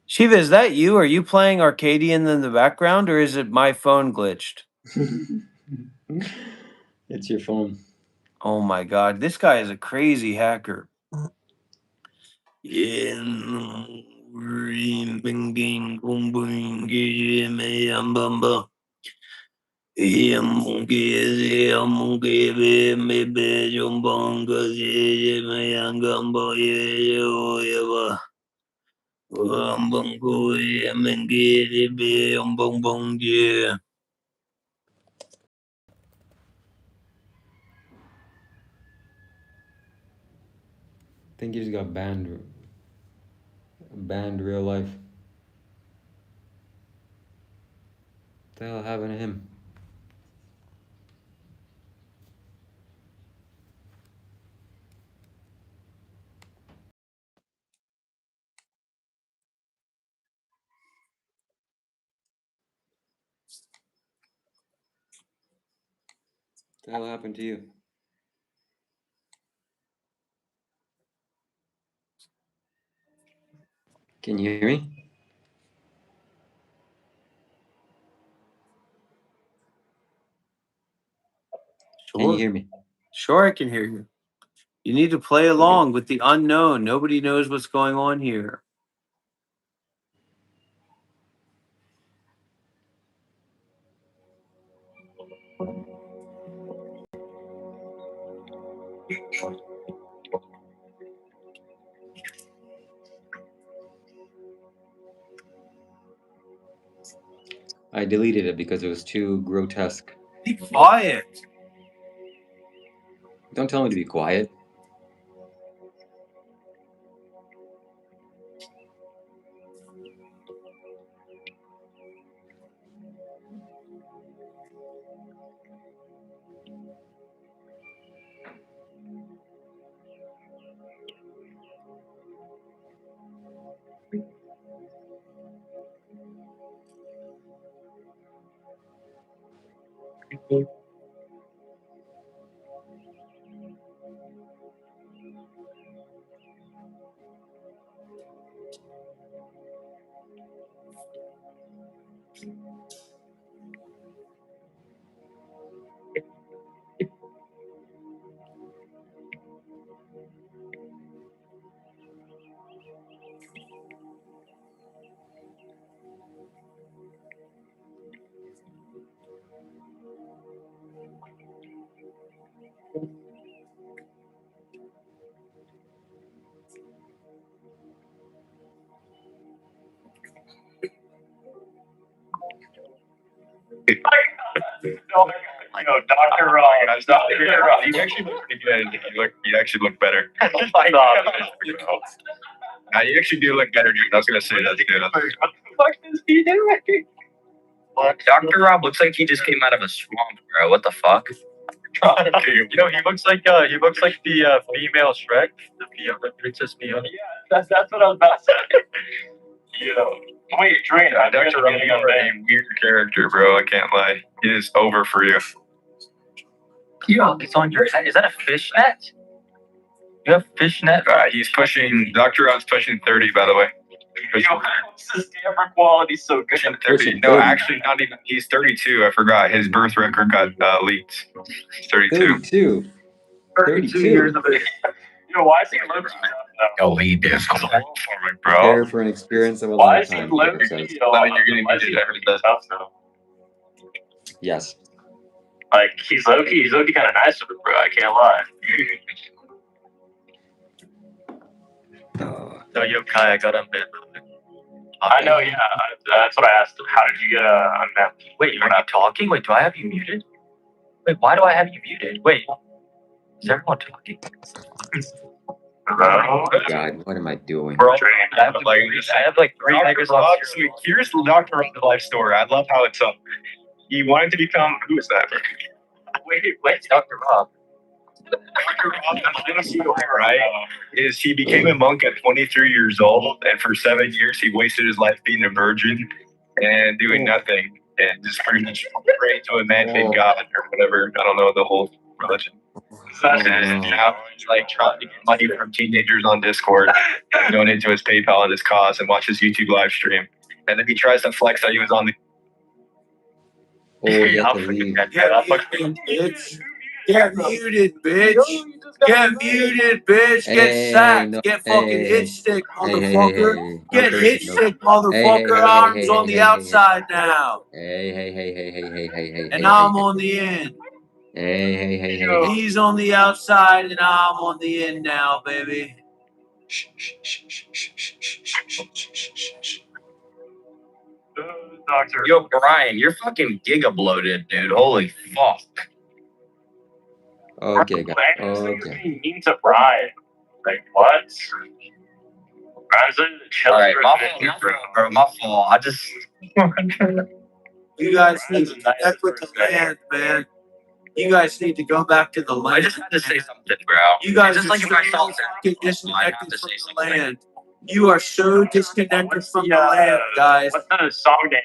Shiva, is that you? Are you playing Arcadian in the background, or is it my phone glitched? It's your phone. Oh my god, this guy is a crazy hacker. I think he just got banned. Banned real life. What the hell happened to him? What the hell happened to you? Can you hear me? Can you hear me? Sure, I can hear you. You need to play along with the unknown. Nobody knows what's going on here. I deleted it because it was too grotesque. Be quiet. Don't tell me to be quiet. Dr. You actually look pretty good. You actually look better. You actually do look better, dude. I was gonna say that. What the fuck is he doing? Dr. Rob looks like he just came out of a swamp, bro. What the fuck? You know, he looks like the female Shrek, the Princess Fiona. Yeah, that's what I was about to say. Wait, Drain, Dr. Rob, you are a weird character, bro. I can't lie. It is over for you. Yo, it's on your head. Is that a fishnet? You have fishnet? He's pushing. Dr. Rob's pushing 30, by the way. This camera quality so good. Pushing 30. No, actually, not even. He's 32. I forgot. His birth record got leaked. He's 32. 32 years of age. Why is he living? Oh, he did. For me, bro. Prepare for an experience of a lifetime. You're getting muted every day. Yes. Like he's low-key kind of nice with it, bro. I can't lie. So, yo, Kai, I got unbanned. I know, yeah. That's what I asked him. How did you get unbanned? Wait, are you talking? Wait, do I have you muted? Wait, why do I have you muted? Wait, is everyone talking? Hello? God, what am I doing? Bro, I have like 3 niggas on. Here's Dr. Rob's life story. I love how it's he wanted to become, who is that? Wait, Dr. Rob. Dr. Rob, the story, right? Is he became a monk at 23 years old, and for 7 years he wasted his life being a virgin and doing nothing, and just pretty much praying to a man-made god or whatever. I don't know the whole religion. And now he's like trying to get money from teenagers on Discord, donate to his PayPal and his cause, and watch his YouTube live stream. And then he tries to flex that he was on the. Oh, you have to leave. Get muted, bitch. Get muted, bitch. Get muted, bitch. Get sacked. Get fucking hit stick, motherfucker. Get hit stick, motherfucker. Arms on the outside now. Hey. And I'm on the end. Hey. He's on the outside and I'm on the end now, baby. Doctor. Yo, Brian, you're fucking giga bloated, dude. Holy fuck. Okay, guys. Okay. Mean to Brian. Like, what? Brian's in the chill. Alright, my fault, bro. My fault. I just. You guys need to connect with the land, man. You guys need to go back to the land. I just had to say something, bro. You guys just are like if I so felt fucking I have disconnected to from say the something. land. You are so disconnected from the land, guys. What's the song name?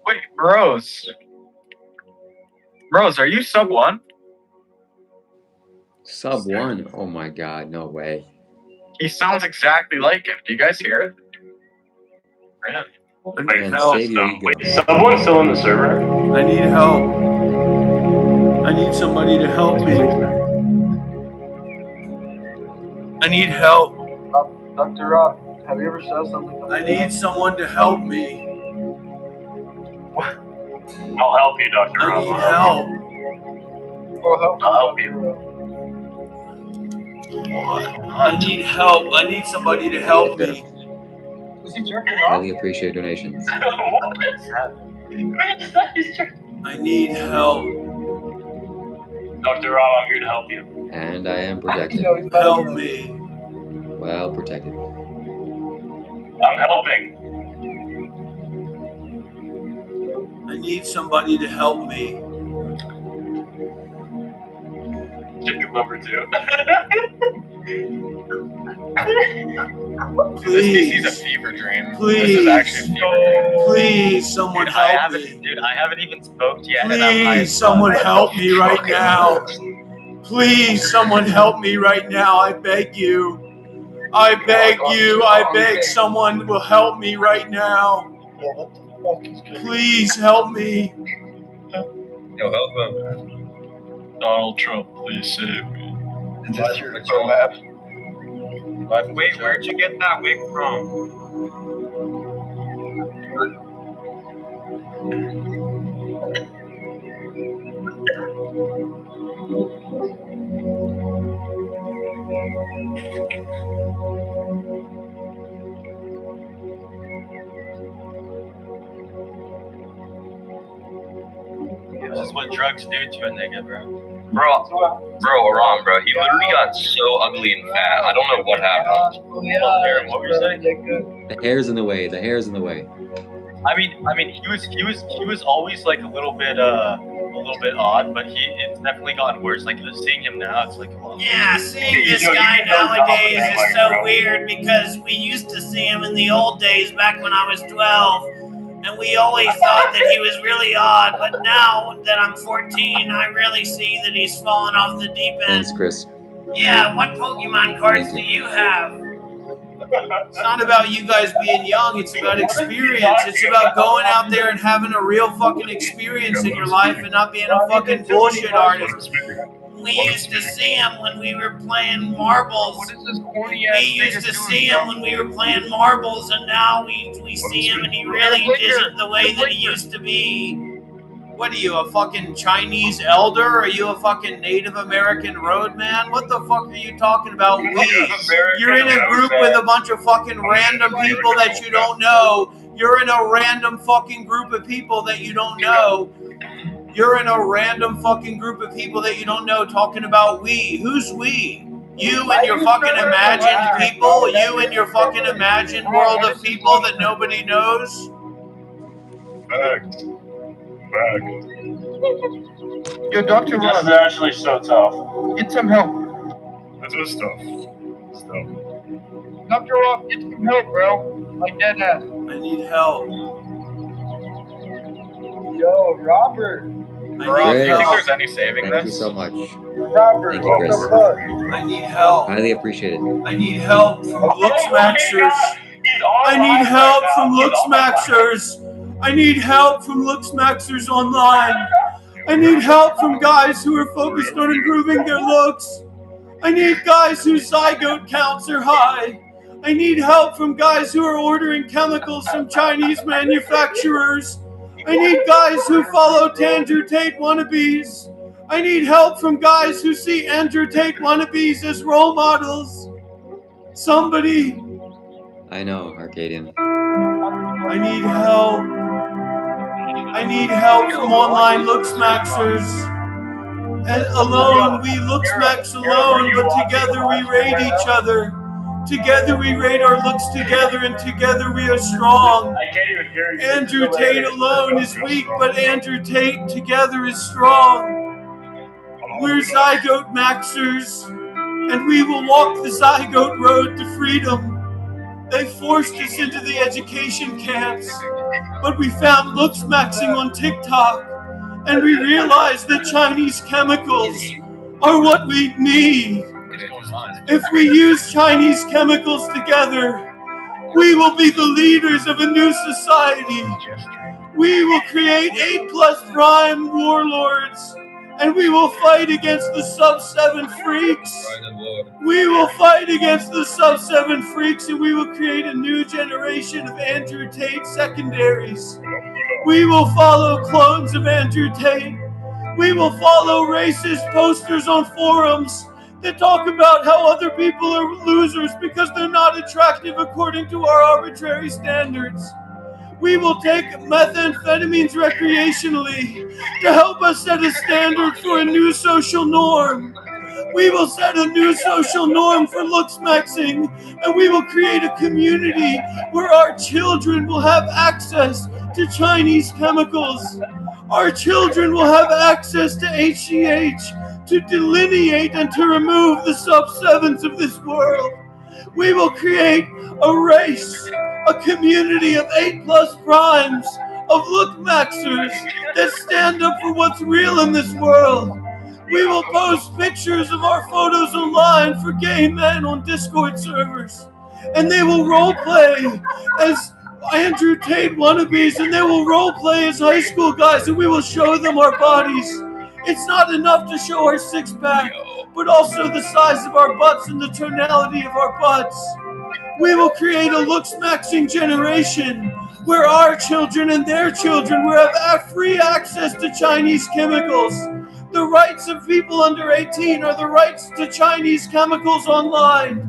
Wait, Bros, are you sub 1? Sub 1. Oh my God, no way. He sounds exactly like him. Do you guys hear it? Really? Man, save your ego. Someone's still in the server? I need help. I need somebody to help me. I need help. Dr. Rob, have you ever said something? I need someone to help me. I'll help you, Dr. I Rob. need help. I'll help you. I need help. I need somebody to help me. Is he jerking off? Highly appreciate donations. I need help. Dr. Rob, I'm here to help you. And I am protected. Help me. Well protected. I'm helping. I need somebody to help me. Chicken lover too. Please. This is a fever dream. Please. This is actually a fever dream. Please, someone Dude, help me. I haven't even spoke yet. And I'm high Please, as someone fuck. help me right now. Please, someone help me right now. I beg you. I beg you. I beg someone will help me right now. Please help me. Yo, help him. Donald Trump, please save me. Is this your lab? Wait, where'd you get that wig from? This is what drugs do to a nigga, bro. Bro, Aram, bro. He literally got so ugly and fat. I don't know what happened. What were you saying? The hair's in the way. The hair's in the way. I mean, he was always like a little bit odd, but it's definitely gotten worse. Like seeing him now, it's like a lot. Yeah, seeing this guy nowadays is so weird because we used to see him in the old days back when I was 12, and we always thought that he was really odd, but now that I'm 14, I really see that he's fallen off the deep end. Thanks, Chris. Yeah, what Pokemon cards do you have? It's not about you guys being young. It's about experience. It's about going out there and having a real fucking experience in your life and not being a fucking bullshit artist. We used to see him when we were playing marbles. We used to see him when we were playing marbles, and now we see him and he really isn't the way that he used to be. What are you, a fucking Chinese elder? Are you a fucking Native American roadman? What the fuck are you talking about? You're in a group with a bunch of fucking random people that you don't know. You're in a random fucking group of people that you don't know. You're in a random fucking group of people that you don't know talking about we. Who's we? You and your fucking imagined people? You and your fucking imagined world of people that nobody knows? Fact. Yo, Dr. This Rob, is actually so tough. get some help. This was tough. Dr. Rob, get some help, bro. Like dead ass. I need help. Yo, Robert. I Rob, do need you think help. there's any saving Thank you this? so much. Robert, Thank you, what Chris. the fuck? I need help. Highly appreciate it. I need help from looksmaxxers. I need help from looksmaxxers. I need help from looksmaxxers online. I need help from guys who are focused on improving their looks. I need guys whose zygote counts are high. I need help from guys who are ordering chemicals from Chinese manufacturers. I need guys who follow Andrew Tate wannabes. I need help from guys who see Andrew Tate wannabes as role models. Somebody, I know, Arcadian. I need help. I need help from online looksmaxxers. And alone, we looksmax alone, but together we rate each other. Together we rate our looks together, and together we are strong. I can't even hear you. Andrew Tate alone is weak, but Andrew Tate together is strong. We're zygote maxers, and we will walk the zygote road to freedom. They forced us into the education camps, but we found looksmaxxing on TikTok, and we realized that Chinese chemicals are what we need. If we use Chinese chemicals together, we will be the leaders of a new society. We will create 8+ prime warlords, and we will fight against the sub-7 freaks. We will fight against the sub-7 freaks, and we will create a new generation of Andrew Tate secondaries. We will follow clones of Andrew Tate. We will follow racist posters on forums that talk about how other people are losers because they're not attractive according to our arbitrary standards. We will take methamphetamines recreationally to help us set a standard for a new social norm. We will set a new social norm for looksmaxxing, and we will create a community where our children will have access to Chinese chemicals. Our children will have access to HGH to delineate and to remove the sub-7s of this world. We will create a race, a community of 8+ primes, of lookmaxers that stand up for what's real in this world. We will post pictures of our photos online for gay men on Discord servers, and they will roleplay as Andrew Tate wannabes, and they will roleplay as high school guys, and we will show them our bodies. It's not enough to show our six-pack, but also the size of our butts and the tonality of our butts. We will create a looksmaxxing generation where our children and their children will have free access to Chinese chemicals. The rights of people under 18 are the rights to Chinese chemicals online.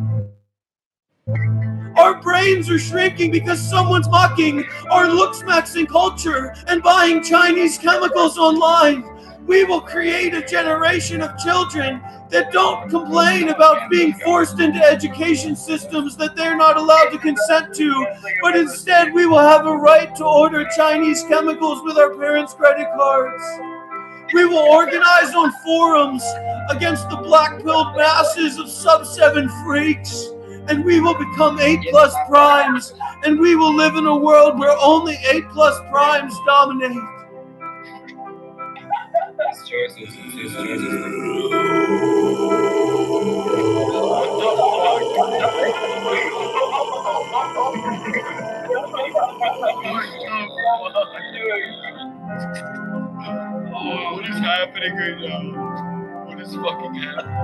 Our brains are shrinking because someone's mocking our looksmaxxing culture and buying Chinese chemicals online. We will create a generation of children that don't complain about being forced into education systems that they're not allowed to consent to, but instead we will have a right to order Chinese chemicals with our parents' credit cards. We will organize on forums against the black-pilled masses of sub-7 freaks, and we will become 8+ primes, and we will live in a world where only 8+ primes dominate. What is happening right now? What is fucking happening?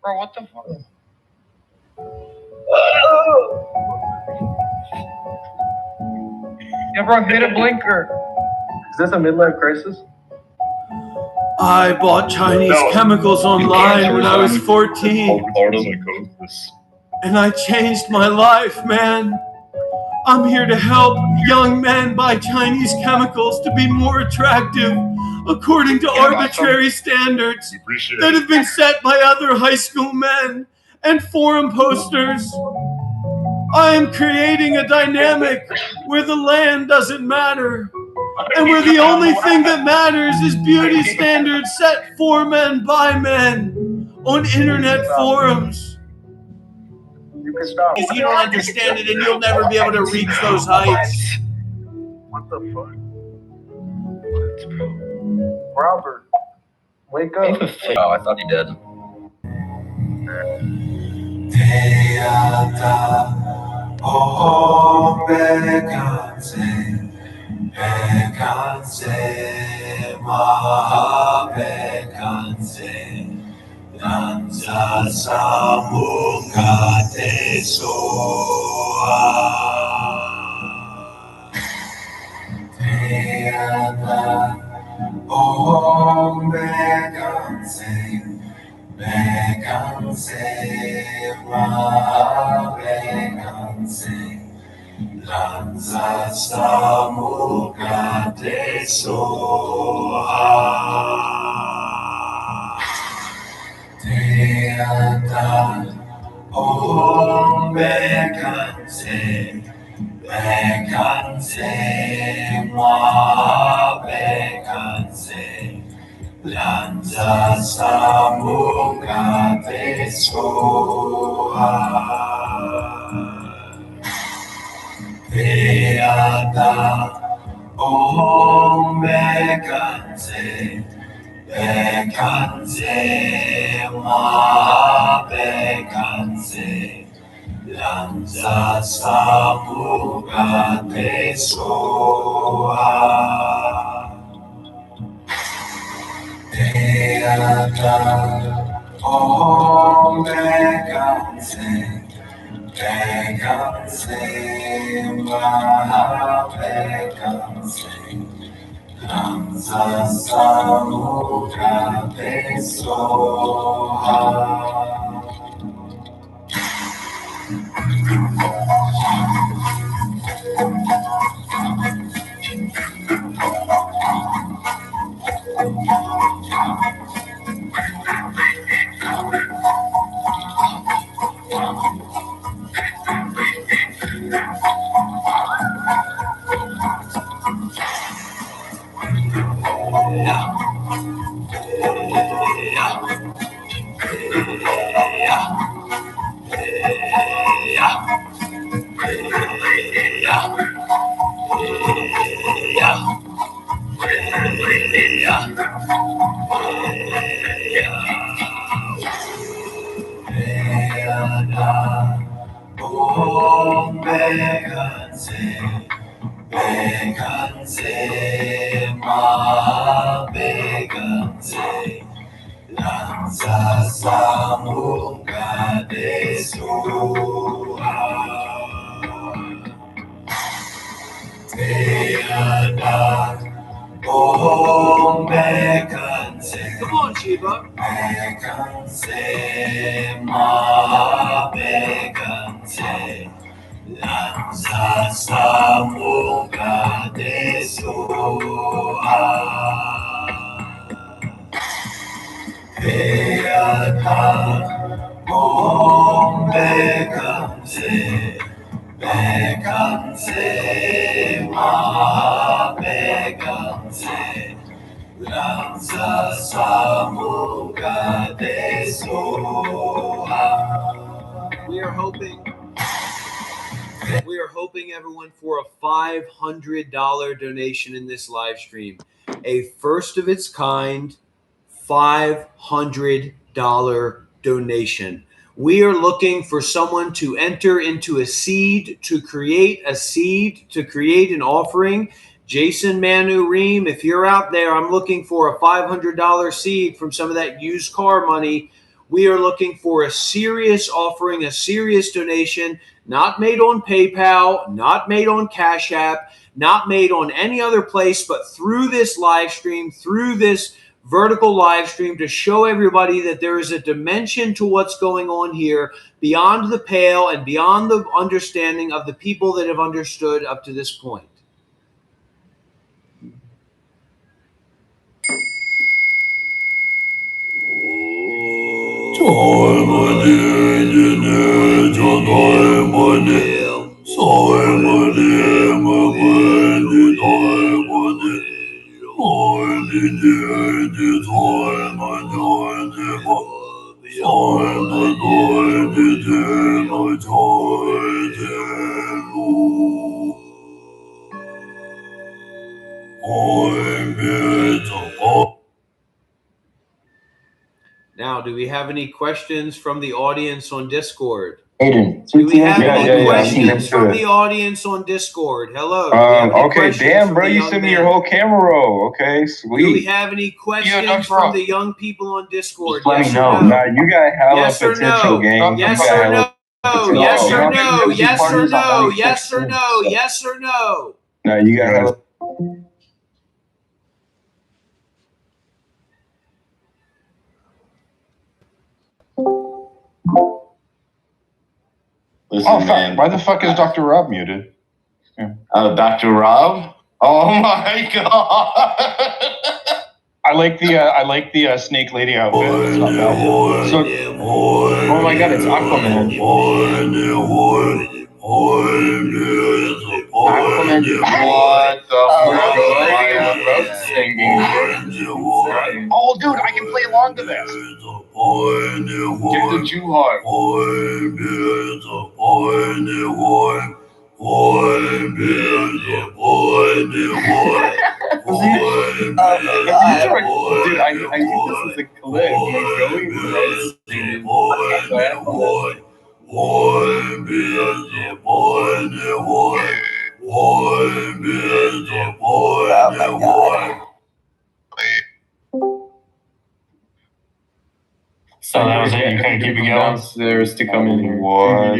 Bro, what the fuck? Yeah, bro, hit a blinker. Is this a midlife crisis? I bought Chinese chemicals online when I was 14. How does I code this? and I changed my life, man. I'm here to help young men buy Chinese chemicals to be more attractive according to arbitrary standards that have been set by other high school men and forum posters. I am creating a dynamic where the land doesn't matter, and where the only thing that matters is beauty standards set for men by men on internet forums. If you don't understand it, then you'll never be able to reach those heights. What the fuck? Robert, wake up. Oh, I thought he did. Come on, Shiva. We are hoping everyone for a $500 donation in this live stream. A first of its kind $500 donation. We are looking for someone to enter into a seed, to create an offering. Jason, Manu, Reem, if you're out there, I'm looking for a $500 seed from some of that used car money. We are looking for a serious offering, a serious donation, not made on PayPal, not made on Cash App, not made on any other place, but through this live stream, through this vertical live stream to show everybody that there is a dimension to what's going on here beyond the pale and beyond the understanding of the people that have understood up to this point. Now, do we have any questions from the audience on Discord? Aiden, Do we have any questions from the audience on Discord? Hello. Okay, damn, bro, you sent me your whole camera roll. Okay, sweet. Do we have any questions from the young people on Discord? Just let me know. Nah, you got hella potential, gang. Yes or no? Yes or no? Yes or no? Yes or no? Yes or no? Nah, you got hella. Listen, oh, man. Why the fuck is Dr. Rob muted? Yeah. Dr. Rob? Oh my god! I like the snake lady outfit. It's not bad. So, oh my god, it's Aquaman. Aquaman. What the fuck? Singing. Oh, dude, I can play along to this. Get the too hard. Dude, I think this is a clip. He's going So that was it. You couldn't keep it going. Downstairs to come in here. What?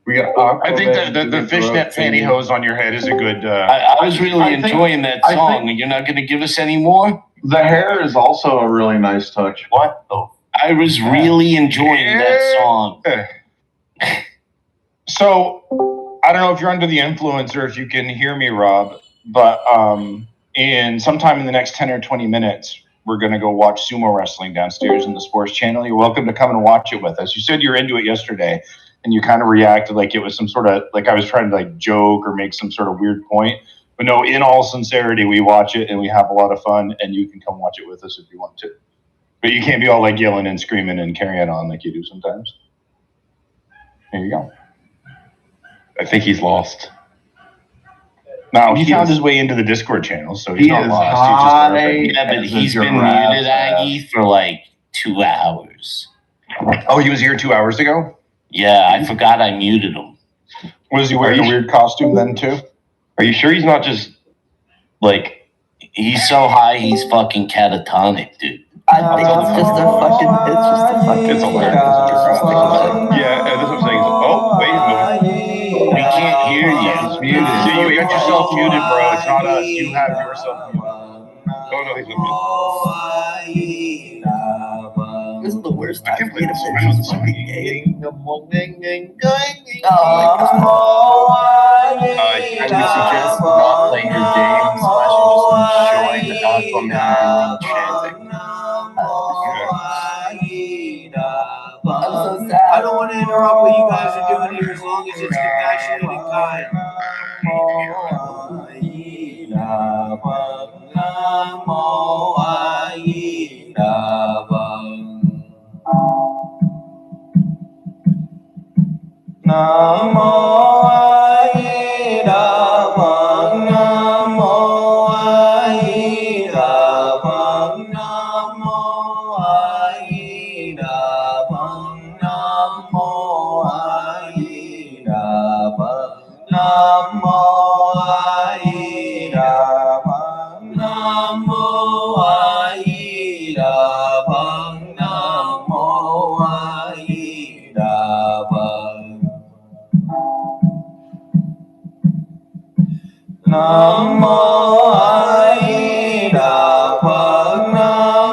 We got. I think that the fishnet pantyhose on your head is a good. I was really enjoying that song. You're not going to give us any more? The hair is also a really nice touch. What the? I was really enjoying that song. So, I don't know if you're under the influence or if you can hear me, Rob, but in sometime in the next 10 or 20 minutes, we're going to go watch sumo wrestling downstairs in the sports channel. You're welcome to come and watch it with us. You said you're into it yesterday, and you kind of reacted like it was some sort of, like I was trying to like joke or make some sort of weird point. But no, in all sincerity, we watch it and we have a lot of fun, and you can come watch it with us if you want to. But you can't be all like yelling and screaming and carrying on like you do sometimes. There you go. I think he's lost. No, he found his way into the Discord channel, so he's not lost. Yeah, but he's been muted, Aggie, for like 2 hours. Oh, he was here 2 hours ago? Yeah, I forgot I muted him. Was he wearing a weird costume then, too? Are you sure he's not just, like... He's so high, he's fucking catatonic, dude. I think it's just a fucking... It's hilarious. Yeah, and that's what I'm saying. Oh, wait, he's moving. We can't hear you. He's muted. See, you got yourself muted, bro. It's not us. You have yourself muted. Oh, no, he's muted. This is the worst I time can't for me believe to this finish is this fucking game. I would suggest not playing your game, / just enjoying Aquaman and chanting. I'm so sad. I don't want to interrupt what you guys are doing here as long as it's compassionate and kind. Namo Aida Bhag Namo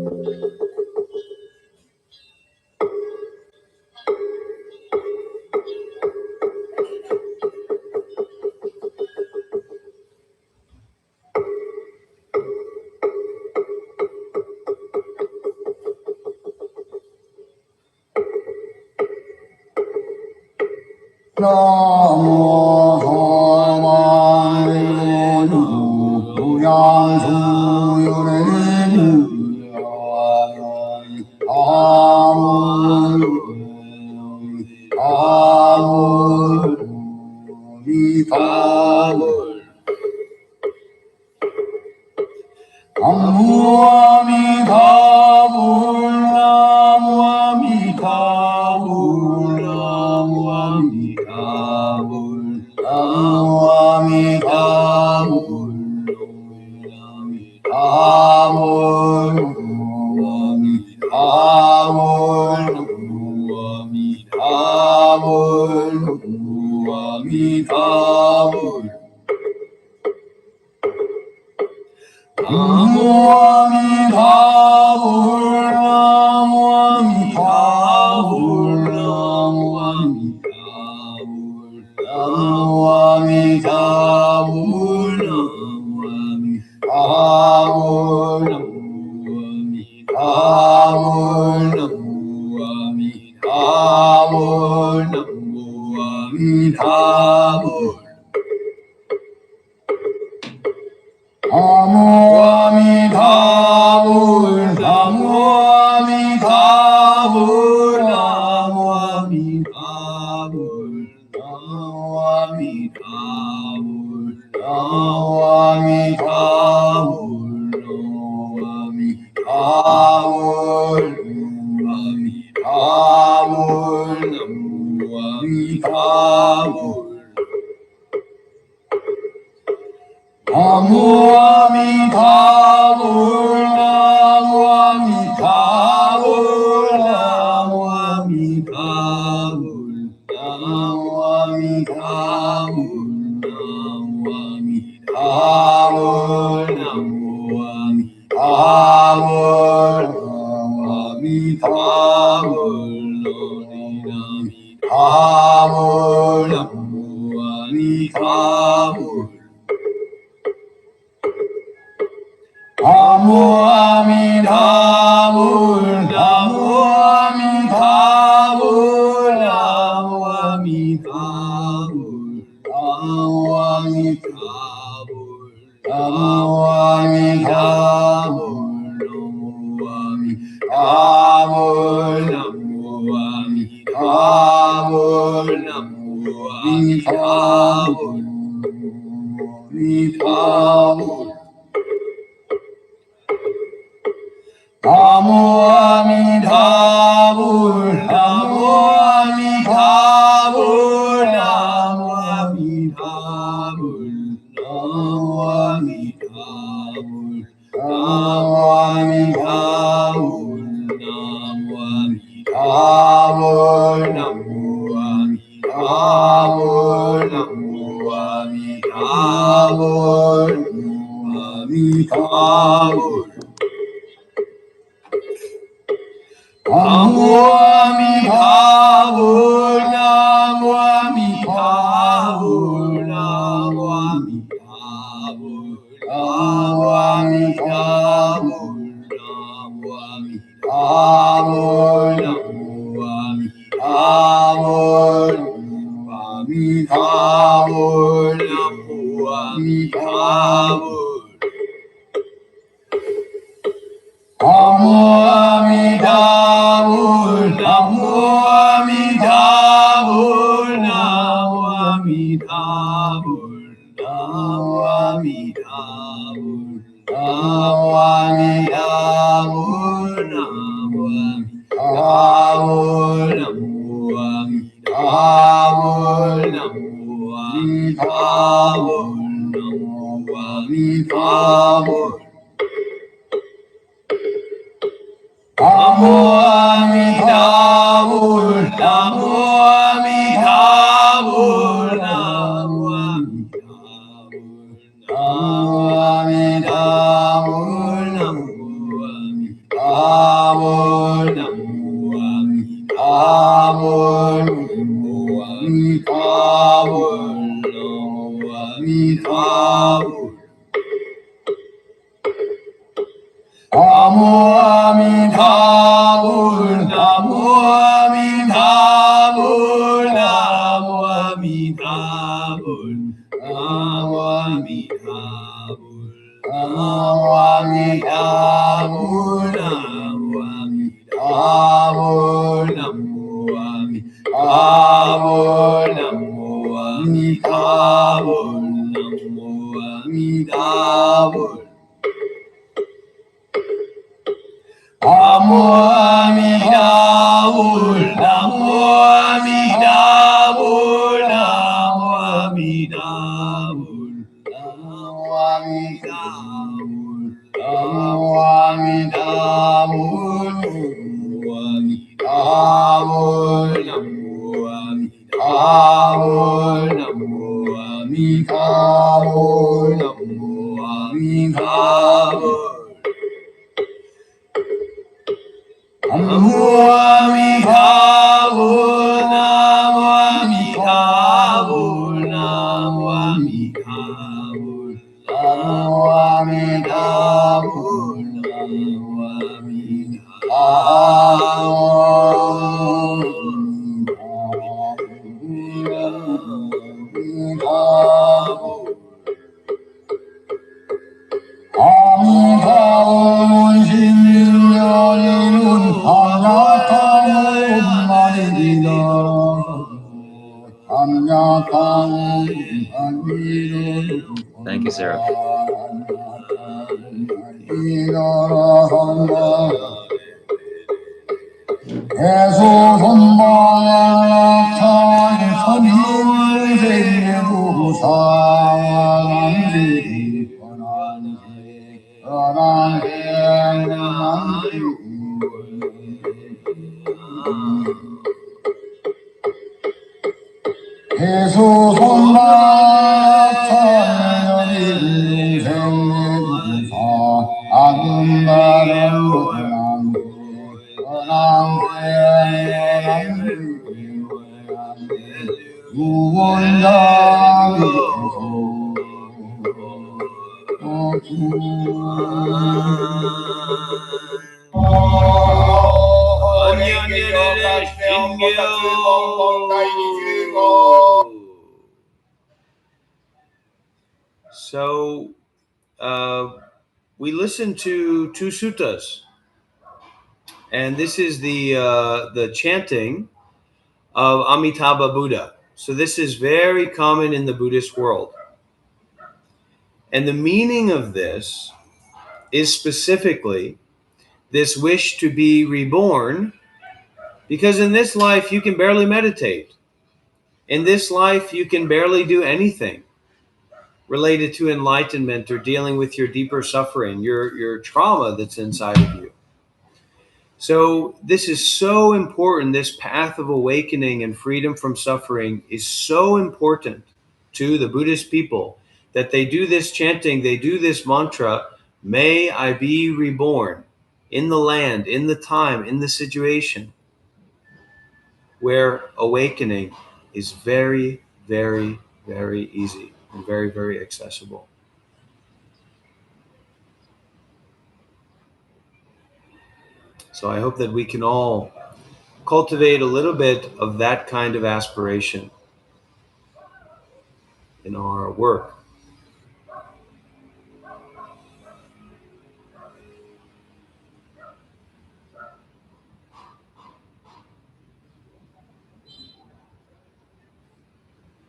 Amitabha, Namo Amitabha, Namo Amitabha, Namo Amitabha. Namo Amitabha, Namo Amitabha, Namo Amitabha, Namo Amitabha, Namo Amitabha, Namo Amitabha, Namo Amitabha, Namo Amitabha, Namo Amitabha. Namo Amitabha, Namo Amitabha, Namo Amitabha, Namo Amitabha, Namo Amitabha, Namo Amitabha, Namo Amitabha, Namo Amitabha, Namo Amitabha. Namo Amitabha, Namo Amitabha, Namo Amitabha, Namo Amitabha, Namo Amitabha. Amitabha, Shivyayanun, Amitabha, Manidida, Amitabha, Thank you, Sarah. So, we listened to two suttas, and this is the chanting of Amitabha Buddha. So this is very common in the Buddhist world. And the meaning of this is specifically this wish to be reborn, because in this life you can barely meditate. In this life you can barely do anything related to enlightenment or dealing with your deeper suffering, your trauma that's inside of you. So this is so important. This path of awakening and freedom from suffering is so important to the Buddhist people that they do this chanting, they do this mantra, may I be reborn in the land, in the time, in the situation where awakening is very, very, very easy and very, very accessible. So I hope that we can all cultivate a little bit of that kind of aspiration in our work.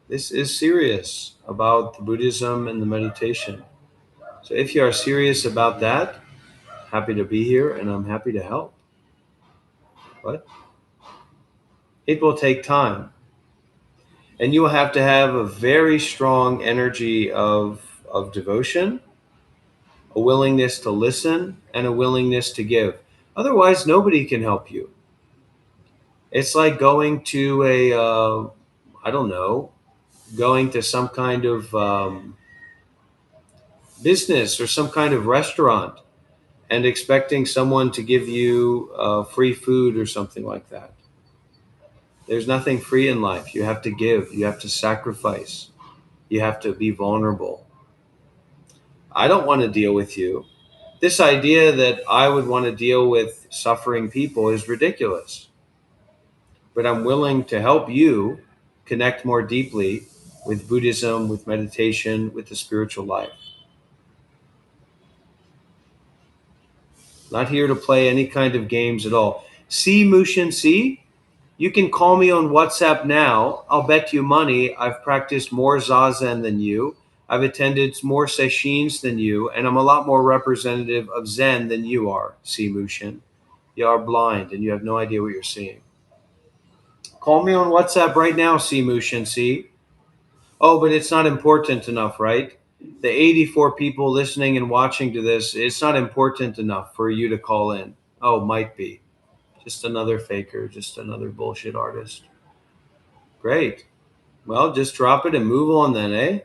This is serious about the Buddhism and the meditation. So if you are serious about that, happy to be here and I'm happy to help. But it will take time. And you will have to have a very strong energy of devotion, a willingness to listen, and a willingness to give. Otherwise, nobody can help you. It's like going to going to some kind of business or some kind of restaurant, and expecting someone to give you free food or something like that. There's nothing free in life. You have to give. You have to sacrifice. You have to be vulnerable. I don't want to deal with you. This idea that I would want to deal with suffering people is ridiculous. But I'm willing to help you connect more deeply with Buddhism, with meditation, with the spiritual life. Not here to play any kind of games at all. See, Mushin, see? You can call me on WhatsApp now. I'll bet you money I've practiced more Zazen than you. I've attended more sessions than you, and I'm a lot more representative of Zen than you are, see, Mushin. You are blind, and you have no idea what you're seeing. Call me on WhatsApp right now, see, Mushin, see? Oh, but it's not important enough, right? The 84 people listening and watching to this, it's not important enough for you to call in. Oh, might be. Just another faker, just another bullshit artist. Great. Well, just drop it and move on then, eh?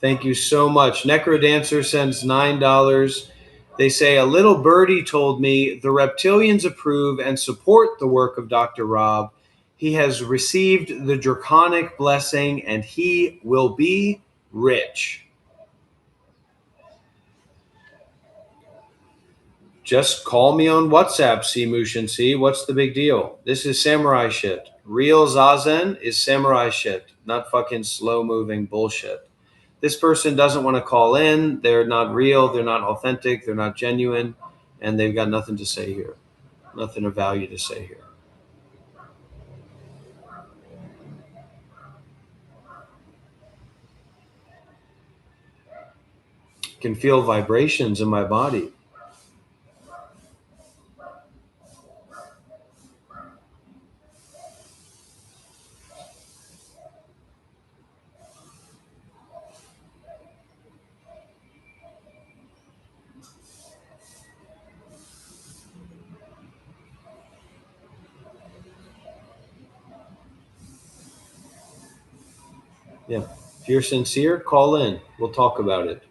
Thank you so much. Necrodancer sends $9. They say, a little birdie told me the reptilians approve and support the work of Dr. Rob. He has received the draconic blessing and he will be rich. Just call me on WhatsApp, see Mushin, see? What's the big deal? This is samurai shit. Real Zazen is samurai shit, not fucking slow-moving bullshit. This person doesn't want to call in. They're not real. They're not authentic. They're not genuine. And they've got nothing to say here. Nothing of value to say here. I can feel vibrations in my body. Yeah. If you're sincere, call in. We'll talk about it.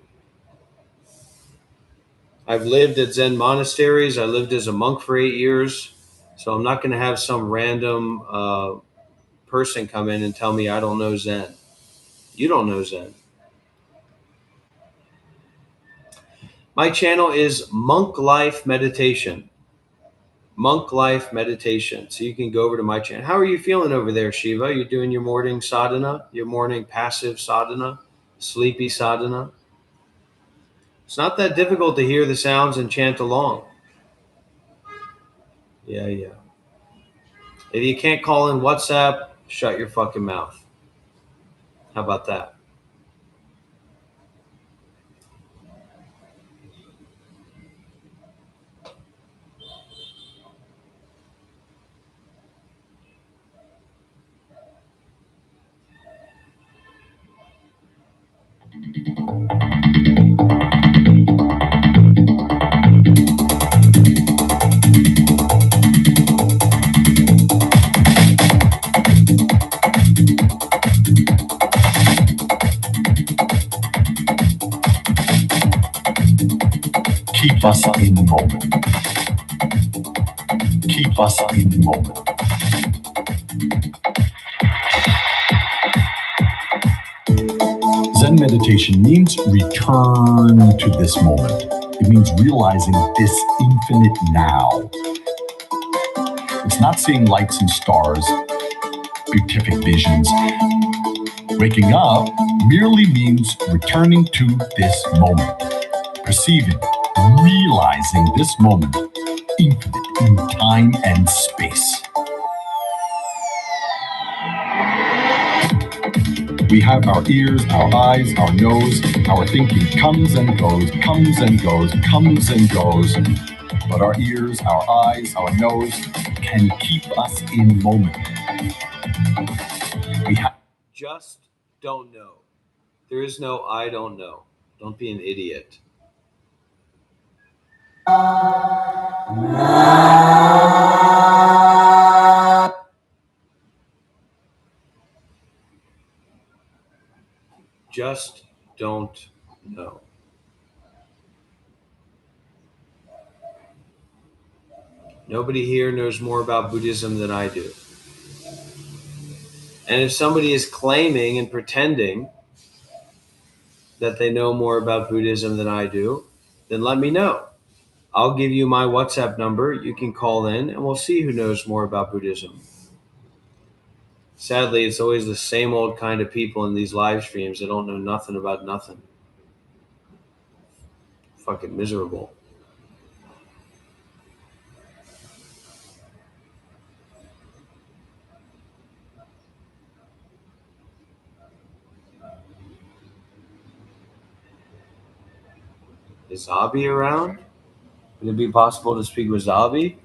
I've lived at Zen monasteries. I lived as a monk for 8 years. So I'm not going to have some random person come in and tell me I don't know Zen. You don't know Zen. My channel is Monk Life Meditation. Monk Life Meditation. So you can go over to my channel. How are you feeling over there, Shiva? You doing your morning sadhana? Your morning passive sadhana? Sleepy sadhana? It's not that difficult to hear the sounds and chant along. Yeah. If you can't call in WhatsApp, shut your fucking mouth. How about that? Keep us in the moment. Keep us in the moment. Zen meditation means return to this moment. It means realizing this infinite now. It's not seeing lights and stars, beatific visions. Waking up merely means returning to this moment, perceiving, realizing this moment, infinite in time and space. We have our ears, our eyes, our nose, our thinking comes and goes, comes and goes, comes and goes. But our ears, our eyes, our nose can keep us in moment. We have Just don't know. There is no I don't know. Don't be an idiot. Just don't know. Nobody here knows more about Buddhism than I do. And if somebody is claiming and pretending that they know more about Buddhism than I do, then let me know. I'll give you my WhatsApp number. You can call in and we'll see who knows more about Buddhism. Sadly, it's always the same old kind of people in these live streams that don't know nothing about nothing. Fucking miserable. Is Zabi around? Would it be possible to speak with Zabi?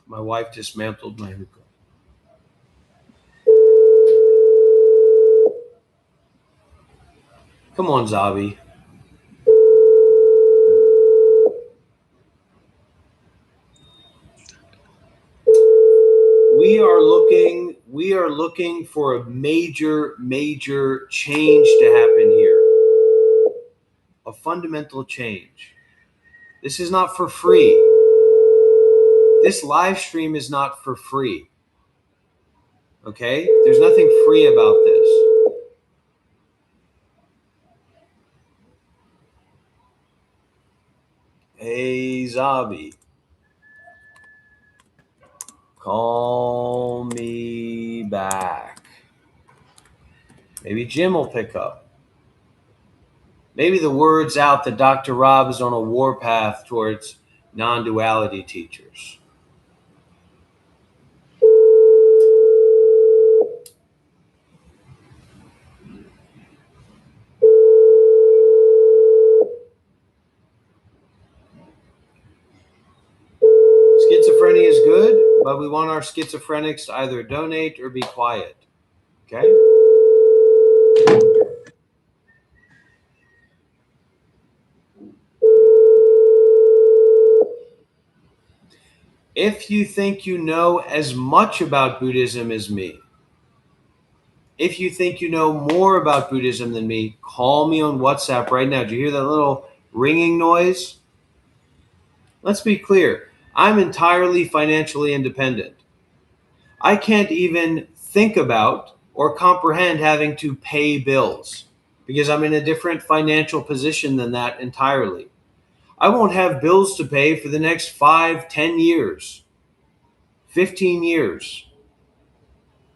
My wife dismantled my hookah. Come on, Zabi. We are looking for a major change to happen here. A fundamental change. This is not for free. This live stream is not for free. Okay? There's nothing free about this. Hey, Zabi. Call me back. Maybe Jim will pick up. Maybe the word's out that Dr. Rob is on a warpath towards non-duality teachers. Schizophrenia is good, but we want our schizophrenics to either donate or be quiet. Okay? If you think you know as much about Buddhism as me, if you think you know more about Buddhism than me, call me on WhatsApp right now. Do you hear that little ringing noise? Let's be clear. I'm entirely financially independent. I can't even think about or comprehend having to pay bills because I'm in a different financial position than that entirely. I won't have bills to pay for the next 5, 10 years, 15 years.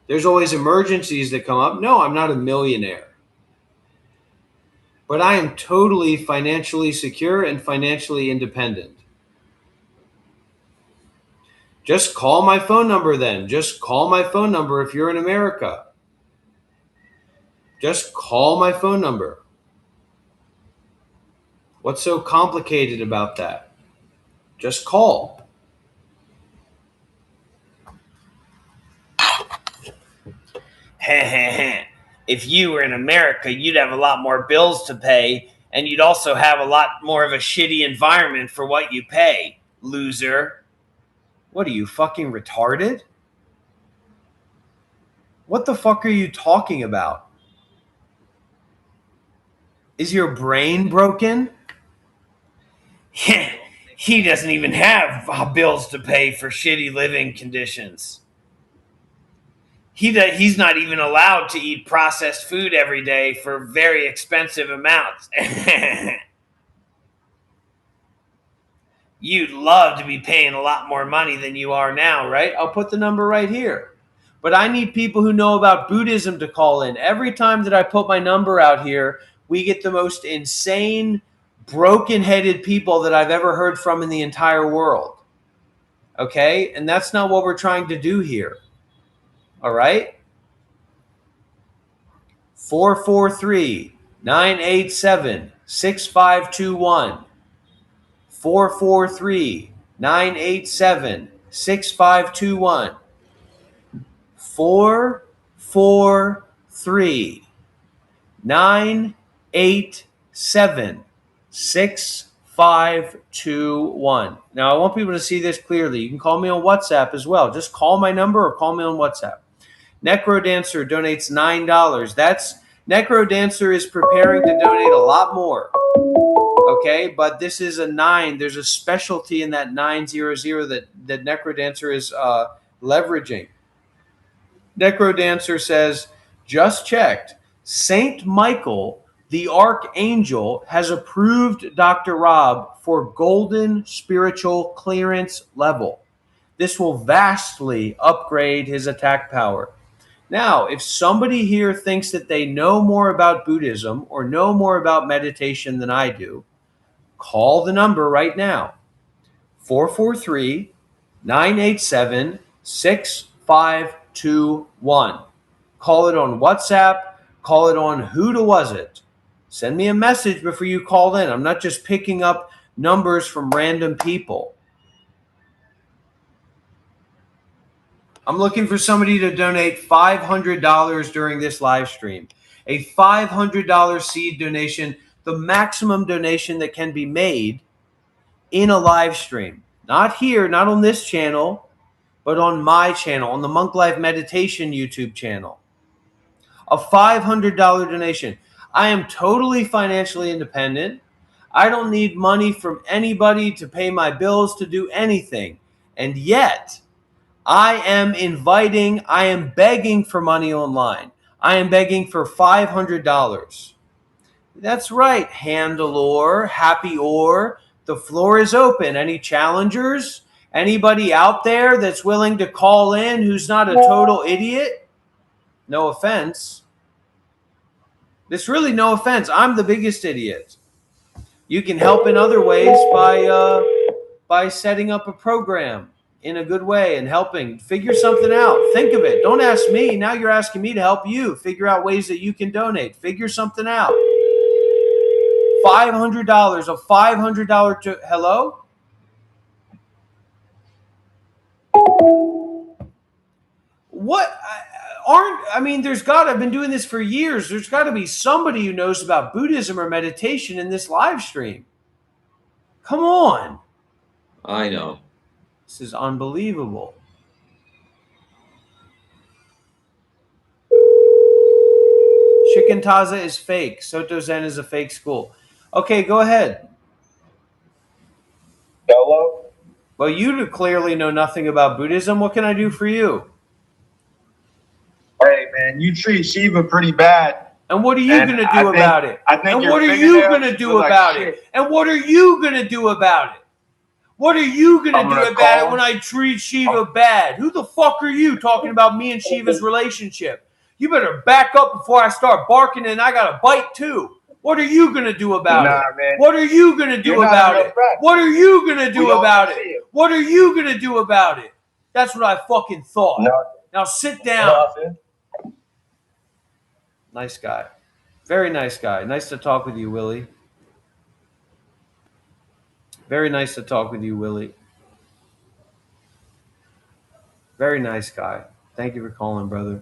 There's always emergencies that come up. No, I'm not a millionaire. But I am totally financially secure and financially independent. Just call my phone number then. Just call my phone number if you're in America. Just call my phone number. What's so complicated about that? Just call. If you were in America, you'd have a lot more bills to pay, and you'd also have a lot more of a shitty environment for what you pay, loser. What are you, fucking retarded? What the fuck are you talking about? Is your brain broken? He doesn't even have bills to pay for shitty living conditions. He's not even allowed to eat processed food every day for very expensive amounts. You'd love to be paying a lot more money than you are now, right? I'll put the number right here. But I need people who know about Buddhism to call in. Every time that I put my number out here, we get the most insane, broken-headed people that I've ever heard from in the entire world. Okay? And that's not what we're trying to do here. All right? 443-987-6521. 443-987-6521. 443-987-6521. 521. Now, I want people to see this clearly. You can call me on WhatsApp as well. Just call my number or call me on WhatsApp. Necrodancer donates $9. That's Necrodancer is preparing to donate a lot more. Okay, but this is a 9. There's a specialty in that 900 that Necrodancer is leveraging. Necrodancer says, just checked. Saint Michael, the Archangel, has approved Dr. Rob for golden spiritual clearance level. This will vastly upgrade his attack power. Now, if somebody here thinks that they know more about Buddhism or know more about meditation than I do, call the number right now, 443-987-6521. Call it on WhatsApp. Call it on Who to Was It. Send me a message before you call in. I'm not just picking up numbers from random people. I'm looking for somebody to donate $500 during this live stream. A $500 seed donation, the maximum donation that can be made in a live stream. Not here, not on this channel, but on my channel, on the Monk Life Meditation YouTube channel. A $500 donation. I am totally financially independent. I don't need money from anybody to pay my bills, to do anything. And yet, I am begging for money online. I am begging for $500. That's right, Handalore, Happy Or. The floor is open. Any challengers? Anybody out there that's willing to call in who's not a total idiot? No offense. It's really no offense. I'm the biggest idiot. You can help in other ways by setting up a program in a good way and helping. Figure something out. Think of it. Don't ask me. Now you're asking me to help you. Figure out ways that you can donate. Figure something out. $500. A $500 to... Hello? What? There's I've been doing this for years. There's got to be somebody who knows about Buddhism or meditation in this live stream. Come on. I know. This is unbelievable. Shikantaza is fake. Soto Zen is a fake school. Okay, go ahead. Hello? Well, you clearly know nothing about Buddhism. What can I do for you? Hey, man, you treat Shiva pretty bad. And what are you going to do about it? And what are you going to do about it? And what are you going to do about it? What are you going to do about it when I treat Shiva bad? Who the fuck are you talking about me and Shiva's relationship? You better back up before I start barking and I got a bite too. What are you going to do about it? Man. What are you going to do about it? What are you going to do about it? What are you going to do about it? That's what I fucking thought. No. Now sit down. Nothing. Nice guy. Very nice guy. Nice to talk with you, Willie. Very nice to talk with you, Willie. Very nice guy. Thank you for calling, brother.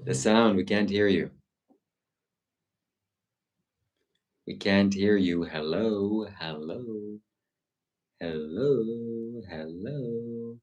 The sound, we can't hear you. We can't hear you. Hello, hello, hello, hello.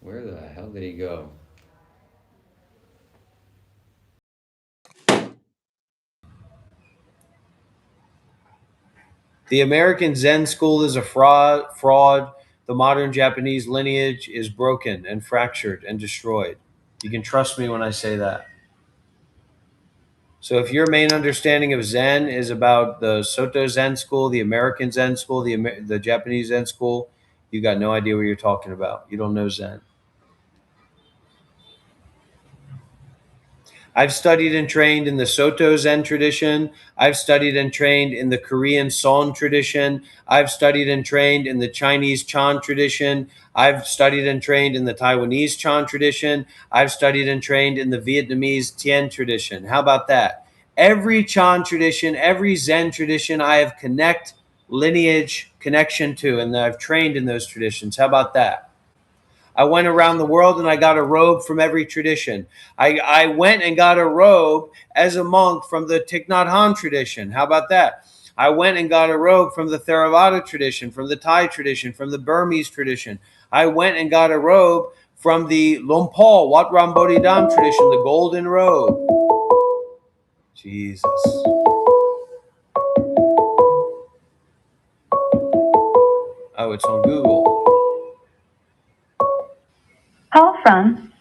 Where the hell did he go? The American Zen school is a fraud. The modern Japanese lineage is broken and fractured and destroyed. You can trust me when I say that. So if your main understanding of Zen is about the Soto Zen school, the American Zen school, the Japanese Zen school, you got no idea what you're talking about. You don't know Zen. I've studied and trained in the Soto Zen tradition. I've studied and trained in the Korean Son tradition. I've studied and trained in the Chinese Chan tradition. I've studied and trained in the Taiwanese Chan tradition. I've studied and trained in the Vietnamese Tien tradition. How about that? Every Chan tradition, every Zen tradition, I have lineage connection to, and I've trained in those traditions. How about that? I went around the world and I got a robe from every tradition. I went and got a robe as a monk from the Thich Nhat Hanh tradition. How about that? I went and got a robe from the Theravada tradition, from the Thai tradition, from the Burmese tradition. I went and got a robe from the Lumpal, Wat Ram Bodhidham tradition, the golden robe. Jesus. Oh, it's on Google. Call from.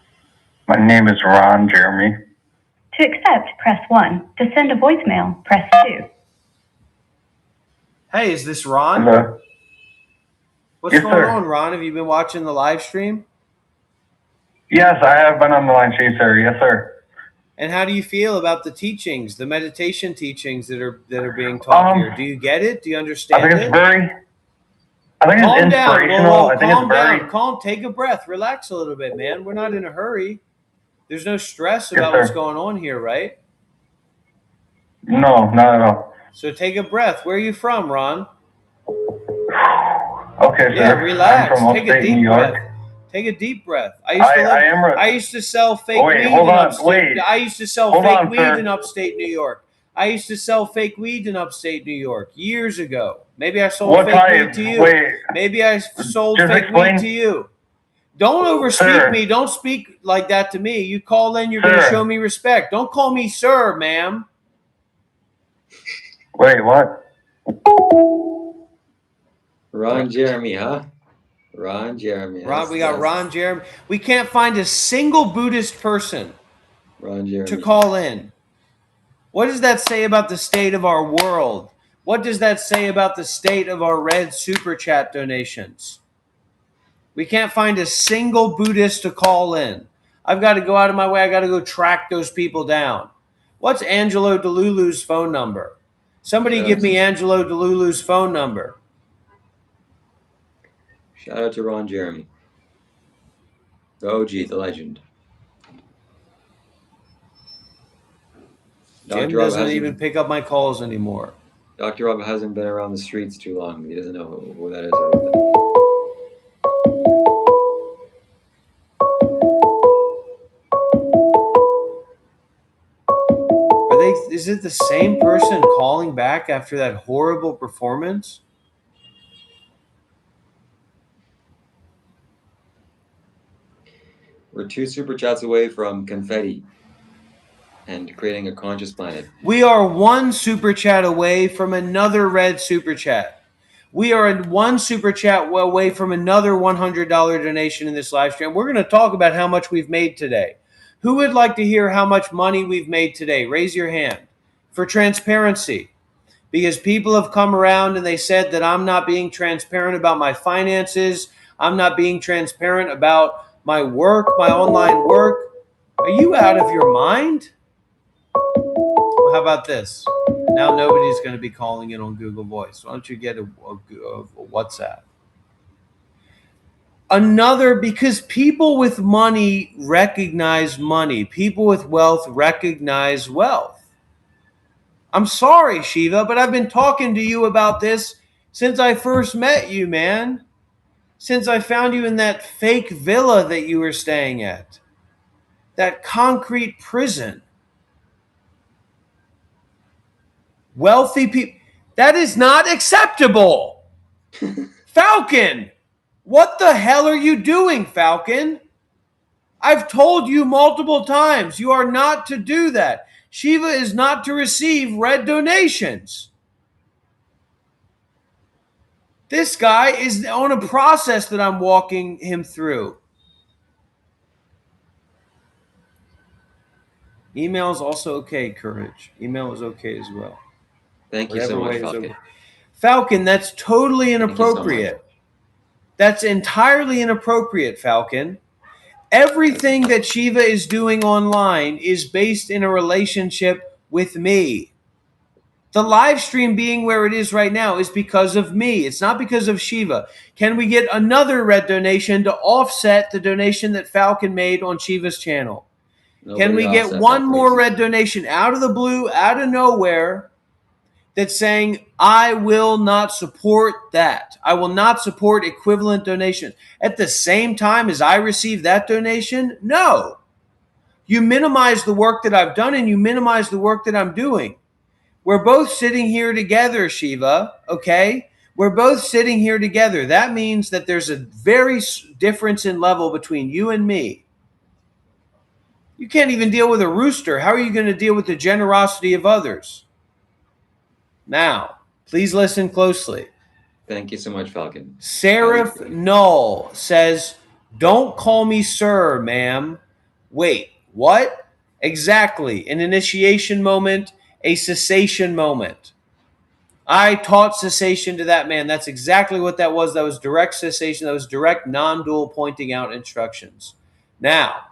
My name is Ron Jeremy. To accept, press 1. To send a voicemail, press 2. Hey, is this Ron? Hello. What's going on, Ron? Have you been watching the live stream? Yes, I have been on the live stream, sir. Yes, sir. And how do you feel about the teachings, the meditation teachings that are being taught here? Do you get it? Do you understand it? I think it's inspirational. I think it's very... Calm, take a breath. Relax a little bit, man. We're not in a hurry. There's no stress about what's going on here, right? No, not at all. So take a breath. Where are you from, Ron? Okay, sir. Yeah, relax. I'm from Take a upstate deep New York. breath. Take a deep breath. I used to sell fake weed in upstate. I used to sell fake weed in upstate New York. I used to sell fake weed in upstate New York years ago. Maybe I sold fake weed to you. Maybe I sold fake weed to you. Don't overspeak me. Don't speak like that to me. You call in, you're going to show me respect. Don't call me sir, ma'am. Wait, what? Ron Jeremy, huh? Ron Jeremy. We got Ron Jeremy. We can't find a single Buddhist person to call in. What does that say about the state of our world? What does that say about the state of our red super chat donations? We can't find a single Buddhist to call in. I've got to go out of my way. I got to go track those people down. What's Angelo DeLulu's phone number? Somebody give me Angelo DeLulu's phone number. Shout out to Ron Jeremy. The OG, the legend. Jim doesn't even pick up my calls anymore. Dr. Rob hasn't been around the streets too long. He doesn't know who that is. Is it the same person calling back after that horrible performance? We're 2 super chats away from confetti and creating a conscious planet. We are 1 super chat away from another red super chat. We are 1 super chat away from another $100 donation in this live stream. We're going to talk about how much we've made today. Who would like to hear how much money we've made today? Raise your hand. For transparency. Because people have come around and they said that I'm not being transparent about my finances. I'm not being transparent about my work, my online work. Are you out of your mind? Well, how about this? Now nobody's going to be calling in on Google Voice. Why don't you get a WhatsApp? Because people with money recognize money. People with wealth recognize wealth. I'm sorry, Shiva, but I've been talking to you about this since I first met you, man. Since I found you in that fake villa that you were staying at. That concrete prison. Wealthy people. That is not acceptable. Falcon, what the hell are you doing, Falcon? I've told you multiple times, you are not to do that. Shiva is not to receive red donations. This guy is on a process that I'm walking him through. Email is also okay, Courage. Email is okay as well. Thank you so much, Falcon. Okay. Falcon, that's totally inappropriate. That's entirely inappropriate, Falcon. Everything that Shiva is doing online is based in a relationship with me. The live stream being where it is right now is because of me. It's not because of Shiva. Can we get another red donation to offset the donation that Falcon made on Shiva's channel? Can we get one more red donation out of the blue, out of nowhere, that's saying, I will not support that. I will not support equivalent donations. At the same time as I receive that donation? No. You minimize the work that I've done and you minimize the work that I'm doing. We're both sitting here together, Shiva, okay? We're both sitting here together. That means that there's a very difference in level between you and me. You can't even deal with a rooster. How are you going to deal with the generosity of others? Now, please listen closely. Thank you so much, Falcon. Seraph Null says, don't call me sir, ma'am. Wait, what? Exactly. An initiation moment, a cessation moment. I taught cessation to that man. That's exactly what that was. That was direct cessation. That was direct non-dual pointing out instructions. Now,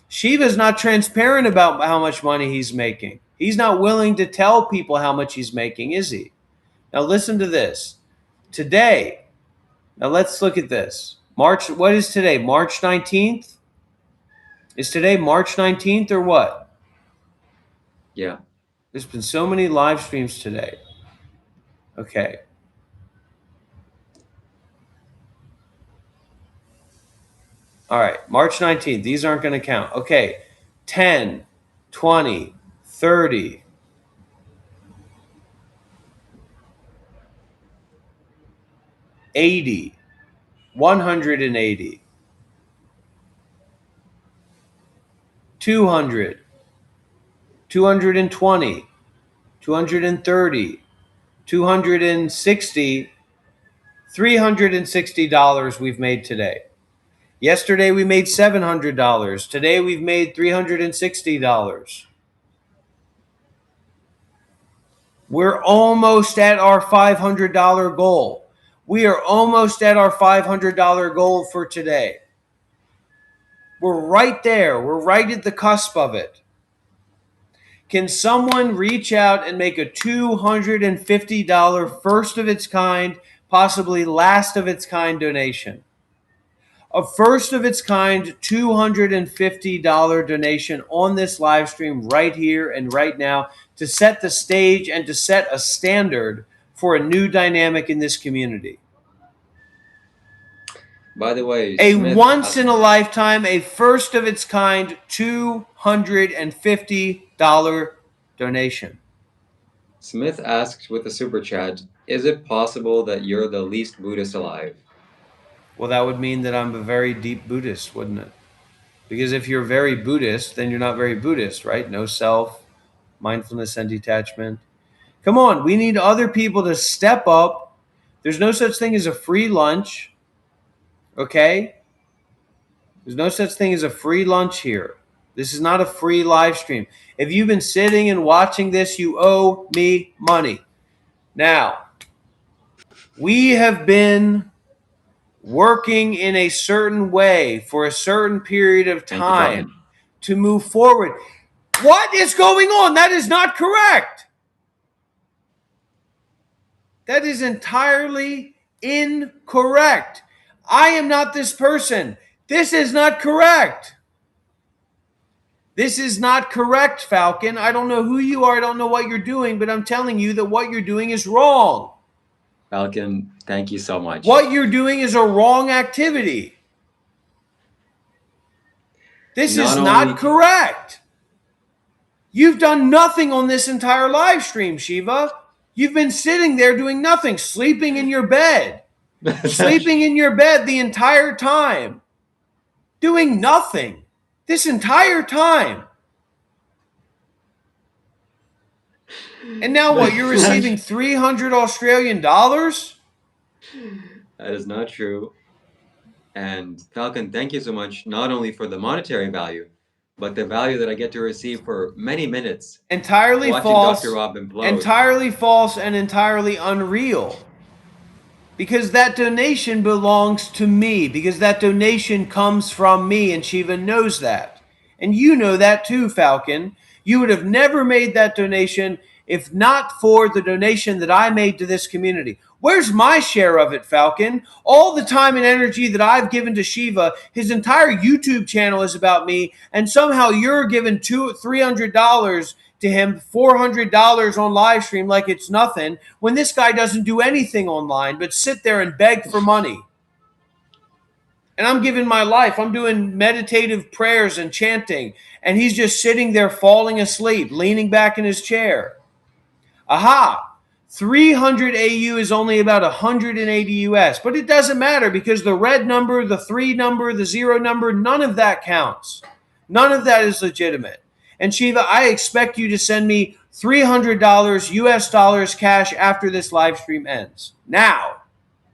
Shiva's not transparent about how much money he's making. He's not willing to tell people how much he's making, is he? Now listen to this. Today, now let's look at this. What is today? March 19th? Is today March 19th or what? Yeah. There's been so many live streams today. Okay. All right, March 19th. These aren't going to count. Okay, 10, 20, 30, 80, 180, 200, 220, 230, 260, $360 we've made today. Yesterday we made $700. Today we've made $360. We're almost at our $500 goal. We are almost at our $500 goal for today. We're right there. We're right at the cusp of it. Can someone reach out and make a $250 first of its kind, possibly last of its kind donation? A first of its kind $250 donation on this live stream right here and right now to set the stage and to set a standard for a new dynamic in this community. By the way, a Smith, once in a lifetime, a first of its kind $250 donation. Smith asks with a super chat, is it possible that you're the least Buddhist alive? Well, that would mean that I'm a very deep Buddhist, wouldn't it? Because if you're very Buddhist, then you're not very Buddhist, right? No self, mindfulness, and detachment. Come on, we need other people to step up. There's no such thing as a free lunch, okay? There's no such thing as a free lunch here. This is not a free live stream. If you've been sitting and watching this, you owe me money. Now, we have been working in a certain way for a certain period of time to move forward. What is going on? That is not correct. That is entirely incorrect. I am not this person. This is not correct. This is not correct, Falcon. I don't know who you are. I don't know what you're doing, but I'm telling you that what you're doing is wrong. Falcon, thank you so much. What you're doing is a wrong activity. This is not correct. You've done nothing on this entire live stream, Shiva. You've been sitting there doing nothing, sleeping in your bed. Sleeping in your bed the entire time. doing nothing this entire time. And now what? You're receiving 300 Australian dollars? That is not true. And Falcon, thank you so much, not only for the monetary value, but the value that I get to receive for many minutes. Entirely watching false. Dr. Rob implode. Entirely false and entirely unreal. Because that donation belongs to me. Because that donation comes from me, and Shiva knows that. And you know that too, Falcon. You would have never made that donation if not for the donation that I made to this community. Where's my share of it, Falcon? All the time and energy that I've given to Shiva, his entire YouTube channel is about me, and somehow you're giving $300 to him, $400 on Livestream like it's nothing, when this guy doesn't do anything online but sit there and beg for money. And I'm giving my life. I'm doing meditative prayers and chanting, and he's just sitting there falling asleep, leaning back in his chair. Aha! 300 AU is only about 180 US, but it doesn't matter because the red number, the 3 number, the 0 number, none of that counts. None of that is legitimate. And Shiva, I expect you to send me $300 US dollars cash after this live stream ends. Now,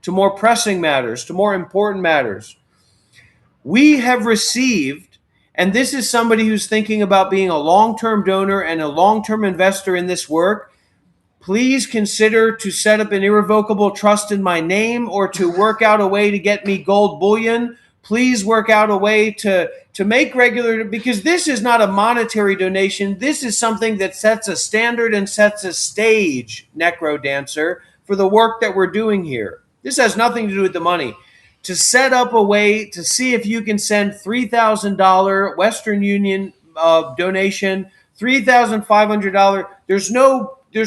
to more pressing matters, to more important matters. We have received, and this is somebody who's thinking about being a long-term donor and a long-term investor in this work, please consider to set up an irrevocable trust in my name or to work out a way to get me gold bullion. Please work out a way to make regular, because this is not a monetary donation. This is something that sets a standard and sets a stage, Necro Dancer, for the work that we're doing here. This has nothing to do with the money. To set up a way to see if you can send $3,000 Western Union donation, $3,500. There's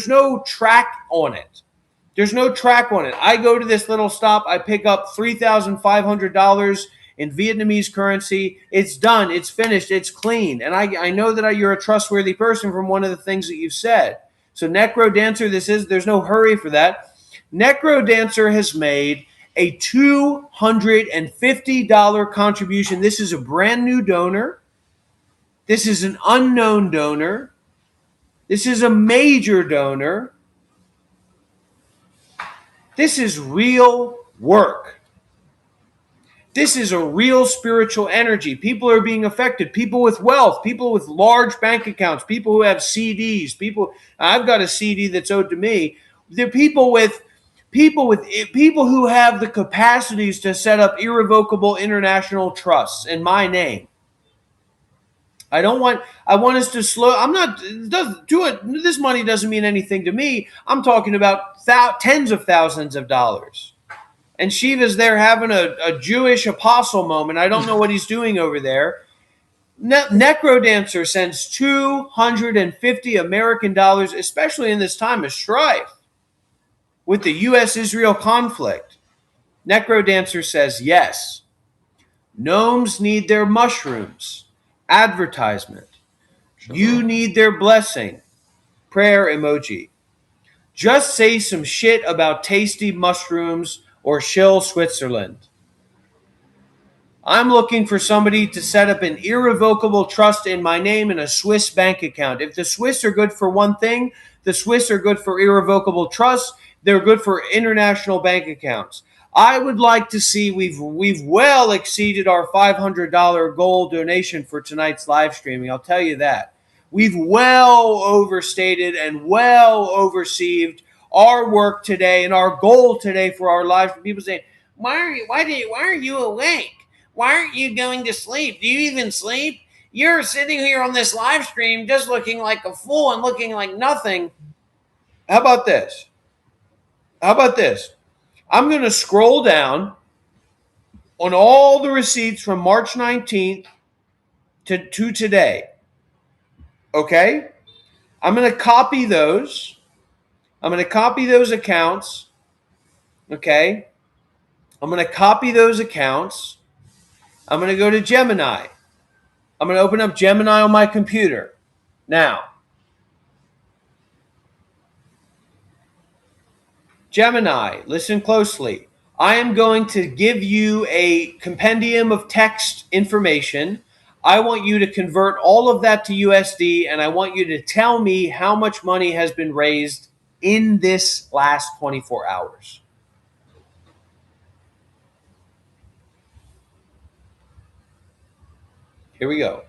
no track on it. There's no track on it. I go to this little stop. I pick up $3,500 in Vietnamese currency. It's done. It's finished. It's clean. And I know that you're a trustworthy person from one of the things that you've said. So Necro Dancer, there's no hurry for that. Necro Dancer has made a $250 contribution. This is a brand new donor. This is an unknown donor. This is a major donor. This is real work. This is a real spiritual energy. People are being affected. People with wealth, people with large bank accounts, people who have CDs, I've got a CD that's owed to me. They're people who have the capacities to set up irrevocable international trusts in my name. I want us to slow. This money doesn't mean anything to me. I'm talking about tens of thousands of dollars. And Shiva's there having a Jewish apostle moment. I don't know what he's doing over there. Necro Dancer sends $250 American dollars, especially in this time of strife with the U.S.-Israel conflict. Necro Dancer says yes. Gnomes need their mushrooms. Advertisement. You need their blessing. Prayer emoji. Just say some shit about tasty mushrooms or shill Switzerland. I'm looking for somebody to set up an irrevocable trust in my name in a Swiss bank account. If the Swiss are good for one thing, the Swiss are good for irrevocable trusts. They're good for international bank accounts. I would like to see we've well exceeded our $500 goal donation for tonight's live streaming. I'll tell you that. We've well overstated and well overseeved our work today and our goal today for our live stream. People say, why are you awake? Why aren't you going to sleep? Do you even sleep? You're sitting here on this live stream just looking like a fool and looking like nothing. How about this? I'm going to scroll down on all the receipts from March 19th to today. Okay? I'm going to copy those. I'm going to copy those accounts. Okay? I'm going to copy those accounts. I'm going to go to Gemini. I'm going to open up Gemini on my computer. Now, Gemini, listen closely. I am going to give you a compendium of text information. I want you to convert all of that to USD, and I want you to tell me how much money has been raised in this last 24 hours. Here we go.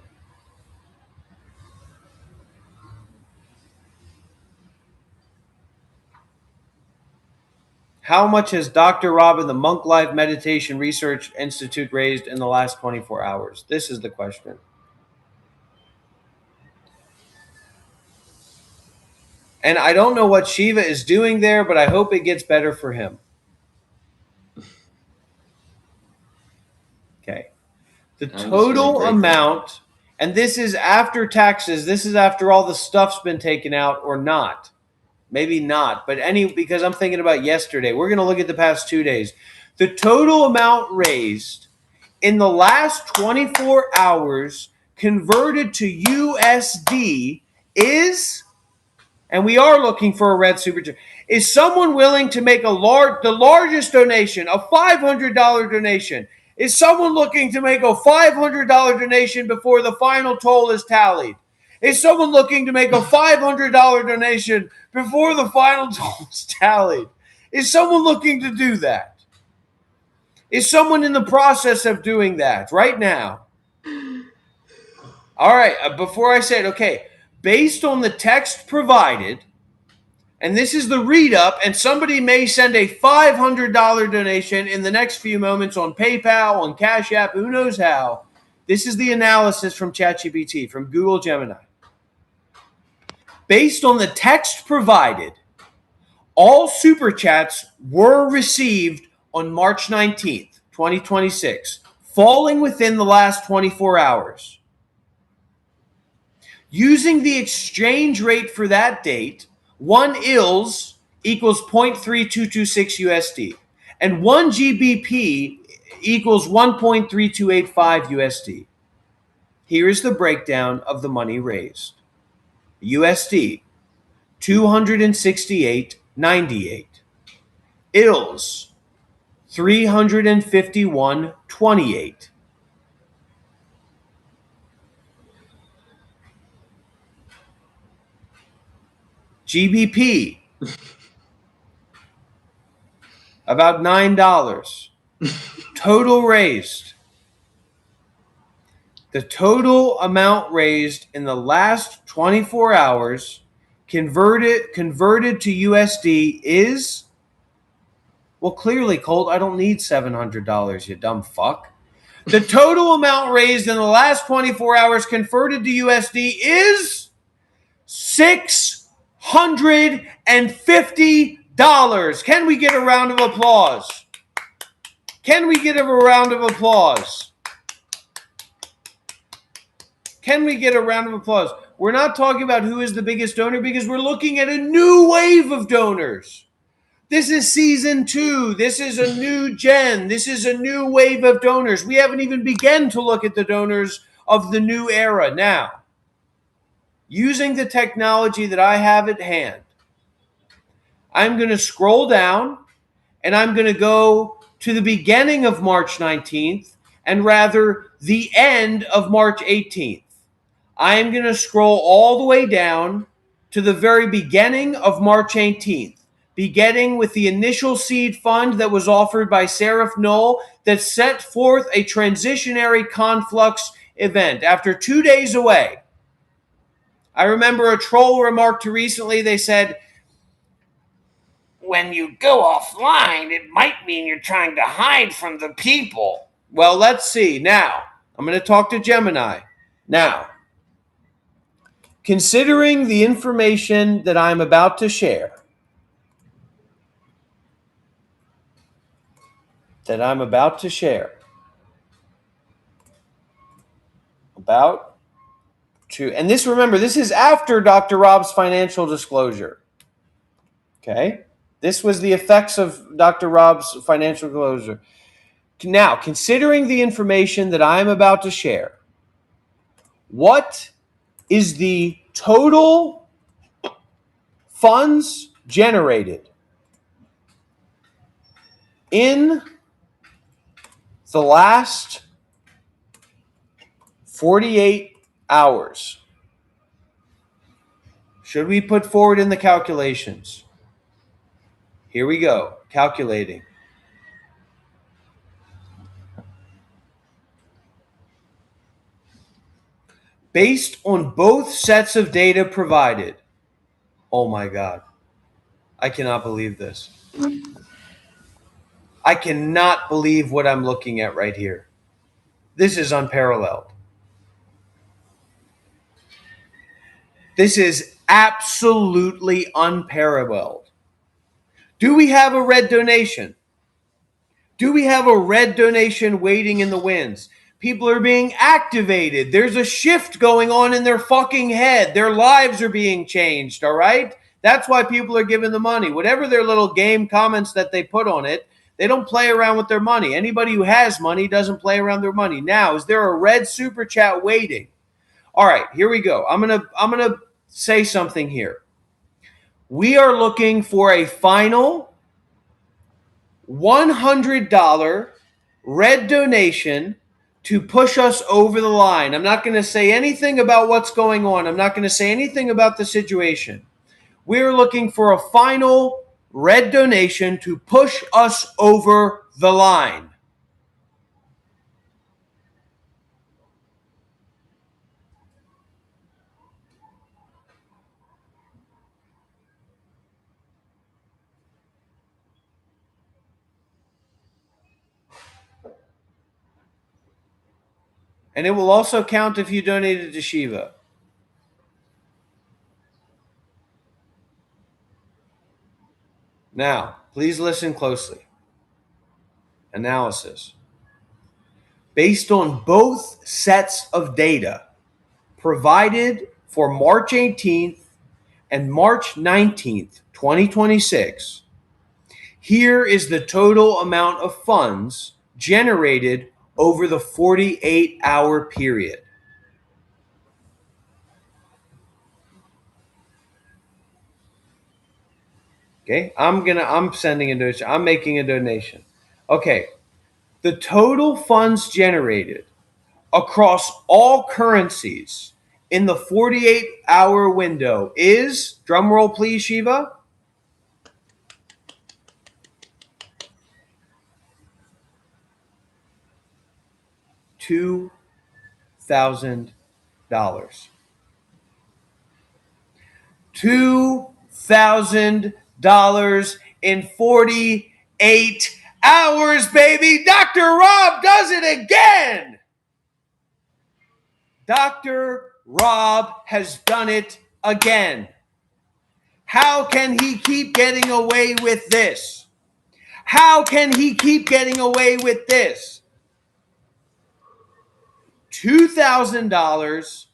How much has Dr. Rob and the Monk Life Meditation Research Institute raised in the last 24 hours? This is the question. And I don't know what Shiva is doing there, but I hope it gets better for him. Okay. The total amount, and this is after taxes, this is after all the stuff's been taken out or not. Maybe not, but because I'm thinking about yesterday. We're going to look at the past 2 days. The total amount raised in the last 24 hours converted to USD is, and we are looking for a red super chat, is someone willing to make the largest donation, a $500 donation? Is someone looking to make a $500 donation before the final toll is tallied? Is someone looking to make a $500 donation before the final toll is tallied? Is someone looking to do that? Is someone in the process of doing that right now? All right, before I say it, okay, based on the text provided, and this is the read-up, and somebody may send a $500 donation in the next few moments on PayPal, on Cash App, who knows how. This is the analysis from ChatGPT, from Google Gemini. Based on the text provided, all Super Chats were received on March 19th, 2026, falling within the last 24 hours. Using the exchange rate for that date, 1 ILS equals 0.3226 USD, and 1 GBP equals 1.3285 USD. Here is the breakdown of the money raised. USD, 268.98. ILS, 351.28. GBP, about $9. Total raised. The total amount raised in the last 24 hours converted to USD is, well, clearly, Colt, I don't need $700, you dumb fuck. The total amount raised in the last 24 hours converted to USD is $650. Can we get a round of applause? Can we get a round of applause? Can we get a round of applause? We're not talking about who is the biggest donor because we're looking at a new wave of donors. This is season 2. This is a new gen. This is a new wave of donors. We haven't even begun to look at the donors of the new era now. Using the technology that I have at hand, I'm going to scroll down and I'm going to go to the beginning of March 19th and rather the end of March 18th. I am going to scroll all the way down to the very beginning of March 18th, beginning with the initial seed fund that was offered by Seraph Knoll that set forth a transitionary conflux event. After 2 days away, I remember a troll remarked to recently, they said, when you go offline, it might mean you're trying to hide from the people. Well, let's see. Now, I'm going to talk to Gemini. Now, considering the information that I'm about to share, and this, remember, this is after Dr. Rob's financial disclosure. Okay? This was the effects of Dr. Rob's financial disclosure. Now, considering the information that I'm about to share, what is the total funds generated In the last 48 hours, should we put forward in the calculations? Here we go. Calculating. Based on both sets of data provided. Oh my God. I cannot believe this. I cannot believe what I'm looking at right here. This is unparalleled. This is absolutely unparalleled. Do we have a red donation? Do we have a red donation waiting in the wings? People are being activated. There's a shift going on in their fucking head. Their lives are being changed, all right? That's why people are giving the money. Whatever their little game comments that they put on it, they don't play around with their money. Anybody who has money doesn't play around their money. Now, is there a red super chat waiting? All right, here we go. I'm gonna say something here. We are looking for a final $100 red donation to push us over the line. I'm not going to say anything about what's going on. I'm not going to say anything about the situation. We're looking for a final red donation to push us over the line. And it will also count if you donated to Shiva. Now, please listen closely. Analysis. Based on both sets of data provided for March 18th and March 19th, 2026, here is the total amount of funds generated over the 48-hour period. Okay, I'm sending a donation. I'm making a donation. Okay, the total funds generated across all currencies in the 48-hour window is, drum roll please, Shiva, $2,000. $2,000 in 48 hours, baby. Dr. Rob does it again. Dr. Rob has done it again. How can he keep getting away with this? How can he keep getting away with this? $2,000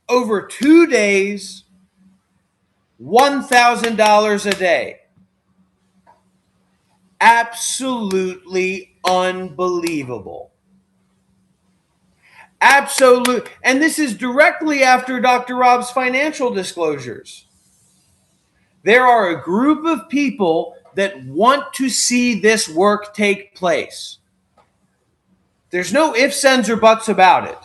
over 2 days, $1,000 a day. Absolutely unbelievable. Absolute. And this is directly after Dr. Rob's financial disclosures. There are a group of people that want to see this work take place. There's no ifs, ands, or buts about it.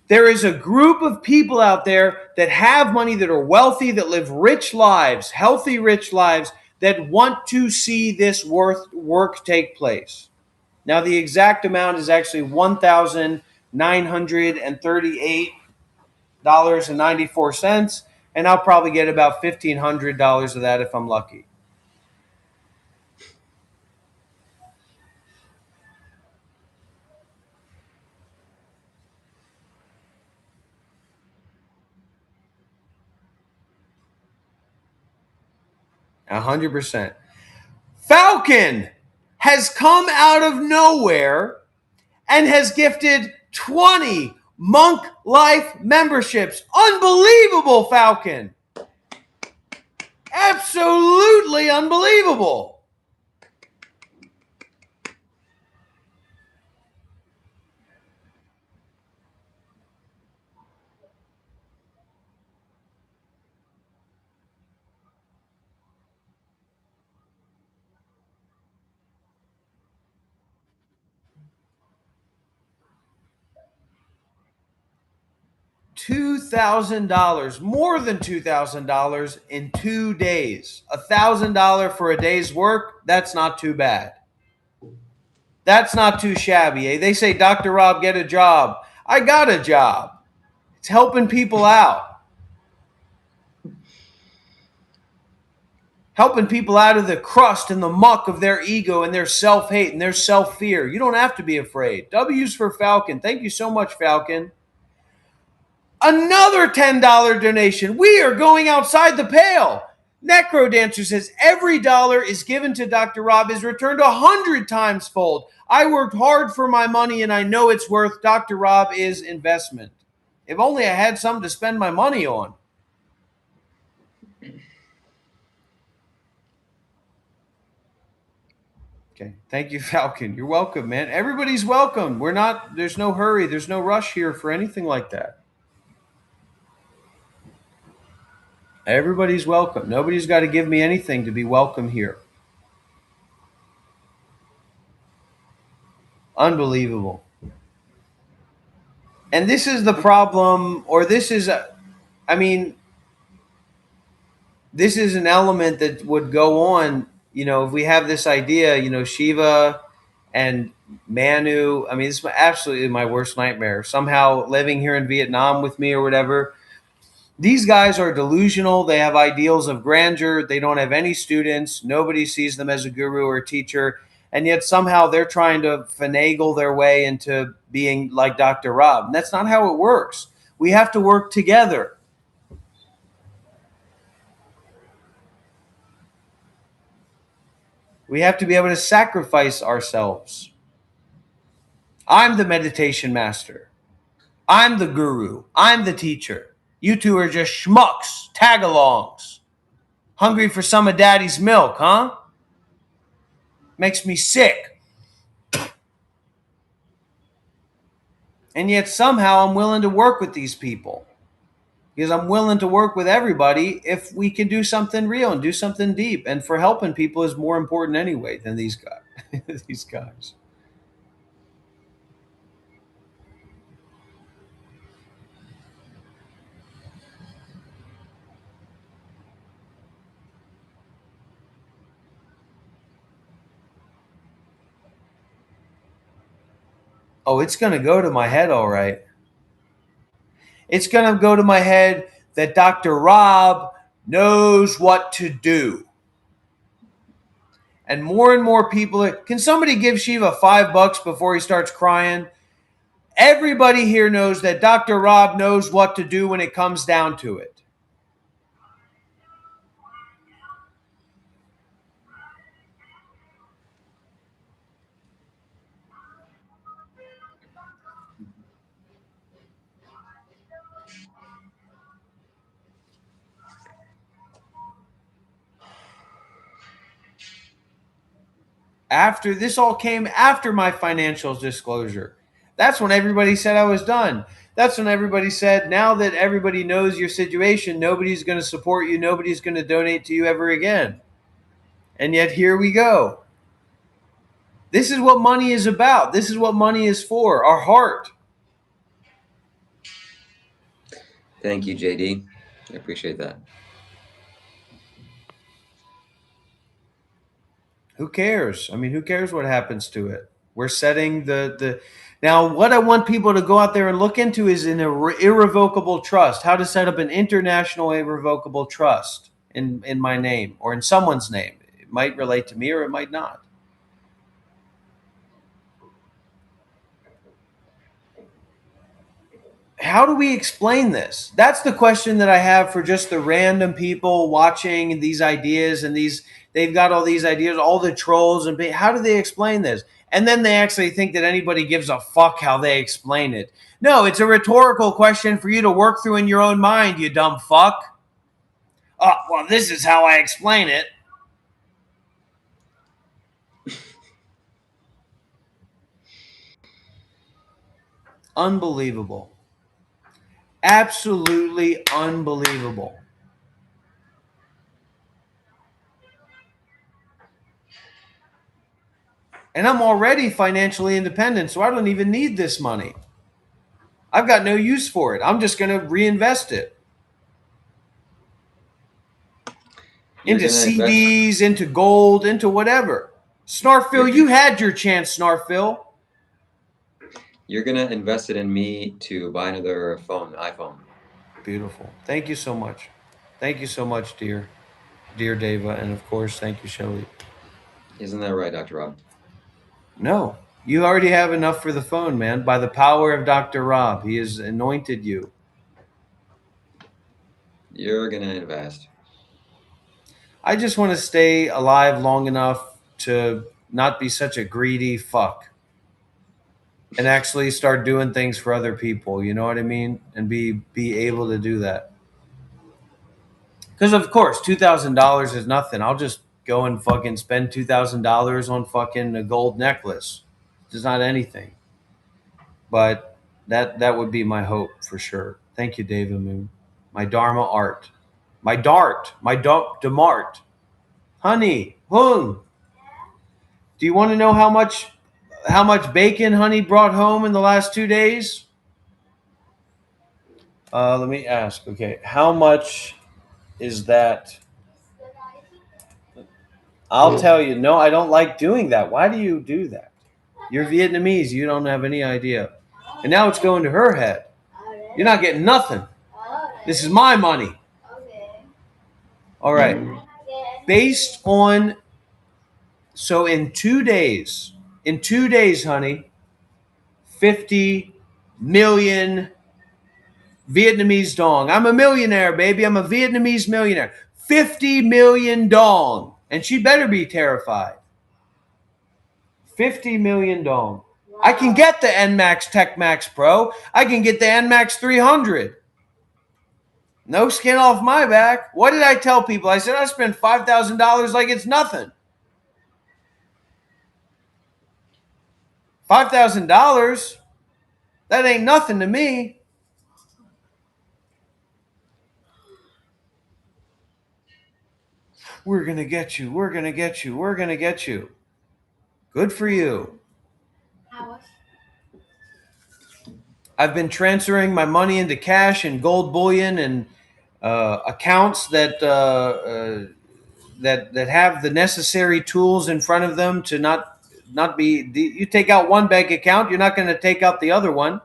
There is a group of people out there that have money, that are wealthy, that live rich lives, healthy, rich lives, that want to see this work take place. Now, the exact amount is actually $1,938.94, and I'll probably get about $1,500 of that if I'm lucky. $100%. Falcon has come out of nowhere and has gifted 20 Monk Life memberships. Unbelievable, Falcon. Absolutely unbelievable. $2,000, more than $2,000 in 2 days. $1,000 for a day's work, that's not too bad. That's not too shabby. Eh? They say, Dr. Rob, get a job. I got a job. It's helping people out. Helping people out of the crust and the muck of their ego and their self-hate and their self-fear. You don't have to be afraid. W's for Falcon. Thank you so much, Falcon. Another $10 donation. We are going outside the pale. Necro Dancer says, every dollar is given to Dr. Rob is returned 100 times fold. I worked hard for my money and I know it's worth. Dr. Rob is investment. If only I had something to spend my money on. Okay. Thank you, Falcon. You're welcome, man. Everybody's welcome. There's no hurry. There's no rush here for anything like that. Everybody's welcome. Nobody's got to give me anything to be welcome here. Unbelievable. And this is the problem, or this is an element that would go on, if we have this idea, Shiva and Manu. I mean, this is absolutely my worst nightmare. Somehow living here in Vietnam with me or whatever. These guys are delusional. They have ideals of grandeur. They don't have any students. Nobody sees them as a guru or a teacher. And yet somehow they're trying to finagle their way into being like Dr. Rob. And that's not how it works. We have to work together. We have to be able to sacrifice ourselves. I'm the meditation master. I'm the guru. I'm the teacher. You two are just schmucks, tag-alongs. Hungry for some of daddy's milk, huh? Makes me sick. And yet somehow I'm willing to work with these people. Because I'm willing to work with everybody if we can do something real and do something deep. And for helping people is more important anyway than these guys. These guys. Oh, it's going to go to my head, all right. It's going to go to my head that Dr. Rob knows what to do. And more people, can somebody give Shiva $5 before he starts crying? Everybody here knows that Dr. Rob knows what to do when it comes down to it. This all came after my financials disclosure. That's when everybody said I was done. That's when everybody said, now that everybody knows your situation, nobody's going to support you. Nobody's going to donate to you ever again. And yet here we go. This is what money is about. This is what money is for, our heart. Thank you, JD. I appreciate that. Who cares? I mean, who cares what happens to it? We're setting the now, what I want people to go out there and look into is an irrevocable trust, how to set up an international irrevocable trust in my name or in someone's name. It might relate to me or it might not. How do we explain this? That's the question that I have for just the random people watching these ideas and they've got all these ideas, all the trolls, and how do they explain this? And then they actually think that anybody gives a fuck how they explain it. No, it's a rhetorical question for you to work through in your own mind, you dumb fuck. Oh, well, this is how I explain it. Unbelievable. Absolutely unbelievable. And I'm already financially independent, so I don't even need this money. I've got no use for it. I'm just going to reinvest it into CDs, into gold, into whatever. Snarfil, you had your chance, Snarfil. You're going to invest it in me to buy another iPhone. Beautiful. Thank you so much. Thank you so much, dear Deva. And of course, thank you, Shelly. Isn't that right, Dr. Rob? No, you already have enough for the phone, man. By the power of Dr. Rob, he has anointed you. You're going to invest. I just want to stay alive long enough to not be such a greedy fuck and actually start doing things for other people. You know what I mean? And be able to do that. Because of course, $2,000 is nothing. I'll just go and fucking spend $2,000 on fucking a gold necklace. It's not anything. But that would be my hope for sure. Thank you, David Moon. My Dharma art. My dart. My Demart. Honey. Hung. Do you want to know how much bacon Honey brought home in the last 2 days? Let me ask. Okay. How much is that? I'll tell you. No, I don't like doing that. Why do you do that? You're Vietnamese. You don't have any idea. And now it's going to her head. You're not getting nothing. This is my money. All right. Based on, so in 2 days, honey, 50 million Vietnamese dong. I'm a millionaire, baby. I'm a Vietnamese millionaire. 50 million dong. And she better be terrified. 50 million dong. Wow. I can get the NMAX Tech Max Pro. I can get the NMAX 300. No skin off my back. What did I tell people? I said I spent $5,000 like it's nothing. $5,000? That ain't nothing to me. We're going to get you. We're going to get you. We're going to get you. Good for you. I've been transferring my money into cash and gold bullion and accounts that have the necessary tools in front of them to not be. You take out one bank account, you're not going to take out the other one.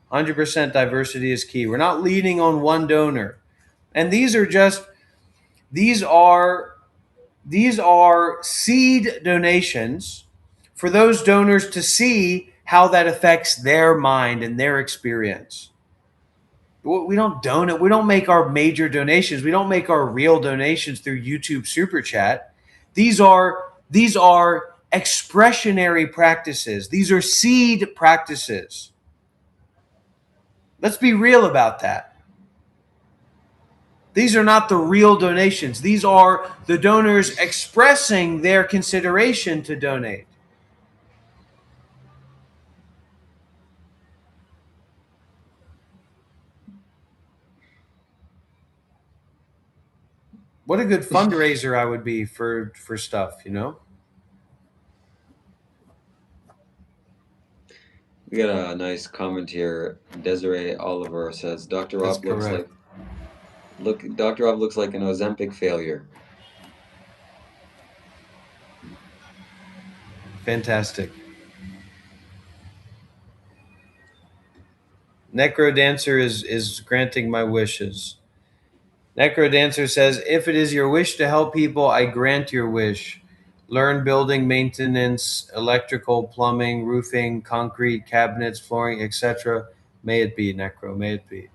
%, diversity is key. We're not leaning on one donor. And these are seed donations for those donors to see how that affects their mind and their experience. We don't donate. We don't make our major donations. We don't make our real donations through YouTube Super Chat. These are expressionary practices. These are seed practices. Let's be real about that. These are not the real donations. These are the donors expressing their consideration to donate. What a good fundraiser I would be for stuff, you know? We got a nice comment here. Desiree Oliver says, Dr. Rob looks like an Ozempic failure. Fantastic. Necrodancer is granting my wishes. Necrodancer says, if it is your wish to help people, I grant your wish. Learn building, maintenance, electrical, plumbing, roofing, concrete, cabinets, flooring, etc. May it be, Necro. May it be.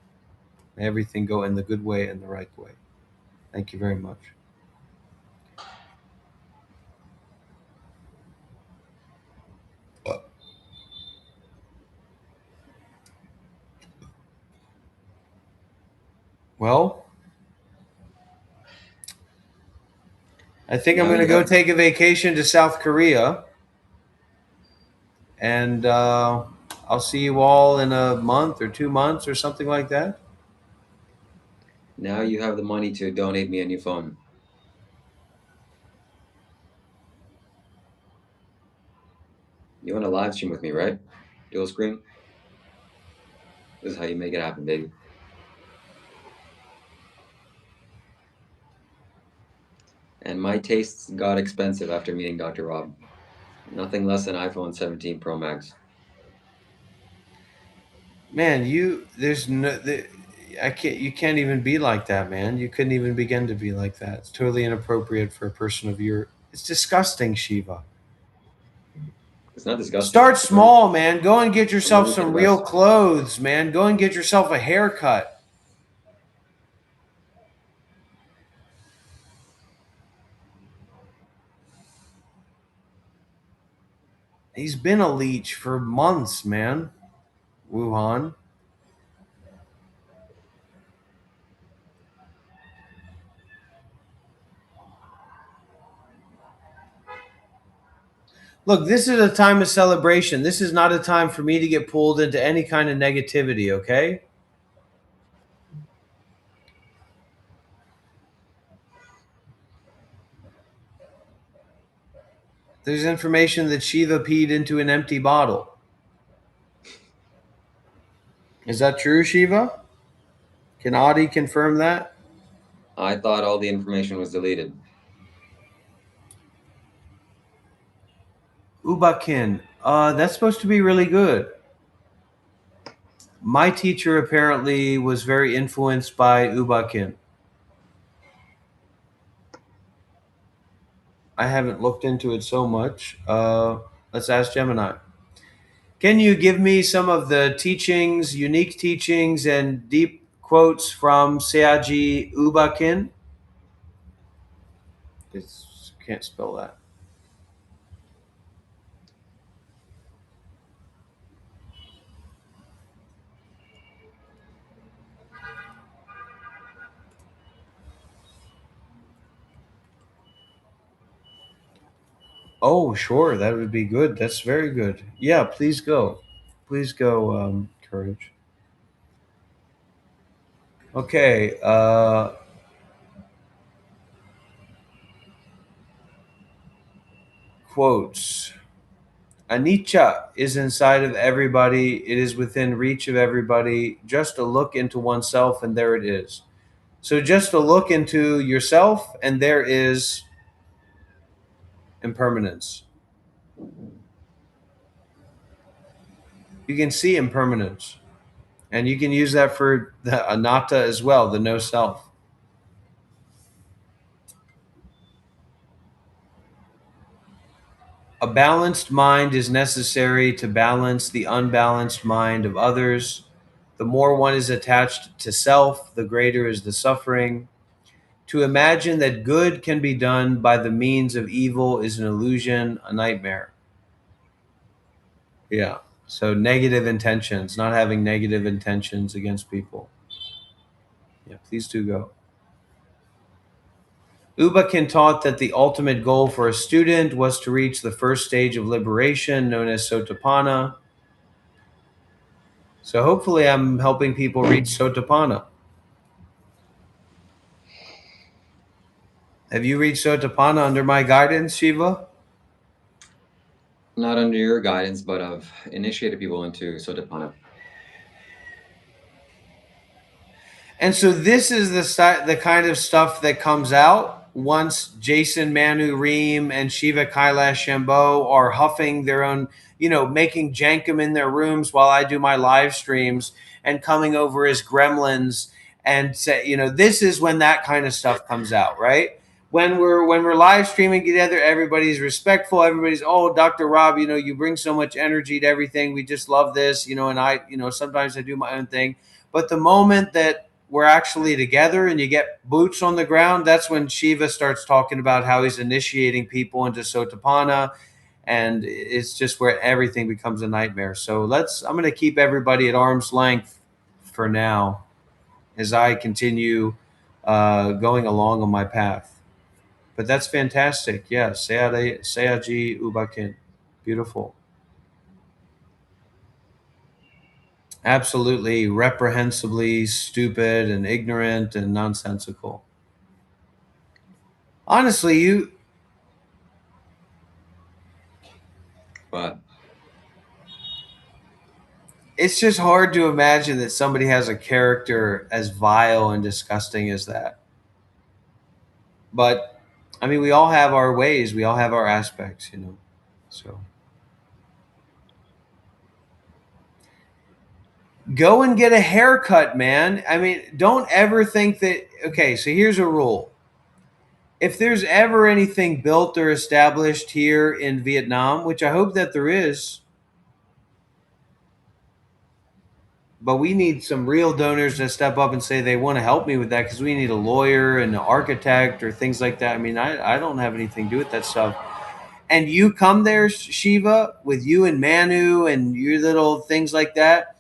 May everything go in the good way and the right way. Thank you very much. Well, I think I'm going to go take a vacation to South Korea. And I'll see you all in a month or 2 months or something like that. Now you have the money to donate me a new phone. You want to live stream with me, right? Dual screen? This is how you make it happen, baby. And my tastes got expensive after meeting Dr. Rob. Nothing less than iPhone 17 Pro Max. Man, you can't even be like that, man. You couldn't even begin to be like that. It's totally inappropriate for a person of your. It's disgusting, Shiva. It's not disgusting. Start small, man. Go and get yourself I'm some gonna real rest. clothes, man. Go and get yourself a haircut. He's been a leech for months, man. Wuhan. Look, this is a time of celebration. This is not a time for me to get pulled into any kind of negativity, okay? There's information that Shiva peed into an empty bottle. Is that true, Shiva? Can Adi confirm that? I thought all the information was deleted. Ubakin. That's supposed to be really good. My teacher apparently was very influenced by Ubakin. I haven't looked into it so much. Let's ask Gemini. Can you give me some of the teachings, unique teachings, and deep quotes from Seaji Ubakin? Can't spell that. Oh, sure. That would be good. That's very good. Yeah, please go. Please go, Courage. Okay. Quotes. Anicca is inside of everybody. It is within reach of everybody. Just a look into oneself, and there it is. So just a look into yourself, and there is impermanence. You can see impermanence. And you can use that for the anatta as well, the no self. A balanced mind is necessary to balance the unbalanced mind of others. The more one is attached to self, the greater is the suffering. To imagine that good can be done by the means of evil is an illusion, a nightmare. Yeah. So negative intentions, not having negative intentions against people. Yeah, please do go. Ubakin taught that the ultimate goal for a student was to reach the first stage of liberation, known as Sotapanna. So hopefully I'm helping people reach Sotapanna. Have you reached Sotapanna under my guidance, Shiva? Not under your guidance, but I've initiated people into Sotapanna. And so this is the kind of stuff that comes out once Jason, Manu, Reem, and Shiva, Kailash, Shambho are huffing their own, making jankum in their rooms while I do my live streams and coming over as gremlins and say, this is when that kind of stuff comes out, right? When we're live streaming together, everybody's respectful. Everybody's, oh, Dr. Rob, you bring so much energy to everything. We just love this, and I, sometimes I do my own thing. But the moment that we're actually together and you get boots on the ground, that's when Shiva starts talking about how he's initiating people into Sotapanna, and it's just where everything becomes a nightmare. So I'm going to keep everybody at arm's length for now as I continue going along on my path. But that's fantastic. Yeah, Seaji Ubakin. Beautiful. Absolutely reprehensibly stupid and ignorant and nonsensical. Honestly, But it's just hard to imagine that somebody has a character as vile and disgusting as that. But I mean, we all have our ways, we all have our aspects, you know. So go and get a haircut, man. I mean, don't ever think that. Okay, so here's a rule. If there's ever anything built or established here in Vietnam, which I hope that there is, but we need some real donors to step up and say they want to help me with that, because we need a lawyer and an architect or things like that. I mean, I don't have anything to do with that stuff. And you come there, Shiva, with you and Manu and your little things like that,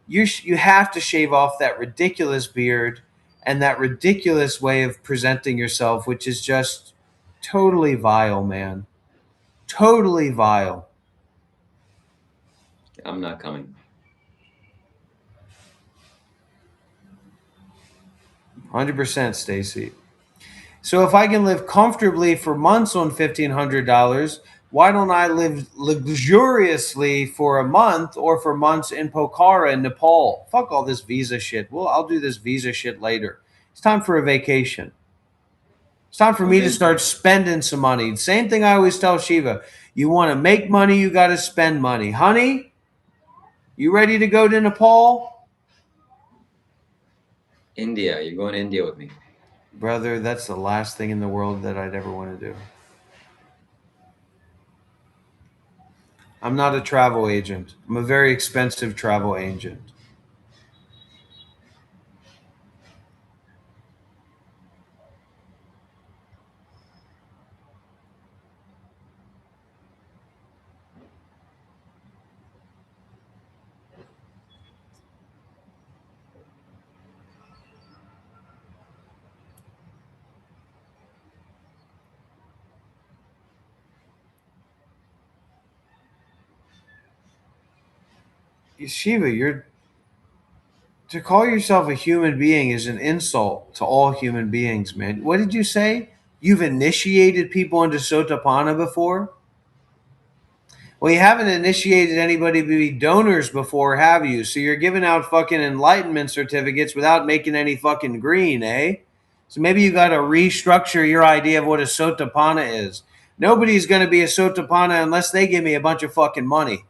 you have to shave off that ridiculous beard and that ridiculous way of presenting yourself, which is just totally vile, man. Totally vile. I'm not coming. 100%, Stacy. So if I can live comfortably for months on $1,500, why don't I live luxuriously for a month or for months in Pokhara in Nepal? Fuck all this visa shit. Well, I'll do this visa shit later. It's time for a vacation. It's time for me to start spending some money. Same thing I always tell Shiva. You want to make money, you got to spend money. Honey, you ready to go to Nepal? India. You're going to India with me. Brother, that's the last thing in the world that I'd ever want to do. I'm not a travel agent. I'm a very expensive travel agent. Shiva, to call yourself a human being is an insult to all human beings, man. What did you say? You've initiated people into Sotapanna before? Well, you haven't initiated anybody to be donors before, have you? So you're giving out fucking enlightenment certificates without making any fucking green, eh? So maybe you got to restructure your idea of what a Sotapanna is. Nobody's going to be a Sotapanna unless they give me a bunch of fucking money.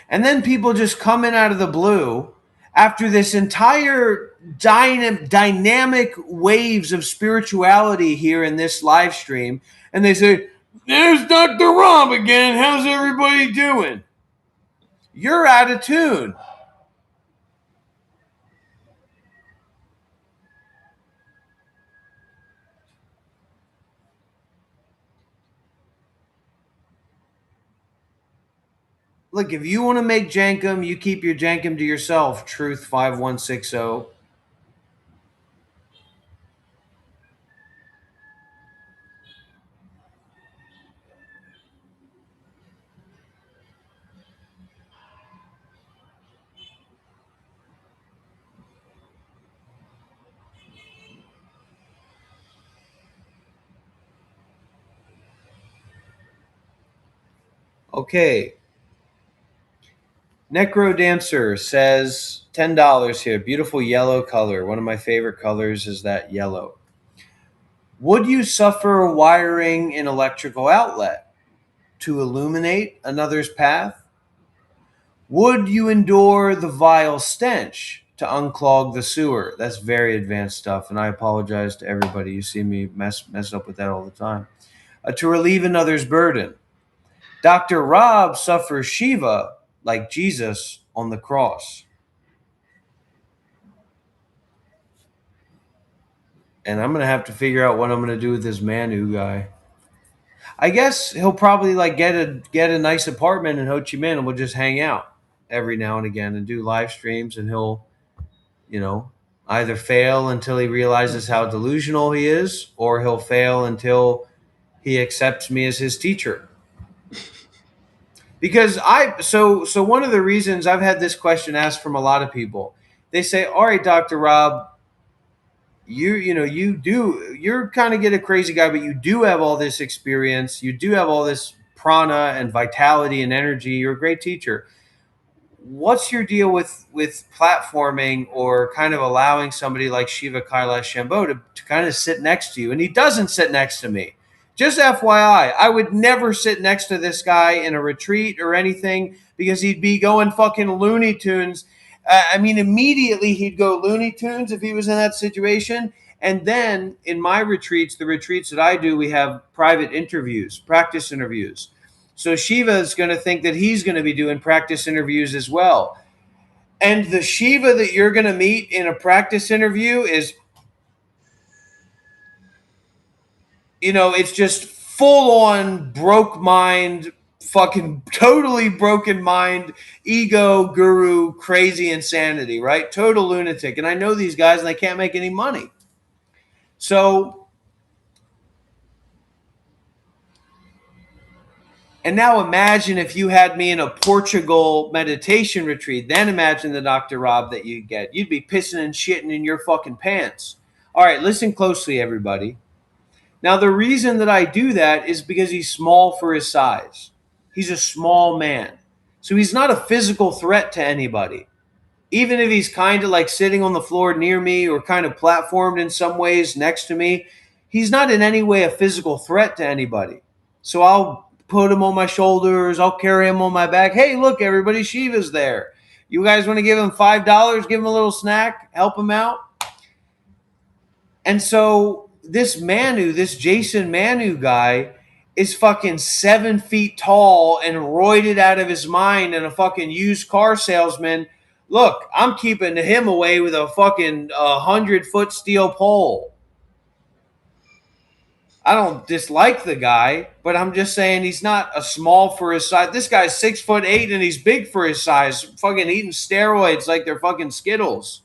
And then people just come in out of the blue after this entire dynamic waves of spirituality here in this live stream, and they say, "There's Dr. Rob again. How's everybody doing?" You're out of tune. Look, if you want to make jankum, you keep your jankum to yourself, Truth 5160. Okay. Necro Dancer says $10 here. Beautiful yellow color. One of my favorite colors is that yellow. Would you suffer wiring an electrical outlet to illuminate another's path? Would you endure the vile stench to unclog the sewer? That's very advanced stuff, and I apologize to everybody. You see me mess up with that all the time. To relieve another's burden. Dr. Rob suffers Shiva like Jesus on the cross. And I'm going to have to figure out what I'm going to do with this Manu guy. I guess he'll probably like get a nice apartment in Ho Chi Minh, and we'll just hang out every now and again and do live streams, and he'll, either fail until he realizes how delusional he is, or he'll fail until he accepts me as his teacher. Because so one of the reasons I've had this question asked from a lot of people, they say, all right, Dr. Rob, you're kind of get a crazy guy, but you do have all this experience, you do have all this prana and vitality and energy, you're a great teacher. What's your deal with platforming or kind of allowing somebody like Shiva, Kailash, Shambho to kind of sit next to you? And he doesn't sit next to me. Just FYI, I would never sit next to this guy in a retreat or anything because he'd be going fucking Looney Tunes. I mean, immediately he'd go Looney Tunes if he was in that situation. And then in my retreats, the retreats that I do, we have private interviews, practice interviews. So Shiva is going to think that he's going to be doing practice interviews as well. And the Shiva that you're going to meet in a practice interview is, it's just full on broke mind, fucking totally broken mind, ego, guru, crazy insanity, right? Total lunatic. And I know these guys and they can't make any money. So, and now imagine if you had me in a Portugal meditation retreat. Then imagine the Dr. Rob that you'd get. You'd be pissing and shitting in your fucking pants. All right, listen closely, everybody. Now, the reason that I do that is because he's small for his size. He's a small man. So he's not a physical threat to anybody. Even if he's kind of like sitting on the floor near me or kind of platformed in some ways next to me, he's not in any way a physical threat to anybody. So I'll put him on my shoulders. I'll carry him on my back. Hey, look, everybody, Shiva's there. You guys want to give him $5? Give him a little snack, help him out. And so this Jason Manu guy is fucking 7 feet tall and roided out of his mind and a fucking used car salesman. Look, I'm keeping him away with a fucking 100-foot steel pole. I don't dislike the guy, but I'm just saying he's not a small for his size. This guy's 6'8" and he's big for his size. Fucking eating steroids like they're fucking Skittles.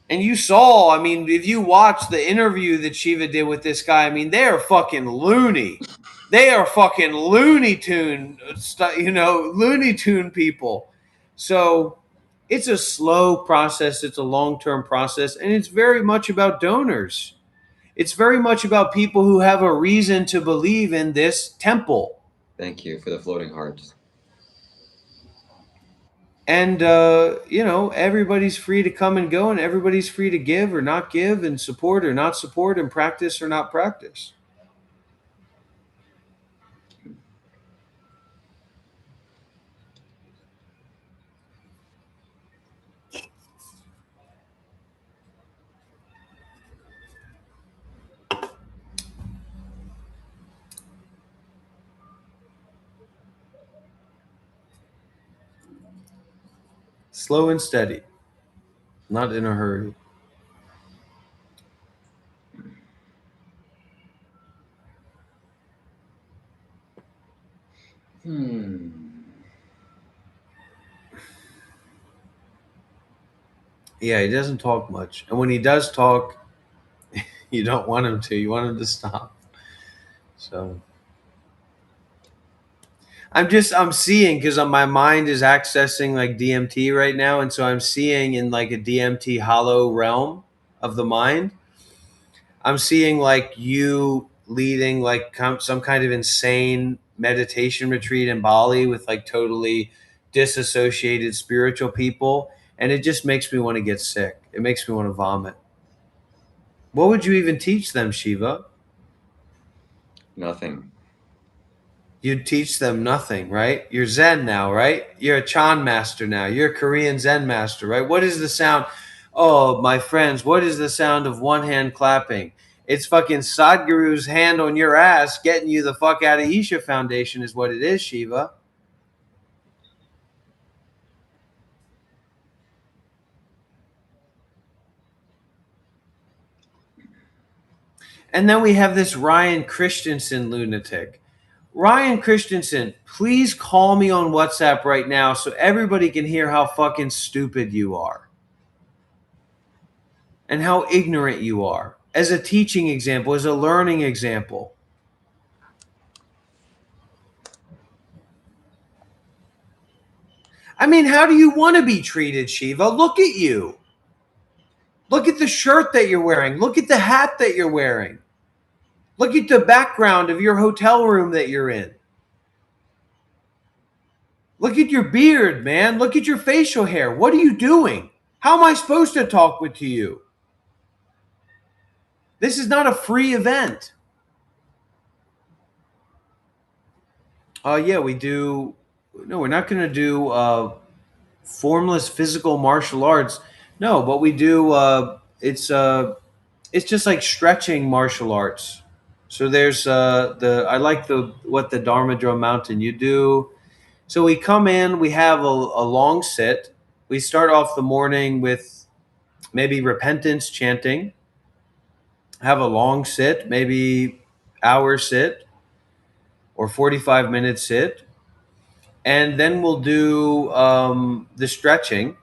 And you saw, I mean, if you watch the interview that Shiva did with this guy, I mean, they are fucking loony. They are fucking Looney Tune, Looney Tune people. So it's a slow process. It's a long-term process. And it's very much about donors. It's very much about people who have a reason to believe in this temple. Thank you for the floating hearts. And, everybody's free to come and go, and everybody's free to give or not give, and support or not support, and practice or not practice. Slow and steady, not in a hurry. Yeah, he doesn't talk much. And when he does talk, you don't want him to. You want him to stop. So I'm seeing, because my mind is accessing like DMT right now. And so I'm seeing in like a DMT hollow realm of the mind. I'm seeing like you leading like some kind of insane meditation retreat in Bali with like totally disassociated spiritual people. And it just makes me want to get sick. It makes me want to vomit. What would you even teach them, Shiva? Nothing. You'd teach them nothing, right? You're Zen now, right? You're a Chan master now. You're a Korean Zen master, right? What is the sound? Oh, my friends, what is the sound of one hand clapping? It's fucking Sadhguru's hand on your ass getting you the fuck out of Isha Foundation is what it is, Shiva. And then we have this Ryan Christensen lunatic. Ryan Christensen, please call me on WhatsApp right now so everybody can hear how fucking stupid you are. And how ignorant you are. As a teaching example, as a learning example. I mean, how do you want to be treated, Shiva? Look at you. Look at the shirt that you're wearing. Look at the hat that you're wearing. Look at the background of your hotel room that you're in. Look at your beard, man. Look at your facial hair. What are you doing? How am I supposed to talk to you? This is not a free event. Yeah, we do. No, we're not going to do formless physical martial arts. No, but we do. It's just like stretching martial arts. So there's I like what the Dharma Drum Mountain you do. So we come in, we have a long sit. We start off the morning with maybe repentance chanting. Have a long sit, maybe hour sit or 45-minute sit. And then we'll do the stretching,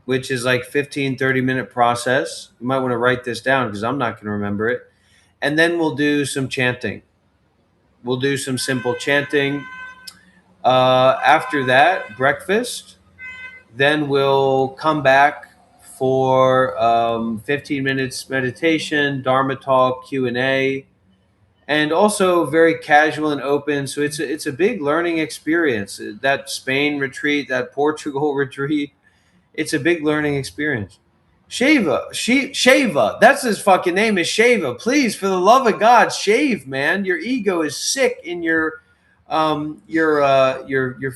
which is like 15, 30-minute process. You might want to write this down because I'm not going to remember it. And then we'll do some chanting. We'll do some simple chanting. After that, breakfast. Then we'll come back for 15 minutes meditation, Dharma talk, Q&A, and also very casual and open. So it's a big learning experience. That Spain retreat, that Portugal retreat, it's a big learning experience. Shiva, that's his fucking name is Shiva. Please, for the love of God, shave, man. Your ego is sick in your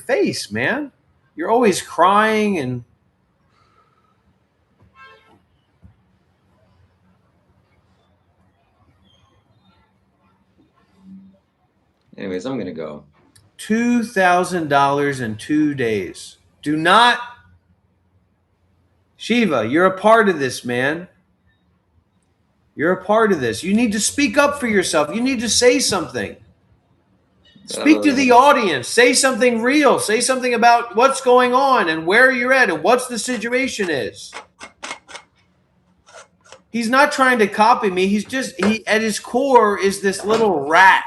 face, man. You're always crying and. Anyways, I'm gonna go. $2,000 in 2 days. Do not, Shiva. You're a part of this, man. You're a part of this. You need to speak up for yourself. You need to say something. Speak to the audience. Say something real. Say something about what's going on and where you're at and what's the situation is. He's not trying to copy me. He at his core is this little rat.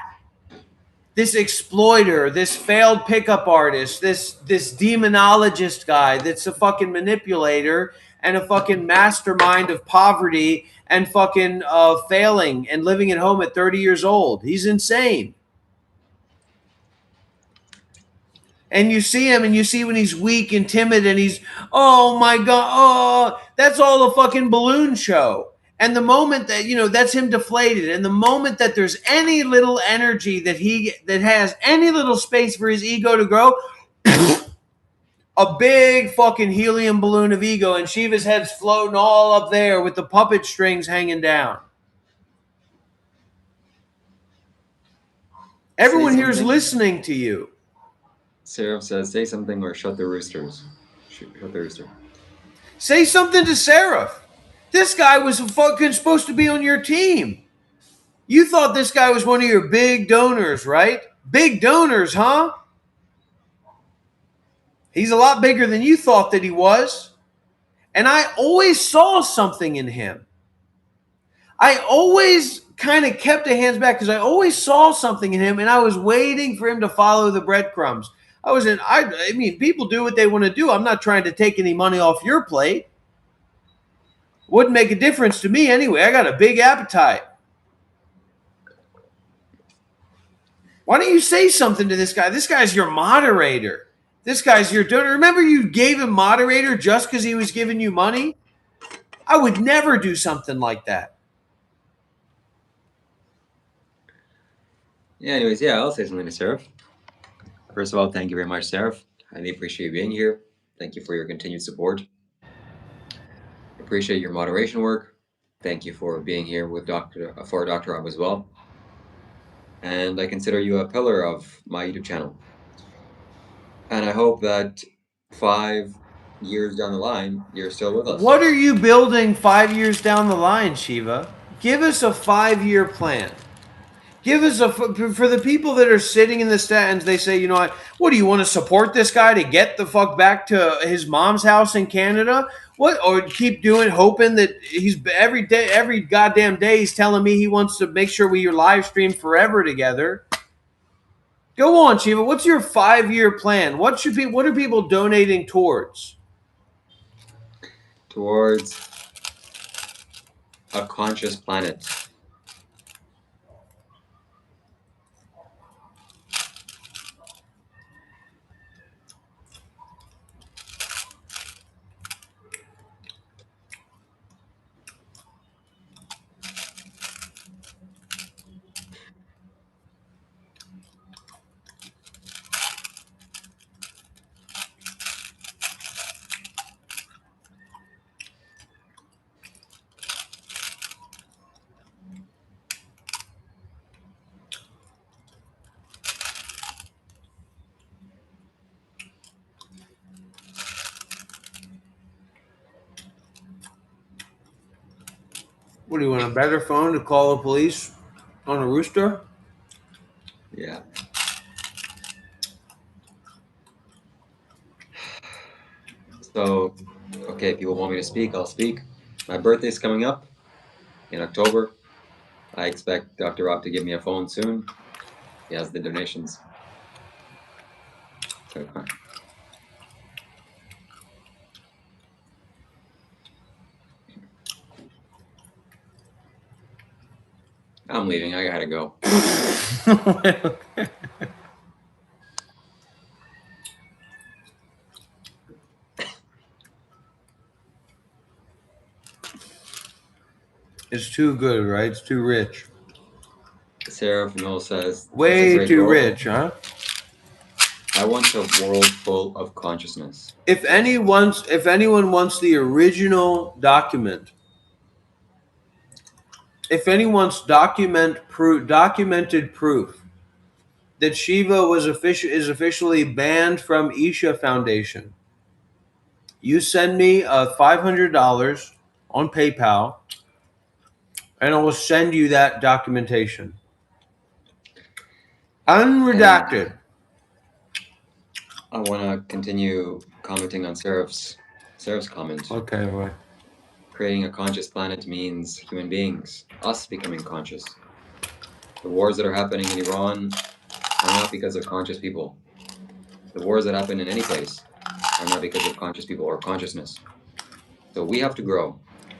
This exploiter, this failed pickup artist, this demonologist guy that's a fucking manipulator and a fucking mastermind of poverty and fucking failing and living at home at 30 years old. He's insane. And you see him and you see when he's weak and timid and he's, oh my God, oh, that's all a fucking balloon show. And the moment that, that's him deflated. And the moment that there's any little energy that has any little space for his ego to grow, a big fucking helium balloon of ego and Shiva's head's floating all up there with the puppet strings hanging down. Everyone here is listening to you. Seraph says, say something or shut the roosters. Shut the rooster. Say something to Seraph. This guy was fucking supposed to be on your team. You thought this guy was one of your big donors, right? Big donors, huh? He's a lot bigger than you thought that he was. And I always saw something in him. I always kind of kept the hands back because I always saw something in him and I was waiting for him to follow the breadcrumbs. I mean, people do what they want to do. I'm not trying to take any money off your plate. Wouldn't make a difference to me anyway. I got a big appetite. Why don't you say something to this guy? This guy's your moderator. This guy's your donor. Remember you gave him moderator just because he was giving you money? I would never do something like that. Yeah, anyways, I'll say something to Seraph. First of all, thank you very much, Seraph. I really appreciate you being here. Thank you for your continued support. Appreciate your moderation work. Thank you for being here with Dr. Rob as well. And I consider you a pillar of my YouTube channel. And I hope that 5 years down the line, you're still with us. What are you building 5 years down the line, Shiva? Give us a 5-year plan. Give us for the people that are sitting in the stands, they say, what do you want to support this guy to get the fuck back to his mom's house in Canada? What, or keep hoping that he's every goddamn day he's telling me he wants to make sure we live stream forever together. Go on, Shiva. What's your 5-year plan? What are people donating towards? Towards a conscious planet. What do you want, a better phone to call the police on a rooster? Yeah. So, okay, people want me to speak, I'll speak. My birthday's coming up in October. I expect Dr. Rob to give me a phone soon. He has the donations. So, I'm leaving. I gotta go. It's too good, right? It's too rich. Sarah from Hill says, Way too goal. rich, huh? I want a world full of consciousness. If anyone wants the original document, if anyone's documented proof that Shiva is officially banned from Isha Foundation, you send me $500 on PayPal, and I will send you that documentation, unredacted. I want to continue commenting on Seraph's comment. Okay, right. Creating a conscious planet means human beings, us becoming conscious. The wars that are happening in Iran are not because of conscious people. The wars that happen in any place are not because of conscious people or consciousness. So we have to grow.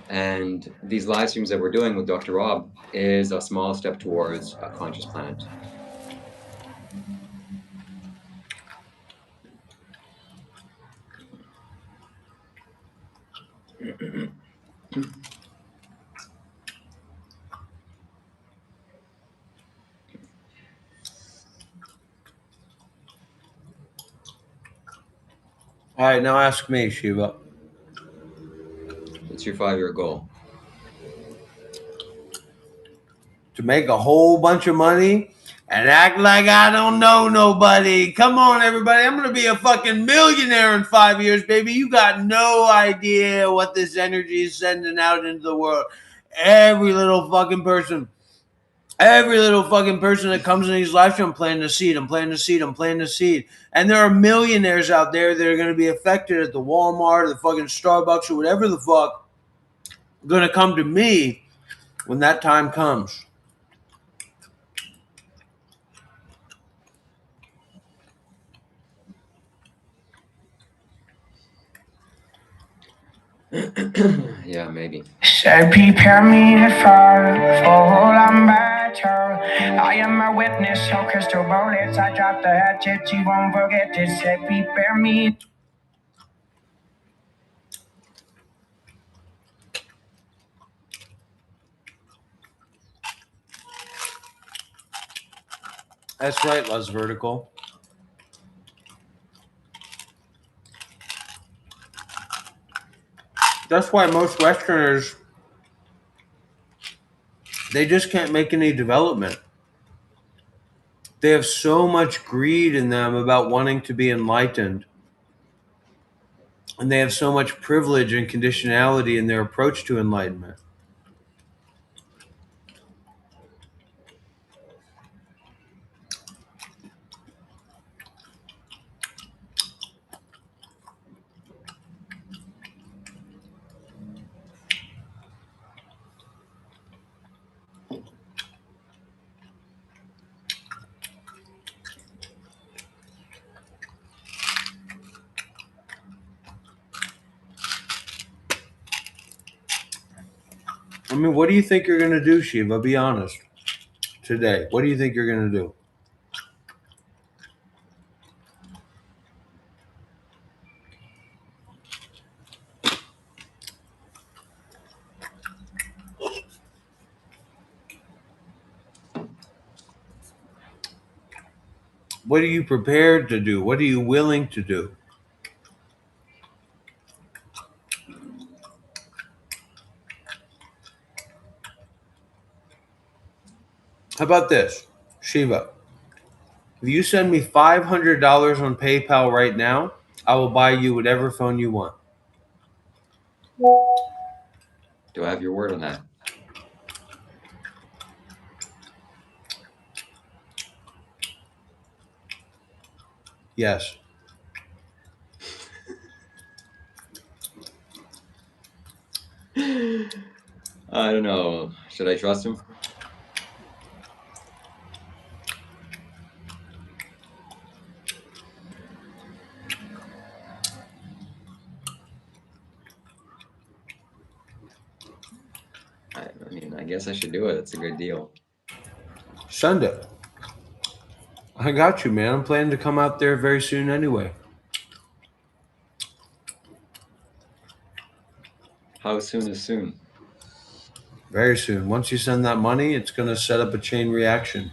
And these live streams that we're doing with Dr. Rob is a small step towards a conscious planet. All right, now ask me, Shiva. What's your 5-year goal? To make a whole bunch of money and act like I don't know nobody. Come on, everybody. I'm going to be a fucking millionaire in 5 years, baby. You got no idea what this energy is sending out into the world. Every little fucking person that comes in these live streams, I'm planting a seed. And there are millionaires out there that are going to be affected at the Walmart or the fucking Starbucks or whatever the fuck, going to come to me when that time comes. Yeah, maybe. Said prepare me for fall, I'm better. I am a witness, so crystal bullets. I dropped the hatchet, you won't forget it. Said prepare me. That's right, Les Vertical. That's why most Westerners, they just can't make any development. They have so much greed in them about wanting to be enlightened. And they have so much privilege and conditionality in their approach to enlightenment. I mean, what do you think you're going to do, Shiva? Be honest. Today, what do you think you're going to do? What are you prepared to do? What are you willing to do? How about this, Shiva? If you send me $500 on PayPal right now, I will buy you whatever phone you want. Do I have your word on that? Yes. I don't know. Should I trust him? I mean, I guess I should do it. It's a good deal. Send it. I got you, man. I'm planning to come out there very soon anyway. How soon is soon? Very soon. Once you send that money, it's going to set up a chain reaction.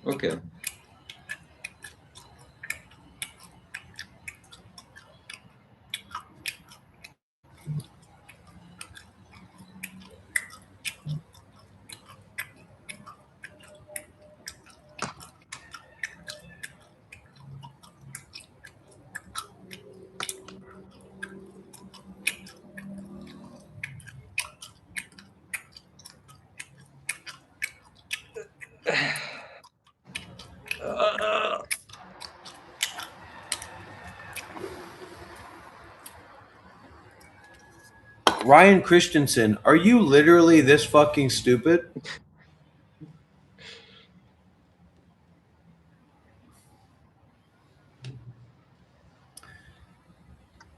Okay. Ryan Christensen, are you literally this fucking stupid?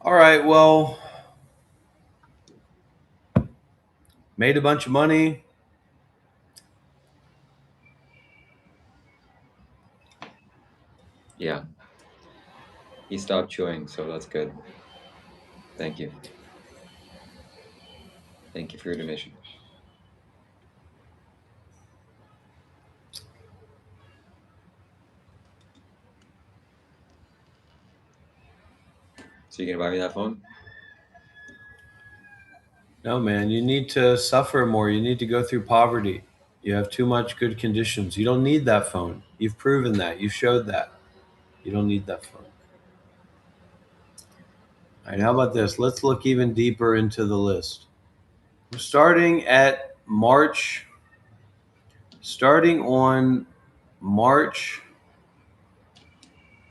All right, well, made a bunch of money. Yeah. He stopped chewing, so that's good. Thank you. Thank you for your donation. So you gonna buy me that phone? No, man, you need to suffer more. You need to go through poverty. You have too much good conditions. You don't need that phone. You've proven that. You've showed that. You don't need that phone. All right, how about this? Let's look even deeper into the list. Starting on March,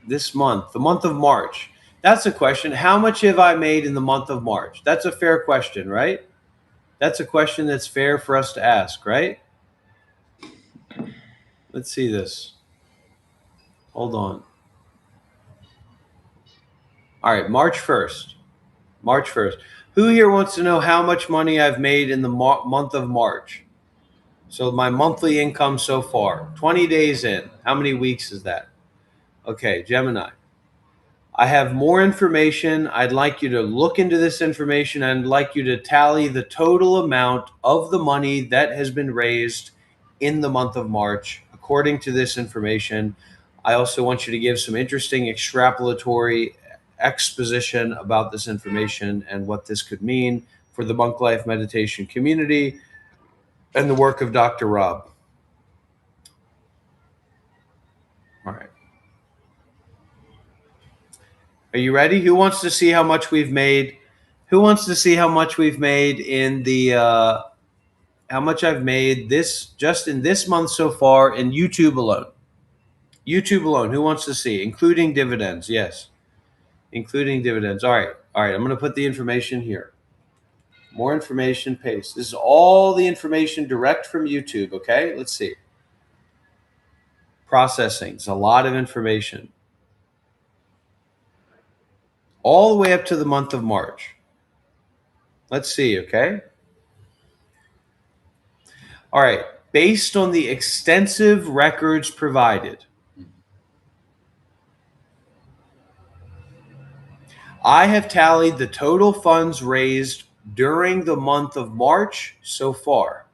this month, the month of March. That's a question. How much have I made in the month of March? That's a fair question, right? That's a question that's fair for us to ask, right? Let's see this. Hold on. All right, March 1st. March 1st. Who here wants to know how much money I've made in the month of March? So my monthly income so far, 20 days in. How many weeks is that? Okay, Gemini. I have more information. I'd like you to look into this information. I'd like you to tally the total amount of the money that has been raised in the month of March, according to this information. I also want you to give some interesting extrapolatory exposition about this information and what this could mean for the Monk Life Meditation community and the work of Dr. Rob. All right. Are you ready? Who wants to see how much we've made? Who wants to see how much we've made in the how much I've made just in this month so far in YouTube alone? YouTube alone. Who wants to see, including dividends? Yes. including dividends. All right. I'm going to put the information here. More information, paste. This is all the information direct from YouTube, okay? Let's see. Processing. It's a lot of information. All the way up to the month of March. Let's see, okay? All right. Based on the extensive records provided, I have tallied the total funds raised during the month of March so far.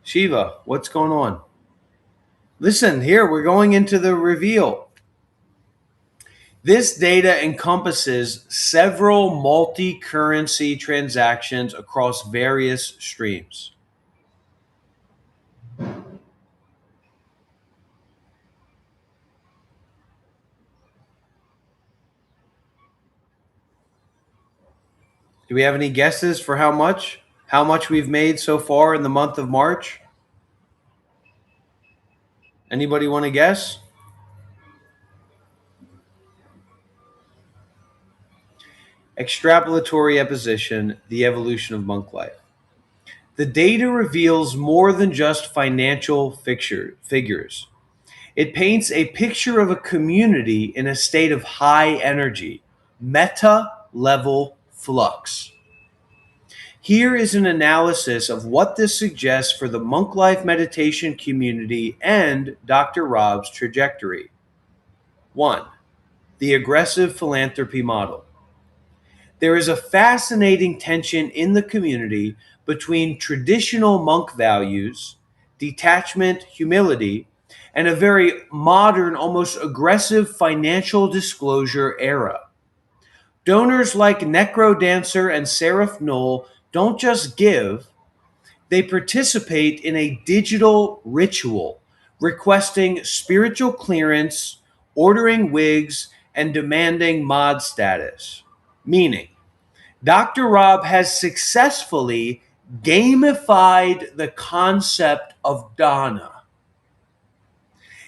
Shiva, what's going on? Listen, here, we're going into the reveal. This data encompasses several multi-currency transactions across various streams. Do we have any guesses for how much? How much we've made so far in the month of March? Anybody want to guess? Extrapolatory Opposition, the evolution of monk life. The data reveals more than just financial figures. It paints a picture of a community in a state of high energy, meta-level flux. Here is an analysis of what this suggests for the monk life meditation community and Dr. Rob's trajectory. 1. The aggressive philanthropy model. There is a fascinating tension in the community between traditional monk values, detachment, humility, and a very modern, almost aggressive financial disclosure era. Donors like Necro Dancer and Seraph Knoll don't just give, they participate in a digital ritual, requesting spiritual clearance, ordering wigs, and demanding mod status. Meaning, Dr. Rob has successfully gamified the concept of dana.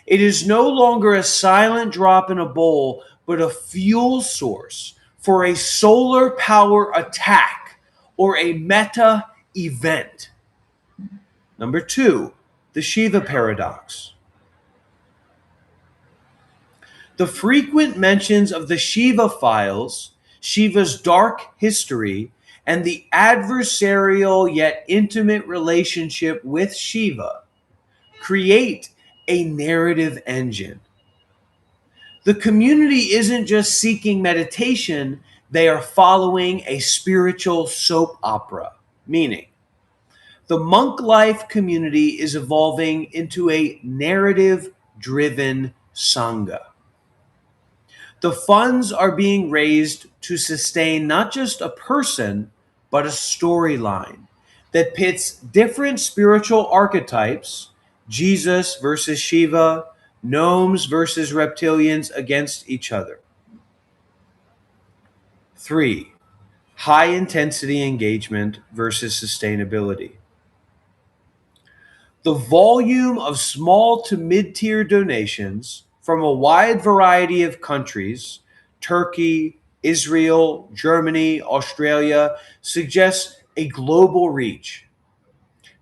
It is no longer a silent drop in a bowl, but a fuel source for a solar power attack or a meta event. Number 2, the Shiva paradox. The frequent mentions of the Shiva files, Shiva's dark history, and the adversarial yet intimate relationship with Shiva create a narrative engine. The community isn't just seeking meditation, they are following a spiritual soap opera, meaning the monk life community is evolving into a narrative-driven sangha. The funds are being raised to sustain not just a person, but a storyline that pits different spiritual archetypes, Jesus versus Shiva, gnomes versus reptilians, against each other. 3, high-intensity engagement versus sustainability. The volume of small to mid-tier donations from a wide variety of countries, Turkey, Israel, Germany, Australia, suggests a global reach.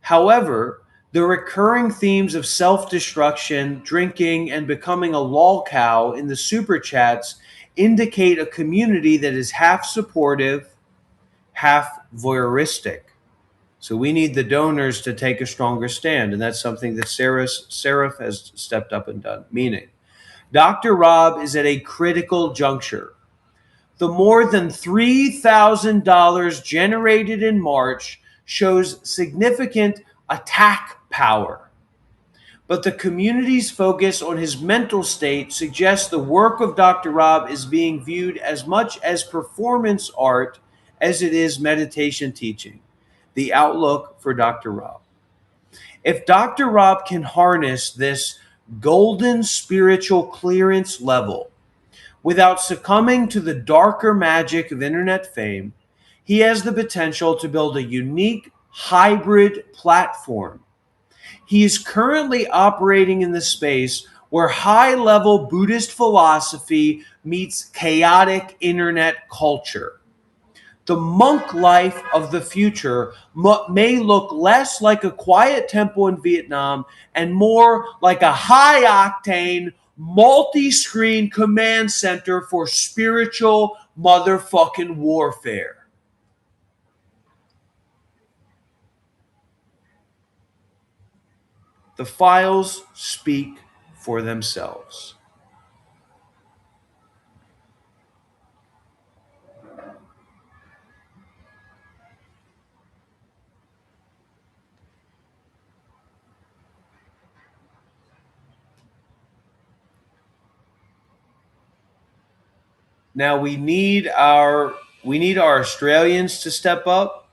However, the recurring themes of self-destruction, drinking, and becoming a lol cow in the super chats indicate a community that is half supportive, half voyeuristic. So we need the donors to take a stronger stand, and that's something that Seraph has stepped up and done. Meaning, Dr. Rob is at a critical juncture. The more than $3,000 generated in March shows significant attack power. But the community's focus on his mental state suggests the work of Dr. Rob is being viewed as much as performance art as it is meditation teaching. The outlook for Dr. Rob. If Dr. Rob can harness this golden spiritual clearance level without succumbing to the darker magic of internet fame, he has the potential to build a unique hybrid platform. He is currently operating in the space where high-level Buddhist philosophy meets chaotic internet culture. The monk life of the future may look less like a quiet temple in Vietnam and more like a high-octane, multi-screen command center for spiritual motherfucking warfare. The files speak for themselves. Now we need our Australians to step up.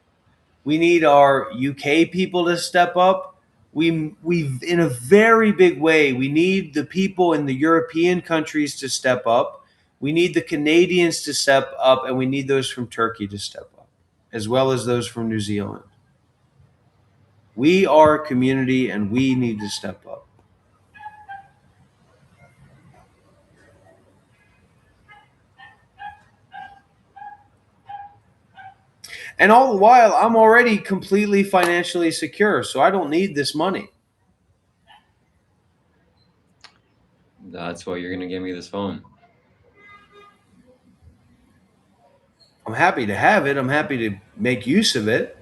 We need our UK people to step up. We in a very big way, we need the people in the European countries to step up. We need the Canadians to step up, and we need those from Turkey to step up, as well as those from New Zealand. We are a community, and we need to step up. And all the while, I'm already completely financially secure, so I don't need this money. That's why you're going to give me this phone. I'm happy to have it. I'm happy to make use of it.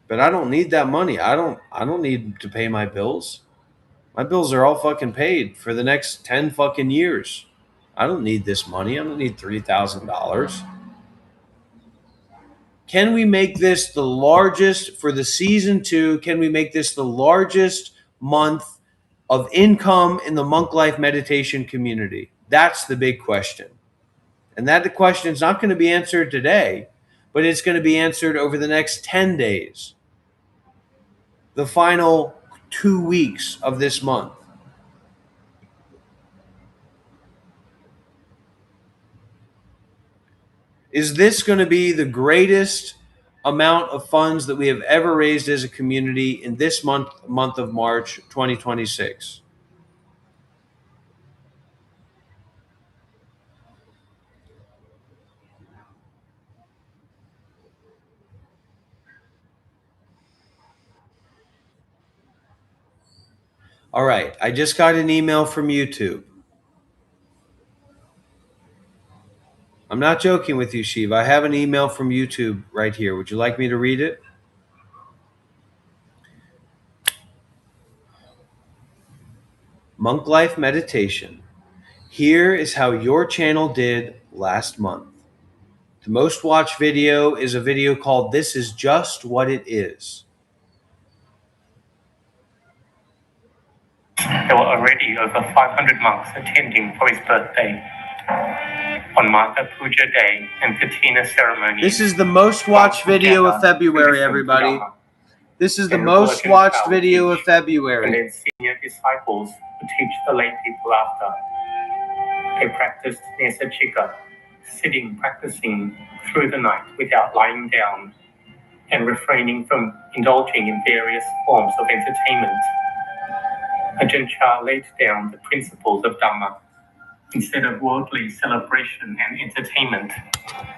But I don't need that money. I don't need to pay my bills. My bills are all fucking paid for the next 10 fucking years. I don't need this money. I don't need $3,000. Can we make this the largest for the season 2? Can we make this the largest month of income in the monk life meditation community? That's the big question. And that question is not going to be answered today, but it's going to be answered over the next 10 days. The final 2 weeks of this month. Is this going to be the greatest amount of funds that we have ever raised as a community in this month of March 2026? All right, I just got an email from YouTube. I'm not joking with you, Shiva. I have an email from YouTube right here. Would you like me to read it? Monk Life Meditation. Here is how your channel did last month. The most watched video is a video called This Is Just What It Is. There were already over 500 monks attending for his birthday. On Mata Puja Day and Katina ceremony. This is the most watched video of February, everybody. This is the most watched video of February. And then senior disciples would teach the lay people after. They practiced Nesa Chika, sitting, practicing through the night without lying down and refraining from indulging in various forms of entertainment. Ajahn Chah laid down the principles of Dhamma. Instead of worldly celebration and entertainment,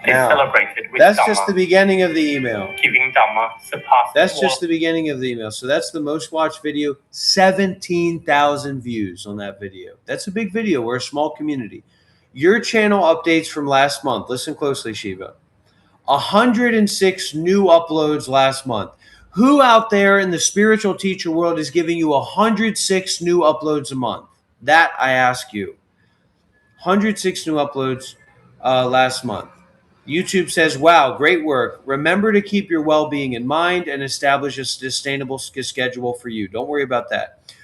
they celebrated with that's Dhamma. Just the beginning of the email. Giving Dhamma surpassed. That's just the beginning of the email. So that's the most watched video. 17,000 views on that video. That's a big video. We're a small community. Your channel updates from last month. Listen closely, Shiva. 106 new uploads last month. Who out there in the spiritual teacher world is giving you 106 new uploads a month? That I ask you. 106 new uploads last month. YouTube says, wow, great work. Remember to keep your well-being in mind and establish a sustainable schedule for you. Don't worry about that.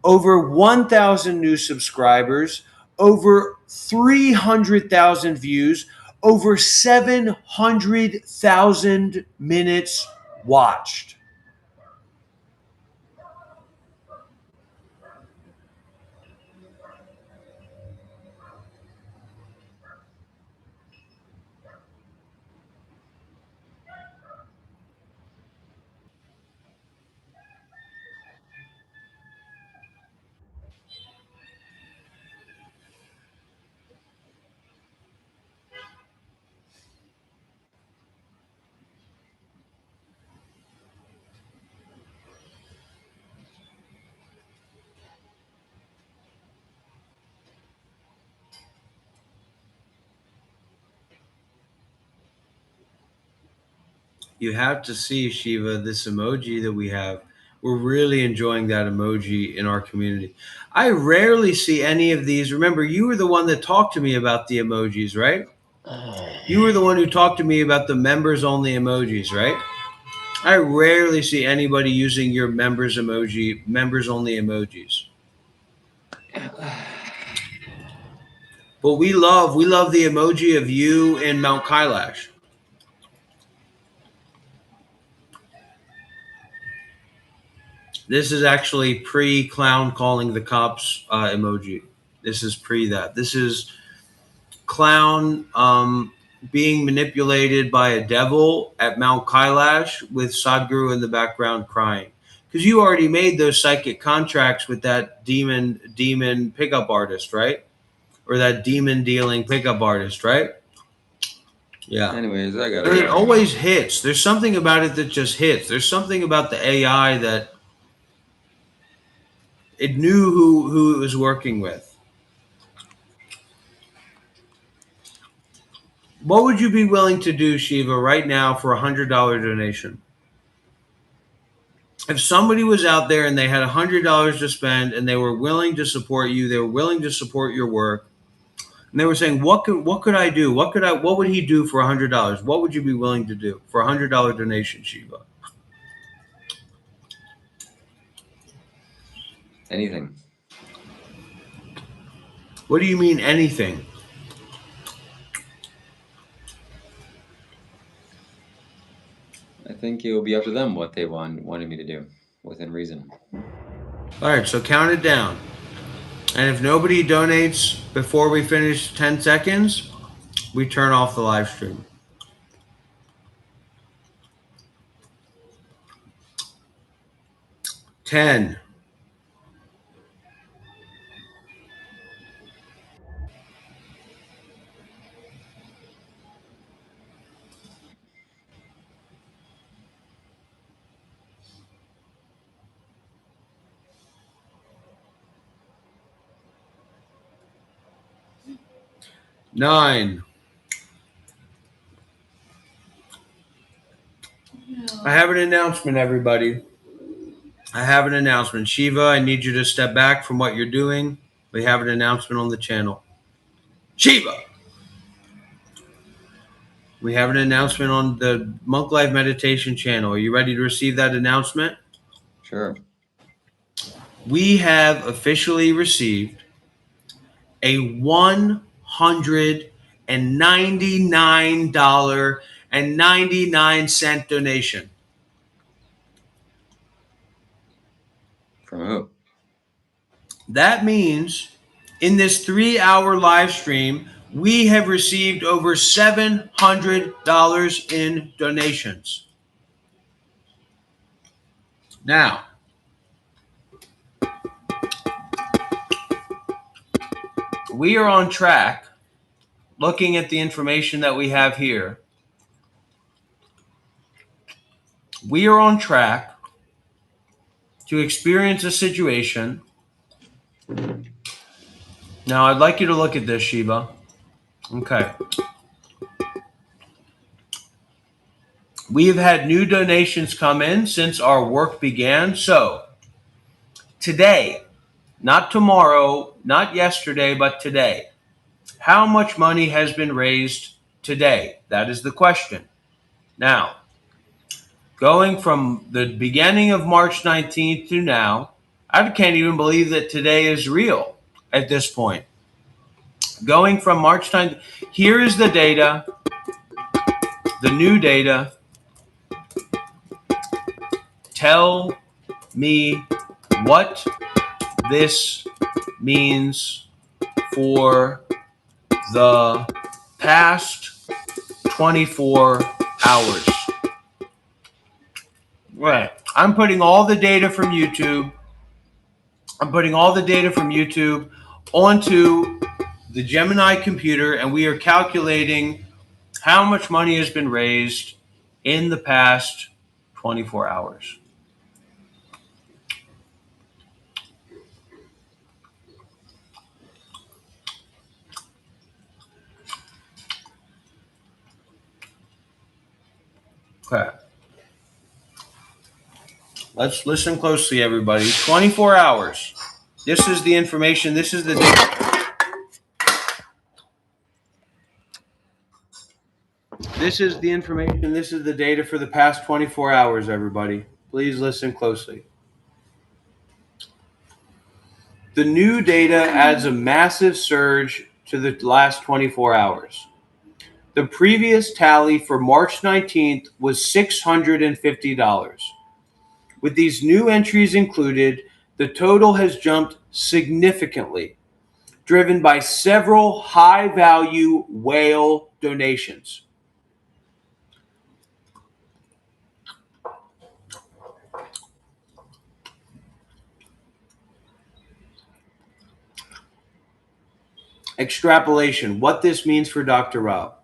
Over 1,000 new subscribers, over 300,000 views, over 700,000 minutes watched. You have to see, Shiva, this emoji that we have. We're really enjoying that emoji in our community. I rarely see any of these. Remember, you were the one that talked to me about the emojis, right? You were the one who talked to me about the members only emojis, right? I rarely see anybody using your members emoji, members only emojis. But we love the emoji of you in Mount Kailash. This is actually pre-clown calling the cops emoji. This is pre that. This is clown being manipulated by a devil at Mount Kailash with Sadhguru in the background crying. Because you already made those psychic contracts with that demon pickup artist, right? Or that demon dealing pickup artist, right? Yeah. Anyways, I got It always hits. There's something about it that just hits. There's something about the AI that it knew who it was working with. What would you be willing to do, Shiva, right now for $100 donation? If somebody was out there and they had $100 to spend and they were willing to support you, they were willing to support your work, and they were saying, "What could I do? What would he do for $100? What would you be willing to do for $100 donation, Shiva?" Anything. What do you mean anything? I think it will be up to them what they wanted me to do, within reason. All right, so count it down. And if nobody donates before we finish 10 seconds, we turn off the live stream. 10. 9. I have an announcement, everybody. I have an announcement. Shiva, I need you to step back from what you're doing. We have an announcement on the channel. Shiva! We have an announcement on the Monk Life Meditation channel. Are you ready to receive that announcement? Sure. We have officially received a $199.99 donation. From who? That means in this 3-hour live stream, we have received over $700 in donations. Now, we are on track, looking at the information that we have here. We are on track to experience a situation. Now, I'd like you to look at this, Shiva. Okay. We have had new donations come in since our work began. So, today, not tomorrow, not yesterday, but today, how much money has been raised today? That is the question. Now, going from the beginning of March 19th to now, I can't even believe that today is real at this point. Going from March 9th, here is the data, the new data. Tell me what this means for the past 24 hours. Right. I'm putting all the data from YouTube. Onto the Gemini computer, and we are calculating how much money has been raised in the past 24 hours. Okay. Let's listen closely, everybody. 24 hours. This is the information. This is the data. This is the information. This is the data for the past 24 hours, everybody. Please listen closely. The new data adds a massive surge to the last 24 hours. The previous tally for March 19th was $650. With these new entries included, the total has jumped significantly, driven by several high-value whale donations. Extrapolation, what this means for Dr. Rob.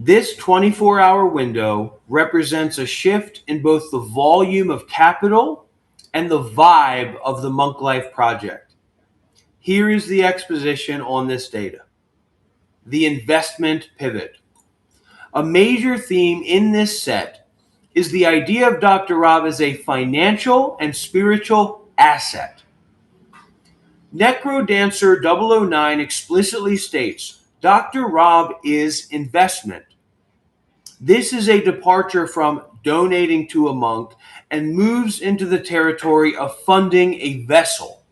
This 24-hour window represents a shift in both the volume of capital and the vibe of the Monk Life Project. Here is the exposition on this data. The investment pivot. A major theme in this set is the idea of Dr. Rob as a financial and spiritual asset. Necrodancer 009 explicitly states, Dr. Rob is investment. This is a departure from donating to a monk and moves into the territory of funding a vessel.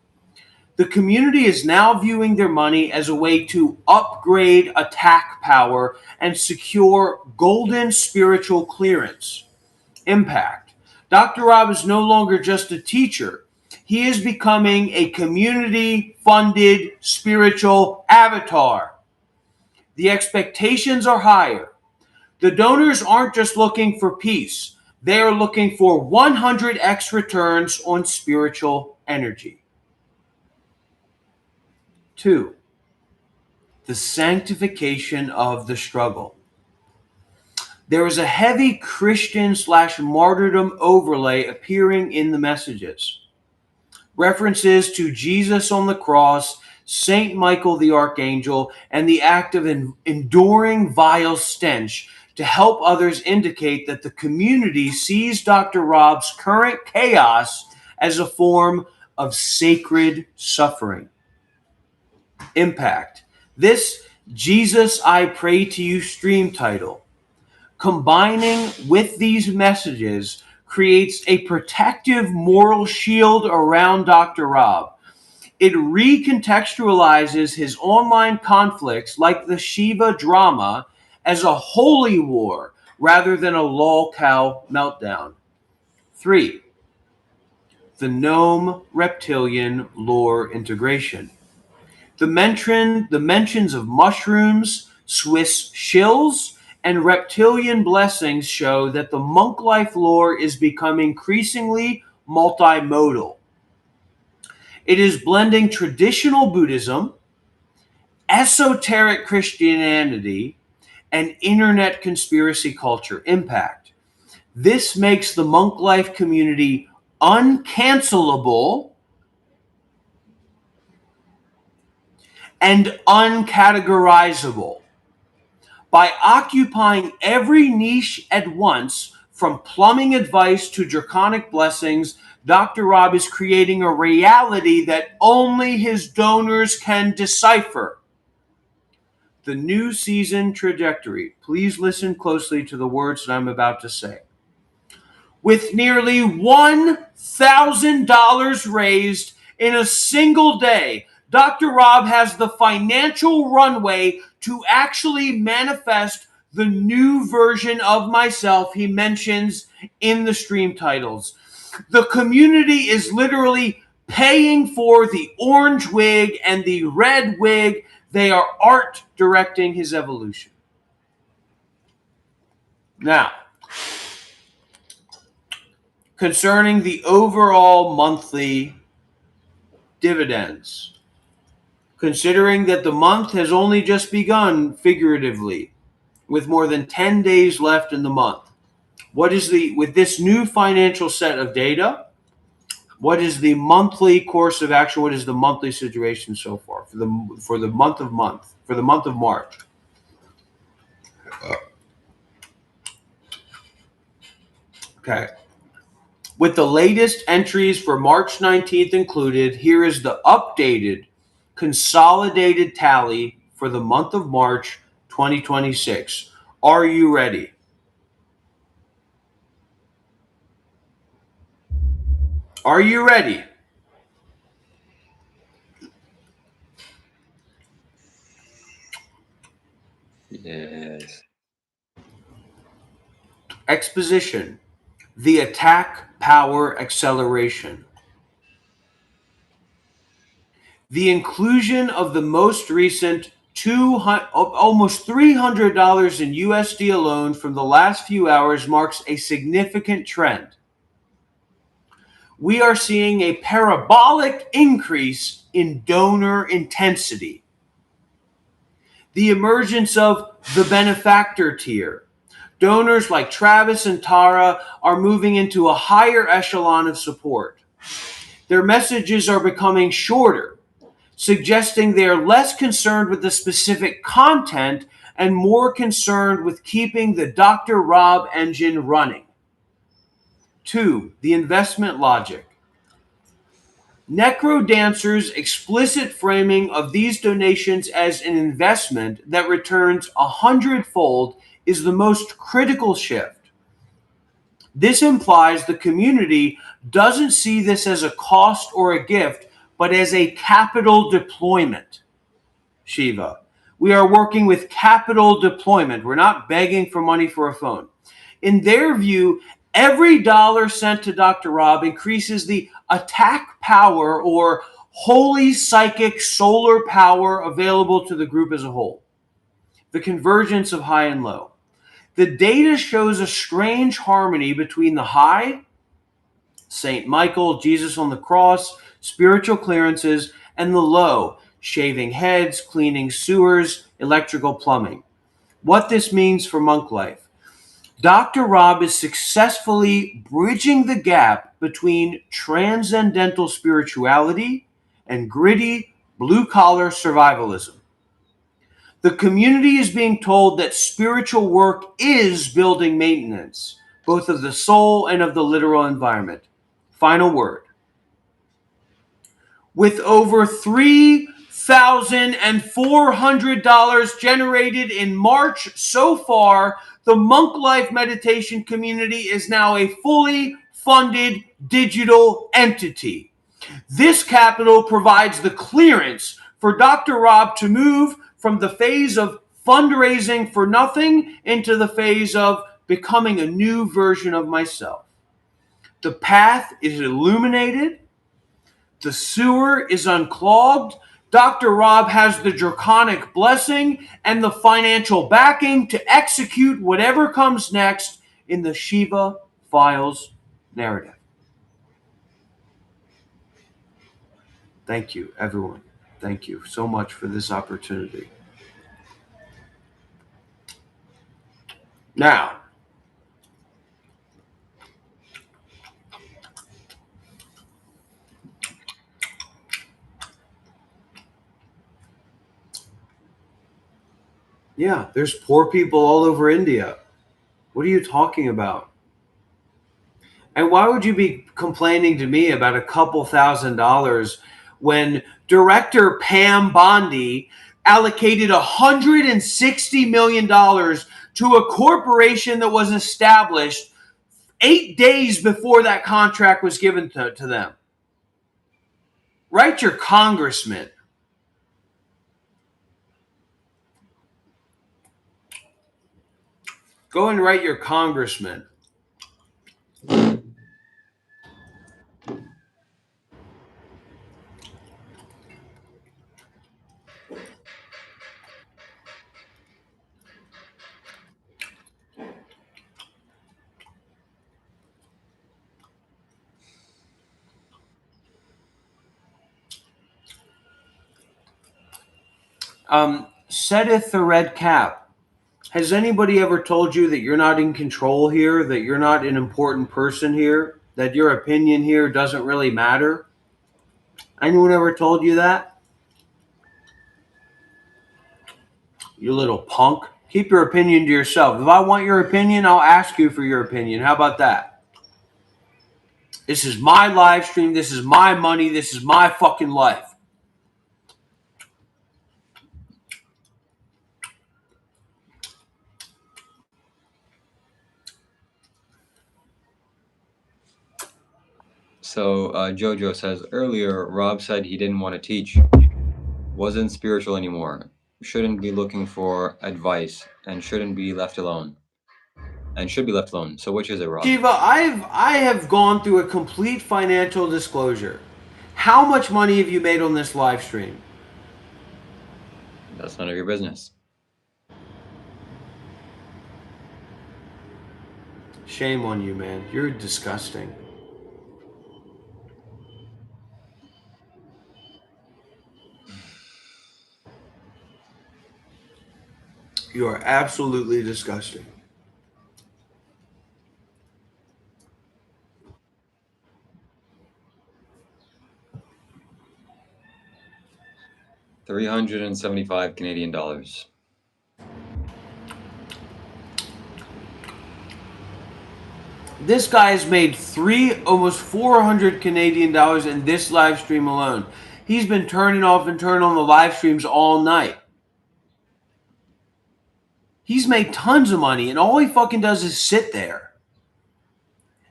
The community is now viewing their money as a way to upgrade attack power and secure golden spiritual clearance. Impact. Dr. Rob is no longer just a teacher. He is becoming a community-funded spiritual avatar. The expectations are higher. The donors aren't just looking for peace. They are looking for 100x returns on spiritual energy. 2. The sanctification of the struggle. There is a heavy Christian/martyrdom overlay appearing in the messages. References to Jesus on the cross, Saint Michael the Archangel, and the act of enduring vile stench to help others indicate that the community sees Dr. Rob's current chaos as a form of sacred suffering. Impact. This Jesus I Pray to You stream title, combining with these messages, creates a protective moral shield around Dr. Rob. It recontextualizes his online conflicts like the Shiva drama as a holy war rather than a lol-cow meltdown. 3. The gnome reptilian lore integration. The mentions of mushrooms, Swiss shills, and reptilian blessings show that the monk life lore is becoming increasingly multimodal. It is blending traditional Buddhism, esoteric Christianity, and internet conspiracy culture. Impact. This makes the monk life community uncancelable and uncategorizable. By occupying every niche at once, from plumbing advice to draconic blessings, Dr. Rob is creating a reality that only his donors can decipher. The new season trajectory. Please listen closely to the words that I'm about to say. With nearly $1,000 raised in a single day, Dr. Rob has the financial runway to actually manifest the new version of myself he mentions in the stream titles. The community is literally paying for the orange wig and the red wig. They are art directing his evolution. Now, concerning the overall monthly dividends, considering that the month has only just begun figuratively, with more than 10 days left in the month, with this new financial set of data, what is the monthly course of action? What is the monthly situation so far for the month of March? Okay. With the latest entries for March 19th included, here is the updated consolidated tally for the month of March 2026. Are you ready? Are you ready? Yes. Exposition. The attack power acceleration. The inclusion of the most recent almost $300 in USD alone from the last few hours marks a significant trend. We are seeing a parabolic increase in donor intensity. The emergence of the benefactor tier. Donors like Travis and Tara are moving into a higher echelon of support. Their messages are becoming shorter, suggesting they are less concerned with the specific content and more concerned with keeping the Dr. Rob engine running. 2. The investment logic. Necrodancer's explicit framing of these donations as an investment that returns 100-fold is the most critical shift. This implies the community doesn't see this as a cost or a gift, but as a capital deployment. Shiva. We are working with capital deployment. We're not begging for money for a phone. In their view, every dollar sent to Dr. Rob increases the attack power or holy psychic solar power available to the group as a whole. The convergence of high and low. The data shows a strange harmony between the high, St. Michael, Jesus on the cross, spiritual clearances, and the low, shaving heads, cleaning sewers, electrical plumbing. What this means for monk life. Dr. Rob is successfully bridging the gap between transcendental spirituality and gritty, blue-collar survivalism. The community is being told that spiritual work is building maintenance, both of the soul and of the literal environment. Final word. With over $3,400 generated in March so far, the Monk Life Meditation community is now a fully funded digital entity. This capital provides the clearance for Dr. Rob to move from the phase of fundraising for nothing into the phase of becoming a new version of myself. The path is illuminated. The sewer is unclogged. Dr. Rob has the draconic blessing and the financial backing to execute whatever comes next in the Shiva Files narrative. Thank you, everyone. Thank you so much for this opportunity. Now, yeah, there's poor people all over India. What are you talking about? And why would you be complaining to me about a couple $1,000s when director Pam Bondi allocated $160 million to a corporation that was established 8 days before that contract was given to them? Write your congressman. Go and write your congressman. Setteth the red cap. Has anybody ever told you that you're not in control here, that you're not an important person here, that your opinion here doesn't really matter? Anyone ever told you that? You little punk. Keep your opinion to yourself. If I want your opinion, I'll ask you for your opinion. How about that? This is my live stream. This is my money. This is my fucking life. So Jojo says earlier, Rob said he didn't want to teach, wasn't spiritual anymore, shouldn't be looking for advice, and shouldn't be left alone. And should be left alone. So which is it, Rob? Shiva, I have gone through a complete financial disclosure. How much money have you made on this live stream? That's none of your business. Shame on you, man. You're disgusting. You are absolutely disgusting. $375 Canadian. This guy's made almost 400 Canadian dollars in this live stream alone. He's been turning off and turning on the live streams all night. He's made tons of money, and all he fucking does is sit there.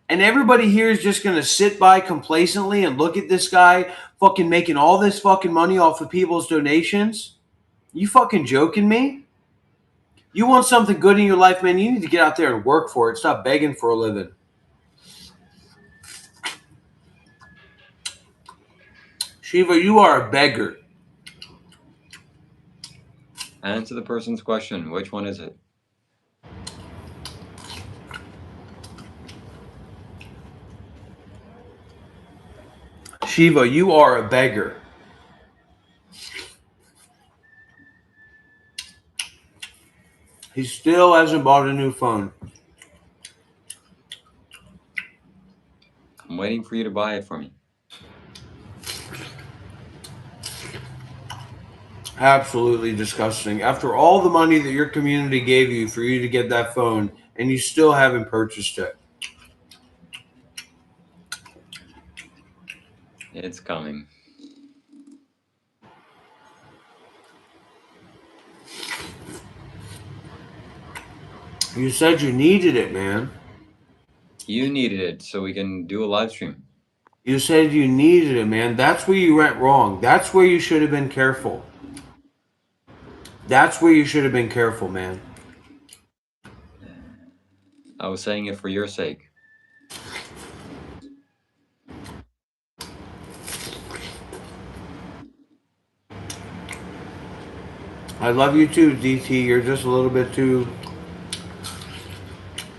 And everybody here is just going to sit by complacently and look at this guy fucking making all this fucking money off of people's donations? You fucking joking me? You want something good in your life, man, you need to get out there and work for it. Stop begging for a living. Shiva, you are a beggar. Answer the person's question. Which one is it? Shiva, you are a beggar. He still hasn't bought a new phone. I'm waiting for you to buy it for me. Absolutely disgusting. After all the money that your community gave you for you to get that phone, and you still haven't purchased it. It's coming. You said you needed it, man. You needed it so we can do a live stream. You said you needed it, man. That's where you went wrong. That's where you should have been careful. That's where you should have been careful, man. I was saying it for your sake. I love you too, DT. You're just a little bit too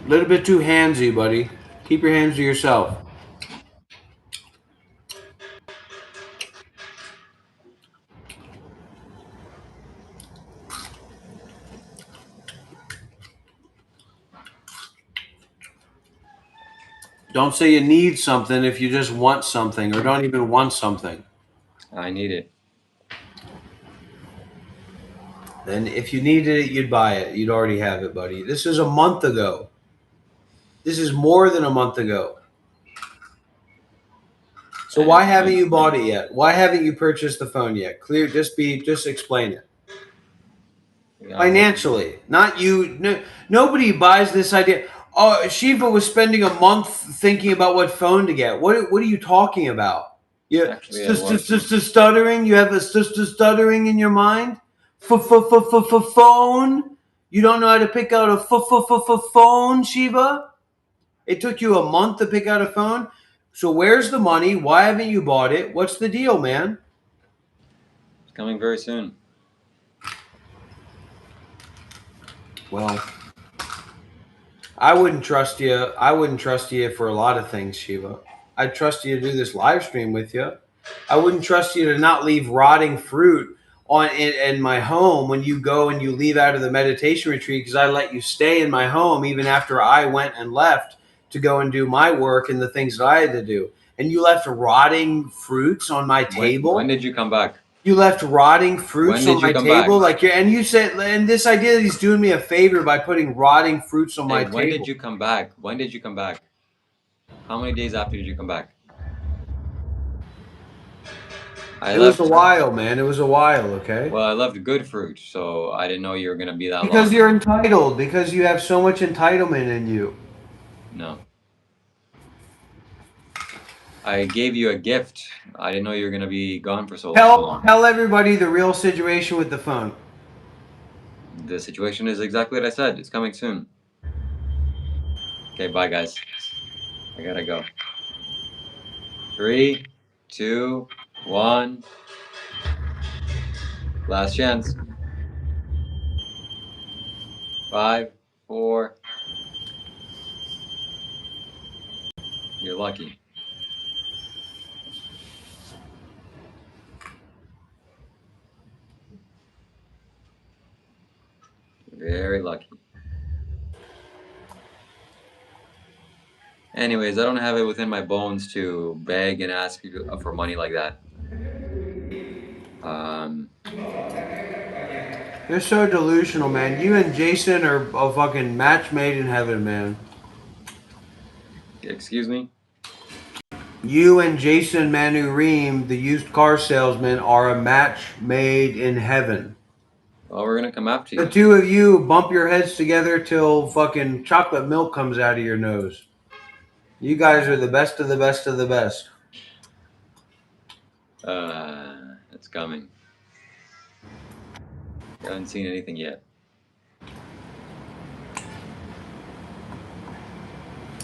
handsy, buddy. Keep your hands to yourself. Don't say you need something if you just want something, or don't even want something. I need it. Then if you needed it, you'd buy it. You'd already have it, buddy. This is a month ago. This is more than a month ago. So why haven't you bought it yet? Why haven't you purchased the phone yet? Just explain it. Yeah, financially, not you. No, nobody buys this idea. Oh, Shiva was spending a month thinking about what phone to get. What are you talking about? Yeah, stuttering. You have a stuttering in your mind. Phone. You don't know how to pick out a phone, Shiva. It took you a month to pick out a phone. So where's the money? Why haven't you bought it? What's the deal, man? It's coming very soon. Well, I wouldn't trust you. I wouldn't trust you for a lot of things, Shiva. I'd trust you to do this live stream with you. I wouldn't trust you to not leave rotting fruit in my home when you go and you leave out of the meditation retreat, because I let you stay in my home even after I went and left to go and do my work and the things that I had to do. And you left rotting fruits on my table. When did you come back? You left rotting fruits on my table, and you said, and this idea that he's doing me a favor by putting rotting fruits on my table. When did you come back? When did you come back? How many days after did you come back? It was a while, man. It was a while, okay? Well, I left good fruit, so I didn't know you were going to be that Because long. you're entitled. Because you have so much entitlement in you. No. I gave you a gift. I didn't know you were going to be gone for so long. Tell everybody the real situation with the phone. The situation is exactly what I said. It's coming soon. Okay, bye, guys. I gotta go. 3, 2, 1. Last chance. 5, 4. You're lucky. Very lucky. Anyways, I don't have it within my bones to beg and ask you for money like that. You're so delusional, man. You and Jason are a fucking match made in heaven, man. Excuse me? You and Jason Manureem, the used car salesman, are a match made in heaven. Well, we're gonna come after you. The two of you bump your heads together till fucking chocolate milk comes out of your nose. You guys are the best of the best of the best. It's coming. I haven't seen anything yet.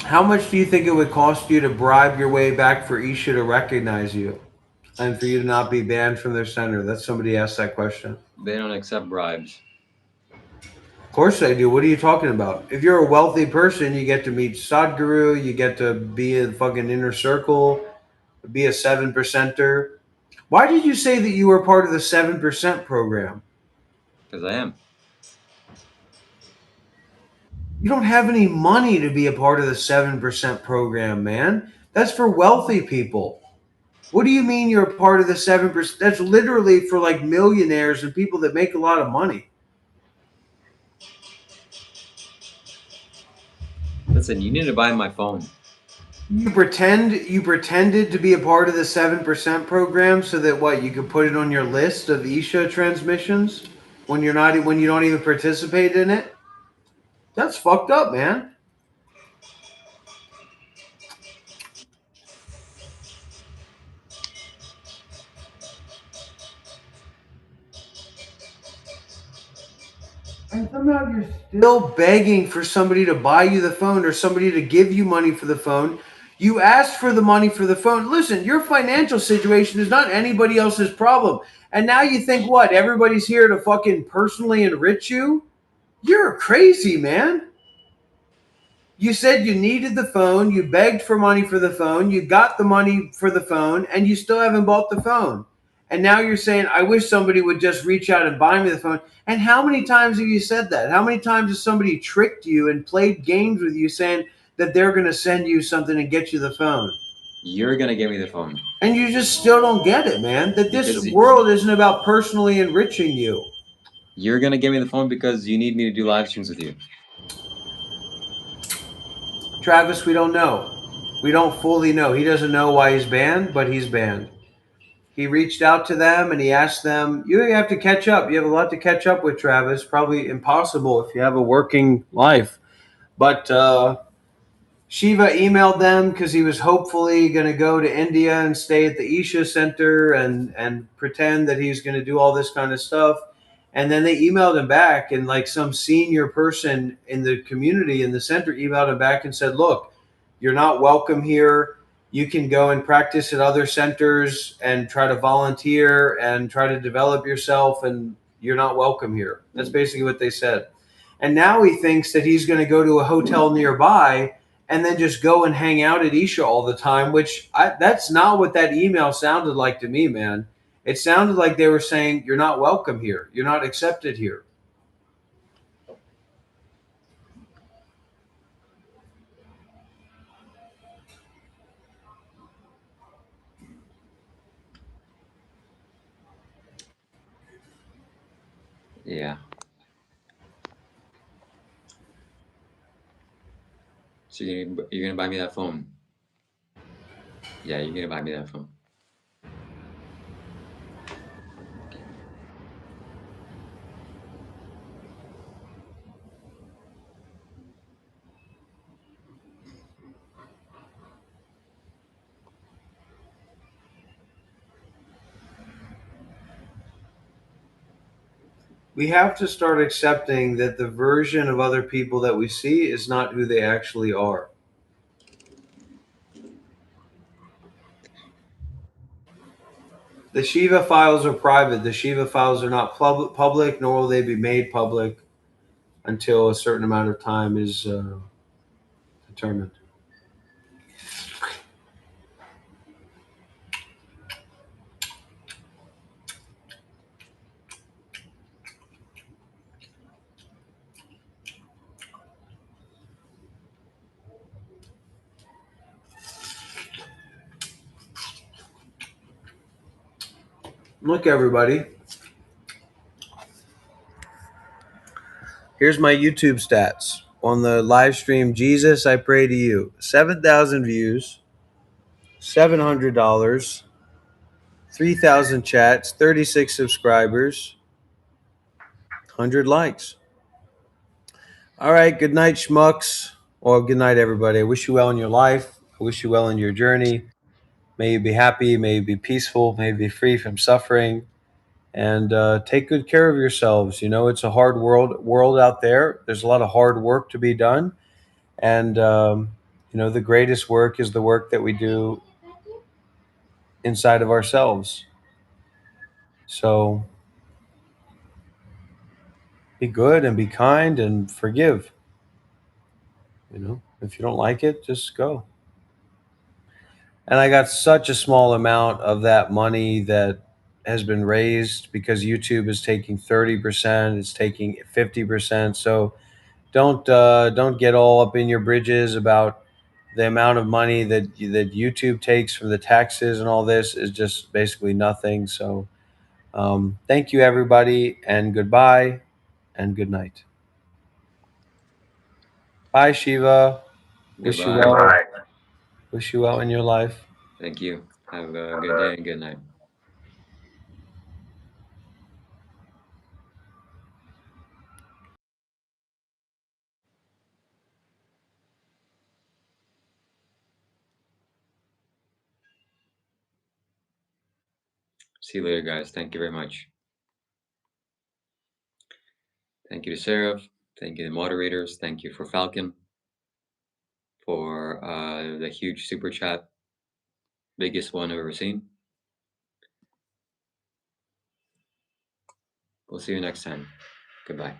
How much do you think it would cost you to bribe your way back for Isha to recognize you? And for you to not be banned from their center? That's somebody asked that question. They don't accept bribes. Of course they do. What are you talking about? If you're a wealthy person, you get to meet Sadhguru, you get to be in fucking inner circle, be a 7%er. Why did you say that you were part of the 7% program? Because I am. You don't have any money to be a part of the 7% program, man. That's for wealthy people. What do you mean you're a part of the 7%? That's literally for like millionaires and people that make a lot of money. Listen, you need to buy my phone. You pretended to be a part of the 7% program so that what, you could put it on your list of Isha transmissions when you don't even participate in it? That's fucked up, man. And somehow you're still begging for somebody to buy you the phone or somebody to give you money for the phone. You asked for the money for the phone. Listen, your financial situation is not anybody else's problem. And now you think what? Everybody's here to fucking personally enrich you? You're crazy, man. You said you needed the phone. You begged for money for the phone. You got the money for the phone, and you still haven't bought the phone. And now you're saying, I wish somebody would just reach out and buy me the phone. And how many times have you said that? How many times has somebody tricked you and played games with you saying that they're going to send you something and get you the phone? You're going to give me the phone. And you just still don't get it, man. That this world isn't about personally enriching you. You're going to give me the phone because you need me to do live streams with you. Travis, we don't know. We don't fully know. He doesn't know why he's banned, but he's banned. He reached out to them and he asked them, you have to catch up. You have a lot to catch up with, Travis. Probably impossible if you have a working life. But Shiva emailed them because he was hopefully going to go to India and stay at the Isha Center and pretend that he's going to do all this kind of stuff. And then they emailed him back, and like some senior person in the community in the center emailed him back and said, look, you're not welcome here. You can go and practice at other centers and try to volunteer and try to develop yourself, and you're not welcome here. That's basically what they said. And now he thinks that he's going to go to a hotel nearby and then just go and hang out at Isha all the time, which that's not what that email sounded like to me, man. It sounded like they were saying, you're not welcome here. You're not accepted here. Yeah. So you're going to buy me that phone? Yeah, you're gonna buy me that phone. We have to start accepting that the version of other people that we see is not who they actually are. The Shiva files are private. The Shiva files are not public, nor will they be made public until a certain amount of time is determined. Look, everybody. Here's my YouTube stats. On the live stream, Jesus, I Pray to You. 7,000 views, $700, 3,000 chats, 36 subscribers, 100 likes. All right, good night, schmucks. Well, good night, everybody. I wish you well in your life. I wish you well in your journey. May you be happy. May you be peaceful. May you be free from suffering. And take good care of yourselves. You know, it's a hard world out there. There's a lot of hard work to be done. And, you know, the greatest work is the work that we do inside of ourselves. So be good and be kind and forgive. You know, if you don't like it, just go. And I got such a small amount of that money that has been raised because YouTube is taking 30%, it's taking 50%. So don't get all up in your bridges about the amount of money that YouTube takes from the taxes and all this is just basically nothing. So thank you, everybody, and goodbye and good night. Bye, Shiva. Wish you Goodbye. well. Wish you well in your life. Thank you. Have a good day and good night. See you later, guys. Thank you very much. Thank you to Seraph. Thank you to the moderators. Thank you for Falcon for the huge super chat. Biggest one I've ever seen. We'll see you next time. Goodbye.